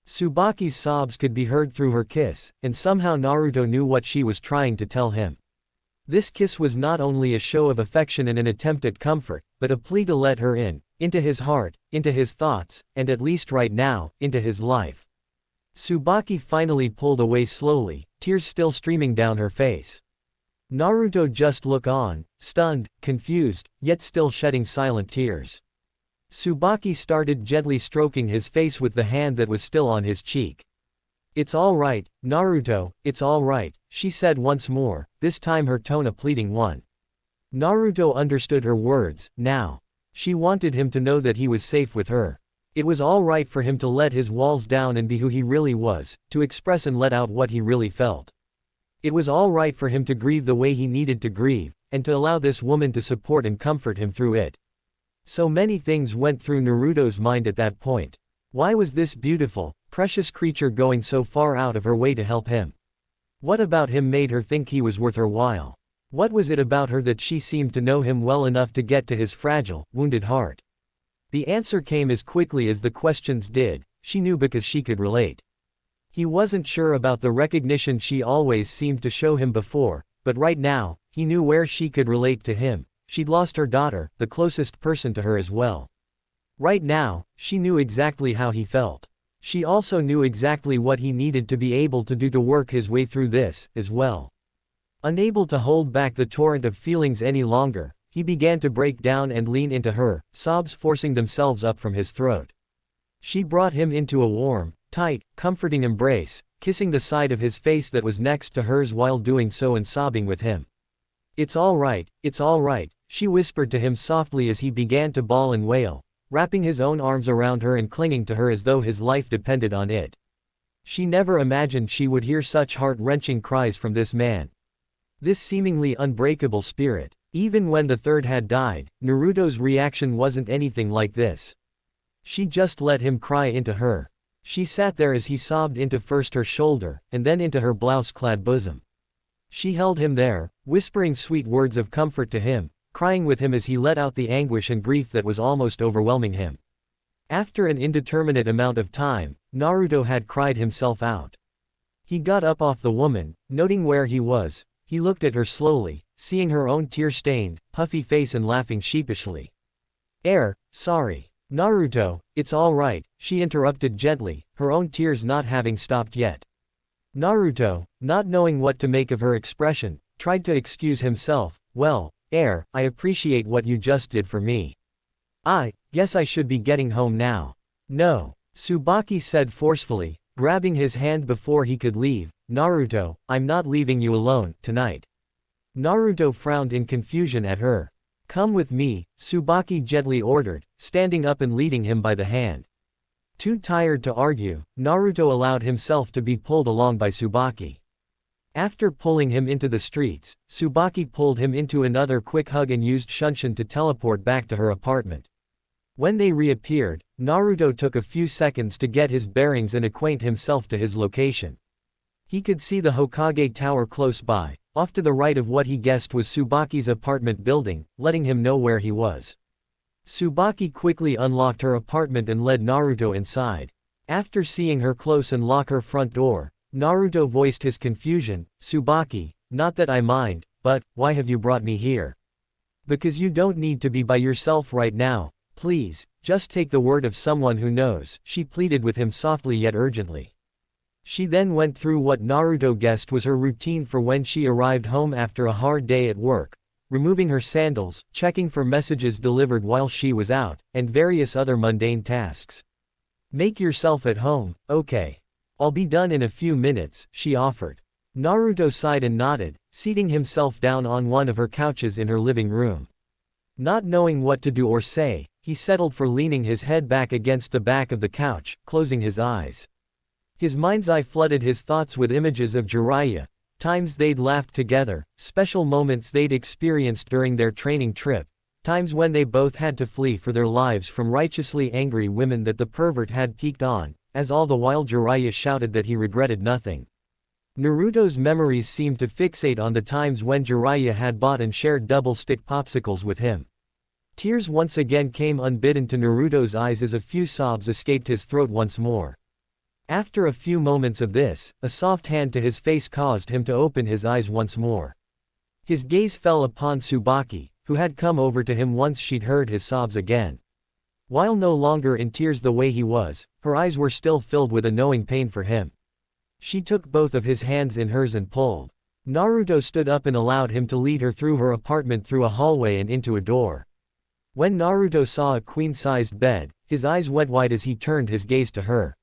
Tsubaki's sobs could be heard through her kiss, and somehow Naruto knew what she was trying to tell him. This kiss was not only a show of affection and an attempt at comfort, but a plea to let her in, into his heart, into his thoughts, and at least right now, into his life. Tsubaki finally pulled away slowly, tears still streaming down her face. Naruto just looked on, stunned, confused, yet still shedding silent tears. Tsubaki started gently stroking his face with the hand that was still on his cheek. "It's all right, Naruto, it's all right," she said once more, this time her tone a pleading one. Naruto understood her words, now. She wanted him to know that he was safe with her. It was all right for him to let his walls down and be who he really was, to express and let out what he really felt. It was all right for him to grieve the way he needed to grieve, and to allow this woman to support and comfort him through it. So many things went through Naruto's mind at that point. Why was this beautiful, precious creature going so far out of her way to help him? What about him made her think he was worth her while? What was it about her that she seemed to know him well enough to get to his fragile, wounded heart? The answer came as quickly as the questions did, she knew because she could relate. He wasn't sure about the recognition she always seemed to show him before, but right now, he knew where she could relate to him. She'd lost her daughter, the closest person to her as well. Right now, she knew exactly how he felt. She also knew exactly what he needed to be able to do to work his way through this, as well. Unable to hold back the torrent of feelings any longer, he began to break down and lean into her, sobs forcing themselves up from his throat. She brought him into a warm, tight, comforting embrace, kissing the side of his face that was next to hers while doing so and sobbing with him. "It's all right," she whispered to him softly as he began to bawl and wail, wrapping his own arms around her and clinging to her as though his life depended on it. She never imagined she would hear such heart-wrenching cries from this man. This seemingly unbreakable spirit. Even when the third had died, Naruto's reaction wasn't anything like this. She just let him cry into her. She sat there as he sobbed into first her shoulder, and then into her blouse-clad bosom. She held him there, whispering sweet words of comfort to him, crying with him as he let out the anguish and grief that was almost overwhelming him. After an indeterminate amount of time, Naruto had cried himself out. He got up off the woman, noting where he was. He looked at her slowly, seeing her own tear-stained, puffy face and laughing sheepishly. Sorry. Naruto, it's all right, she interrupted gently, her own tears not having stopped yet. Naruto, not knowing what to make of her expression, tried to excuse himself. "Well, I appreciate what you just did for me. I guess I should be getting home now." "No," Tsubaki said forcefully, grabbing his hand before he could leave. "Naruto, I'm not leaving you alone, tonight." Naruto frowned in confusion at her. "Come with me," Tsubaki gently ordered, standing up and leading him by the hand. Too tired to argue, Naruto allowed himself to be pulled along by Tsubaki. After pulling him into the streets, Tsubaki pulled him into another quick hug and used Shunshin to teleport back to her apartment. When they reappeared, Naruto took a few seconds to get his bearings and acquaint himself to his location. He could see the Hokage Tower close by, off to the right of what he guessed was Tsubaki's apartment building, letting him know where he was. Tsubaki quickly unlocked her apartment and led Naruto inside. After seeing her close and lock her front door, Naruto voiced his confusion. "Tsubaki, not that I mind, but, why have you brought me here? Because you don't need to be by yourself right now, please, just take the word of someone who knows," she pleaded with him softly yet urgently. She then went through what Naruto guessed was her routine for when she arrived home after a hard day at work, removing her sandals, checking for messages delivered while she was out, and various other mundane tasks. "Make yourself at home, okay? I'll be done in a few minutes," she offered. Naruto sighed and nodded, seating himself down on one of her couches in her living room. Not knowing what to do or say, he settled for leaning his head back against the back of the couch, closing his eyes. His mind's eye flooded his thoughts with images of Jiraiya, times they'd laughed together, special moments they'd experienced during their training trip, times when they both had to flee for their lives from righteously angry women that the pervert had peeked on, as all the while Jiraiya shouted that he regretted nothing. Naruto's memories seemed to fixate on the times when Jiraiya had bought and shared double-stick popsicles with him. Tears once again came unbidden to Naruto's eyes as a few sobs escaped his throat once more. After a few moments of this, a soft hand to his face caused him to open his eyes once more. His gaze fell upon Tsubaki, who had come over to him once she'd heard his sobs again. While no longer in tears the way he was, her eyes were still filled with a knowing pain for him. She took both of his hands in hers and pulled. Naruto stood up and allowed him to lead her through her apartment through a hallway and into a door. When Naruto saw a queen-sized bed, his eyes went wide as he turned his gaze to her.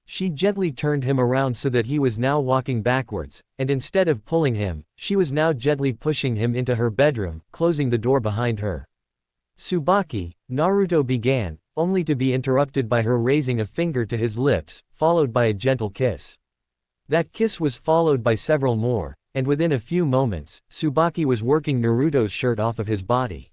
She gently turned him around so that he was now walking backwards, and instead of pulling him, she was now gently pushing him into her bedroom, closing the door behind her. "Tsubaki," Naruto began, only to be interrupted by her raising a finger to his lips, followed by a gentle kiss. That kiss was followed by several more, and within a few moments, Tsubaki was working Naruto's shirt off of his body.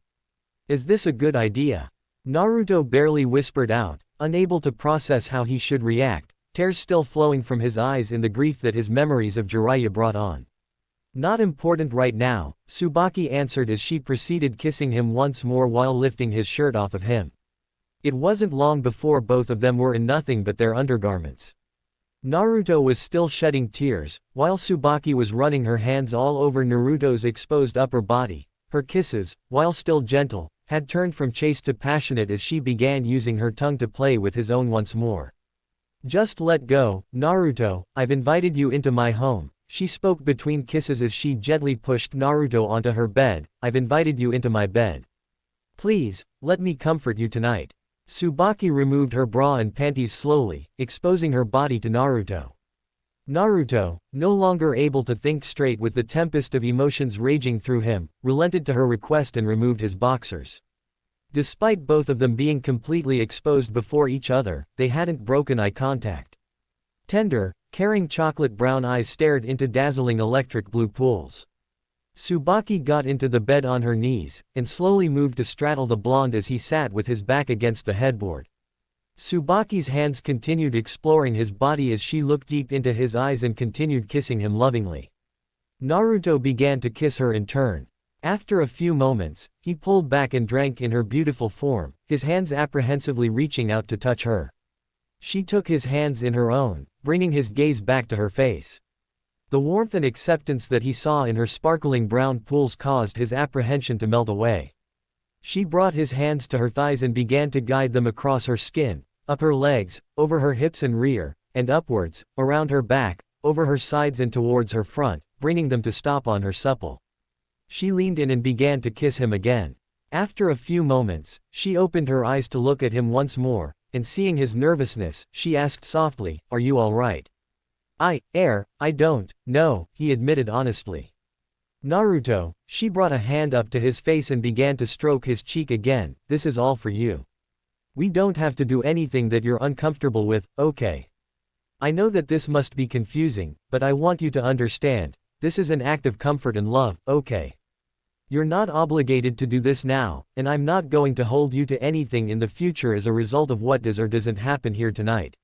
"Is this a good idea?" Naruto barely whispered out, unable to process how he should react, tears still flowing from his eyes in the grief that his memories of Jiraiya brought on. "Not important right now," Tsubaki answered as she proceeded kissing him once more while lifting his shirt off of him. It wasn't long before both of them were in nothing but their undergarments. Naruto was still shedding tears, while Tsubaki was running her hands all over Naruto's exposed upper body. Her kisses, while still gentle, had turned from chaste to passionate as she began using her tongue to play with his own once more. "Just let go, Naruto, I've invited you into my home," she spoke between kisses as she gently pushed Naruto onto her bed. "I've invited you into my bed. Please, let me comfort you tonight." Tsubaki removed her bra and panties slowly, exposing her body to Naruto. Naruto, no longer able to think straight with the tempest of emotions raging through him, relented to her request and removed his boxers. Despite both of them being completely exposed before each other, they hadn't broken eye contact. Tender, caring chocolate brown eyes stared into dazzling electric blue pools. Tsubaki got into the bed on her knees, and slowly moved to straddle the blonde as he sat with his back against the headboard. Tsubaki's hands continued exploring his body as she looked deep into his eyes and continued kissing him lovingly. Naruto began to kiss her in turn. After a few moments, he pulled back and drank in her beautiful form, his hands apprehensively reaching out to touch her. She took his hands in her own, bringing his gaze back to her face. The warmth and acceptance that he saw in her sparkling brown pools caused his apprehension to melt away. She brought his hands to her thighs and began to guide them across her skin, up her legs, over her hips and rear, and upwards, around her back, over her sides and towards her front, bringing them to stop on her supple. She leaned in and began to kiss him again. After a few moments, she opened her eyes to look at him once more, and seeing his nervousness, she asked softly, "Are you all right?" I don't know," he admitted honestly. "Naruto," she brought a hand up to his face and began to stroke his cheek again, "this is all for you. We don't have to do anything that you're uncomfortable with, okay? I know that this must be confusing, but I want you to understand, this is an act of comfort and love, okay? You're not obligated to do this now, and I'm not going to hold you to anything in the future as a result of what does or doesn't happen here tonight.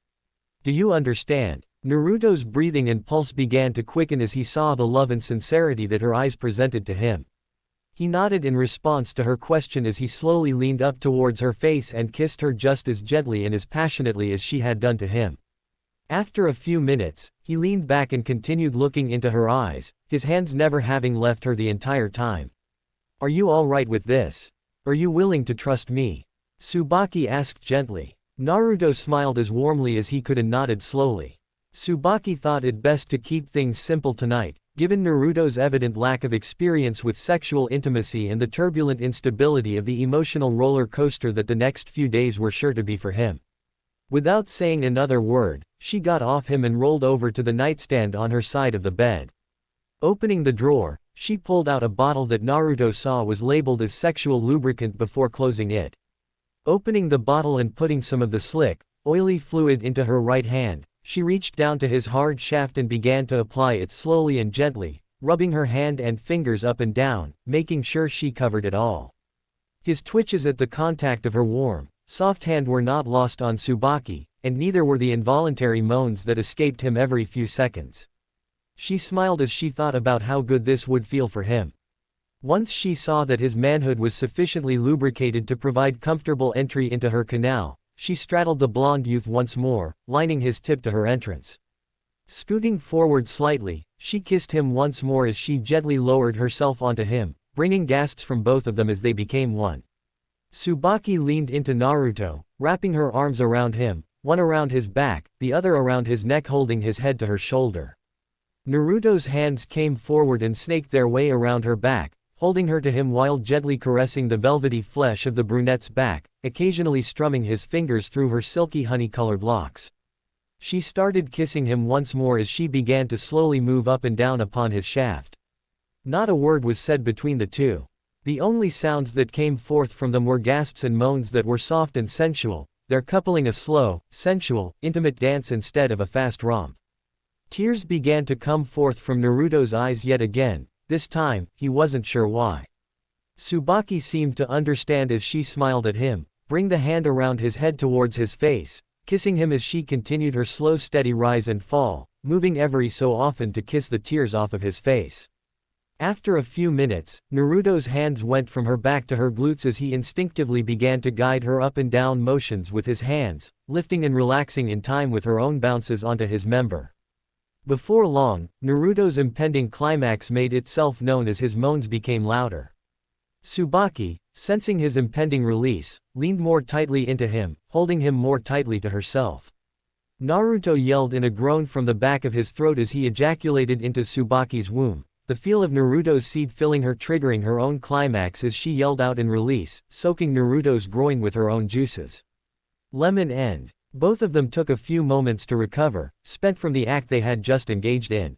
Do you understand? Naruto's breathing and pulse began to quicken as he saw the love and sincerity that her eyes presented to him. He nodded in response to her question as he slowly leaned up towards her face and kissed her just as gently and as passionately as she had done to him. After a few minutes, he leaned back and continued looking into her eyes, his hands never having left her the entire time. Are you all right with this? Are you willing to trust me? Tsubaki asked gently. Naruto smiled as warmly as he could and nodded slowly. Tsubaki thought it best to keep things simple tonight, given Naruto's evident lack of experience with sexual intimacy and the turbulent instability of the emotional roller coaster that the next few days were sure to be for him. Without saying another word, she got off him and rolled over to the nightstand on her side of the bed. Opening the drawer, she pulled out a bottle that Naruto saw was labeled as sexual lubricant before closing it. Opening the bottle and putting some of the slick, oily fluid into her right hand, she reached down to his hard shaft and began to apply it slowly and gently, rubbing her hand and fingers up and down, making sure she covered it all. His twitches at the contact of her warm, soft hand were not lost on Tsubaki, and neither were the involuntary moans that escaped him every few seconds. She smiled as she thought about how good this would feel for him. Once she saw that his manhood was sufficiently lubricated to provide comfortable entry into her canal, she straddled the blonde youth once more, lining his tip to her entrance. Scooting forward slightly, she kissed him once more as she gently lowered herself onto him, bringing gasps from both of them as they became one. Tsubaki leaned into Naruto, wrapping her arms around him, one around his back, the other around his neck, holding his head to her shoulder. Naruto's hands came forward and snaked their way around her back, holding her to him while gently caressing the velvety flesh of the brunette's back, occasionally strumming his fingers through her silky honey-colored locks. She started kissing him once more as she began to slowly move up and down upon his shaft. Not a word was said between the two. The only sounds that came forth from them were gasps and moans that were soft and sensual, their coupling a slow, sensual, intimate dance instead of a fast romp. Tears began to come forth from Naruto's eyes yet again. This time, he wasn't sure why. Tsubaki seemed to understand as she smiled at him, bring the hand around his head towards his face, kissing him as she continued her slow steady rise and fall, moving every so often to kiss the tears off of his face. After a few minutes, Naruto's hands went from her back to her glutes as he instinctively began to guide her up and down motions with his hands, lifting and relaxing in time with her own bounces onto his member. Before long, Naruto's impending climax made itself known as his moans became louder. Tsubaki, sensing his impending release, leaned more tightly into him, holding him more tightly to herself. Naruto yelled in a groan from the back of his throat as he ejaculated into Tsubaki's womb, the feel of Naruto's seed filling her, triggering her own climax as she yelled out in release, soaking Naruto's groin with her own juices. Lemon end. Both of them took a few moments to recover, spent from the act they had just engaged in.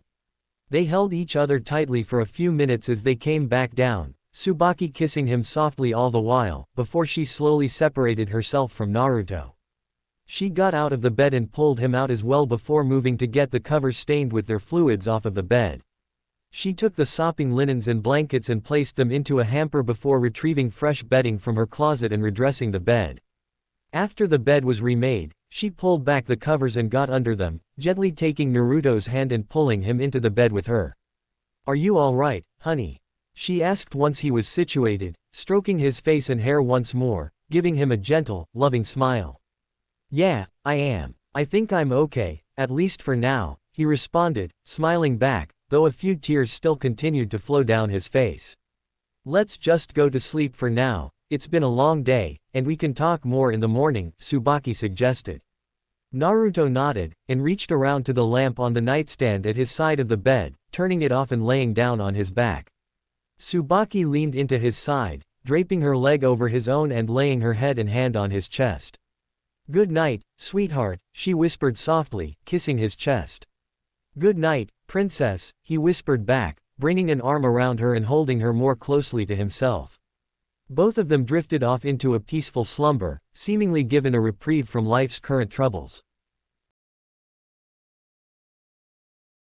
They held each other tightly for a few minutes as they came back down, Tsubaki kissing him softly all the while, before she slowly separated herself from Naruto. She got out of the bed and pulled him out as well before moving to get the covers stained with their fluids off of the bed. She took the sopping linens and blankets and placed them into a hamper before retrieving fresh bedding from her closet and redressing the bed. After the bed was remade, she pulled back the covers and got under them, gently taking Naruto's hand and pulling him into the bed with her. "Are you all right, honey?" she asked once he was situated, stroking his face and hair once more, giving him a gentle, loving smile. "Yeah, I am. I think I'm okay, at least for now," he responded, smiling back, though a few tears still continued to flow down his face. "Let's just go to sleep for now. It's been a long day, and we can talk more in the morning," Tsubaki suggested. Naruto nodded, and reached around to the lamp on the nightstand at his side of the bed, turning it off and laying down on his back. Tsubaki leaned into his side, draping her leg over his own and laying her head and hand on his chest. "Good night, sweetheart," she whispered softly, kissing his chest. "Good night, princess," he whispered back, bringing an arm around her and holding her more closely to himself. Both of them drifted off into a peaceful slumber, seemingly given a reprieve from life's current troubles.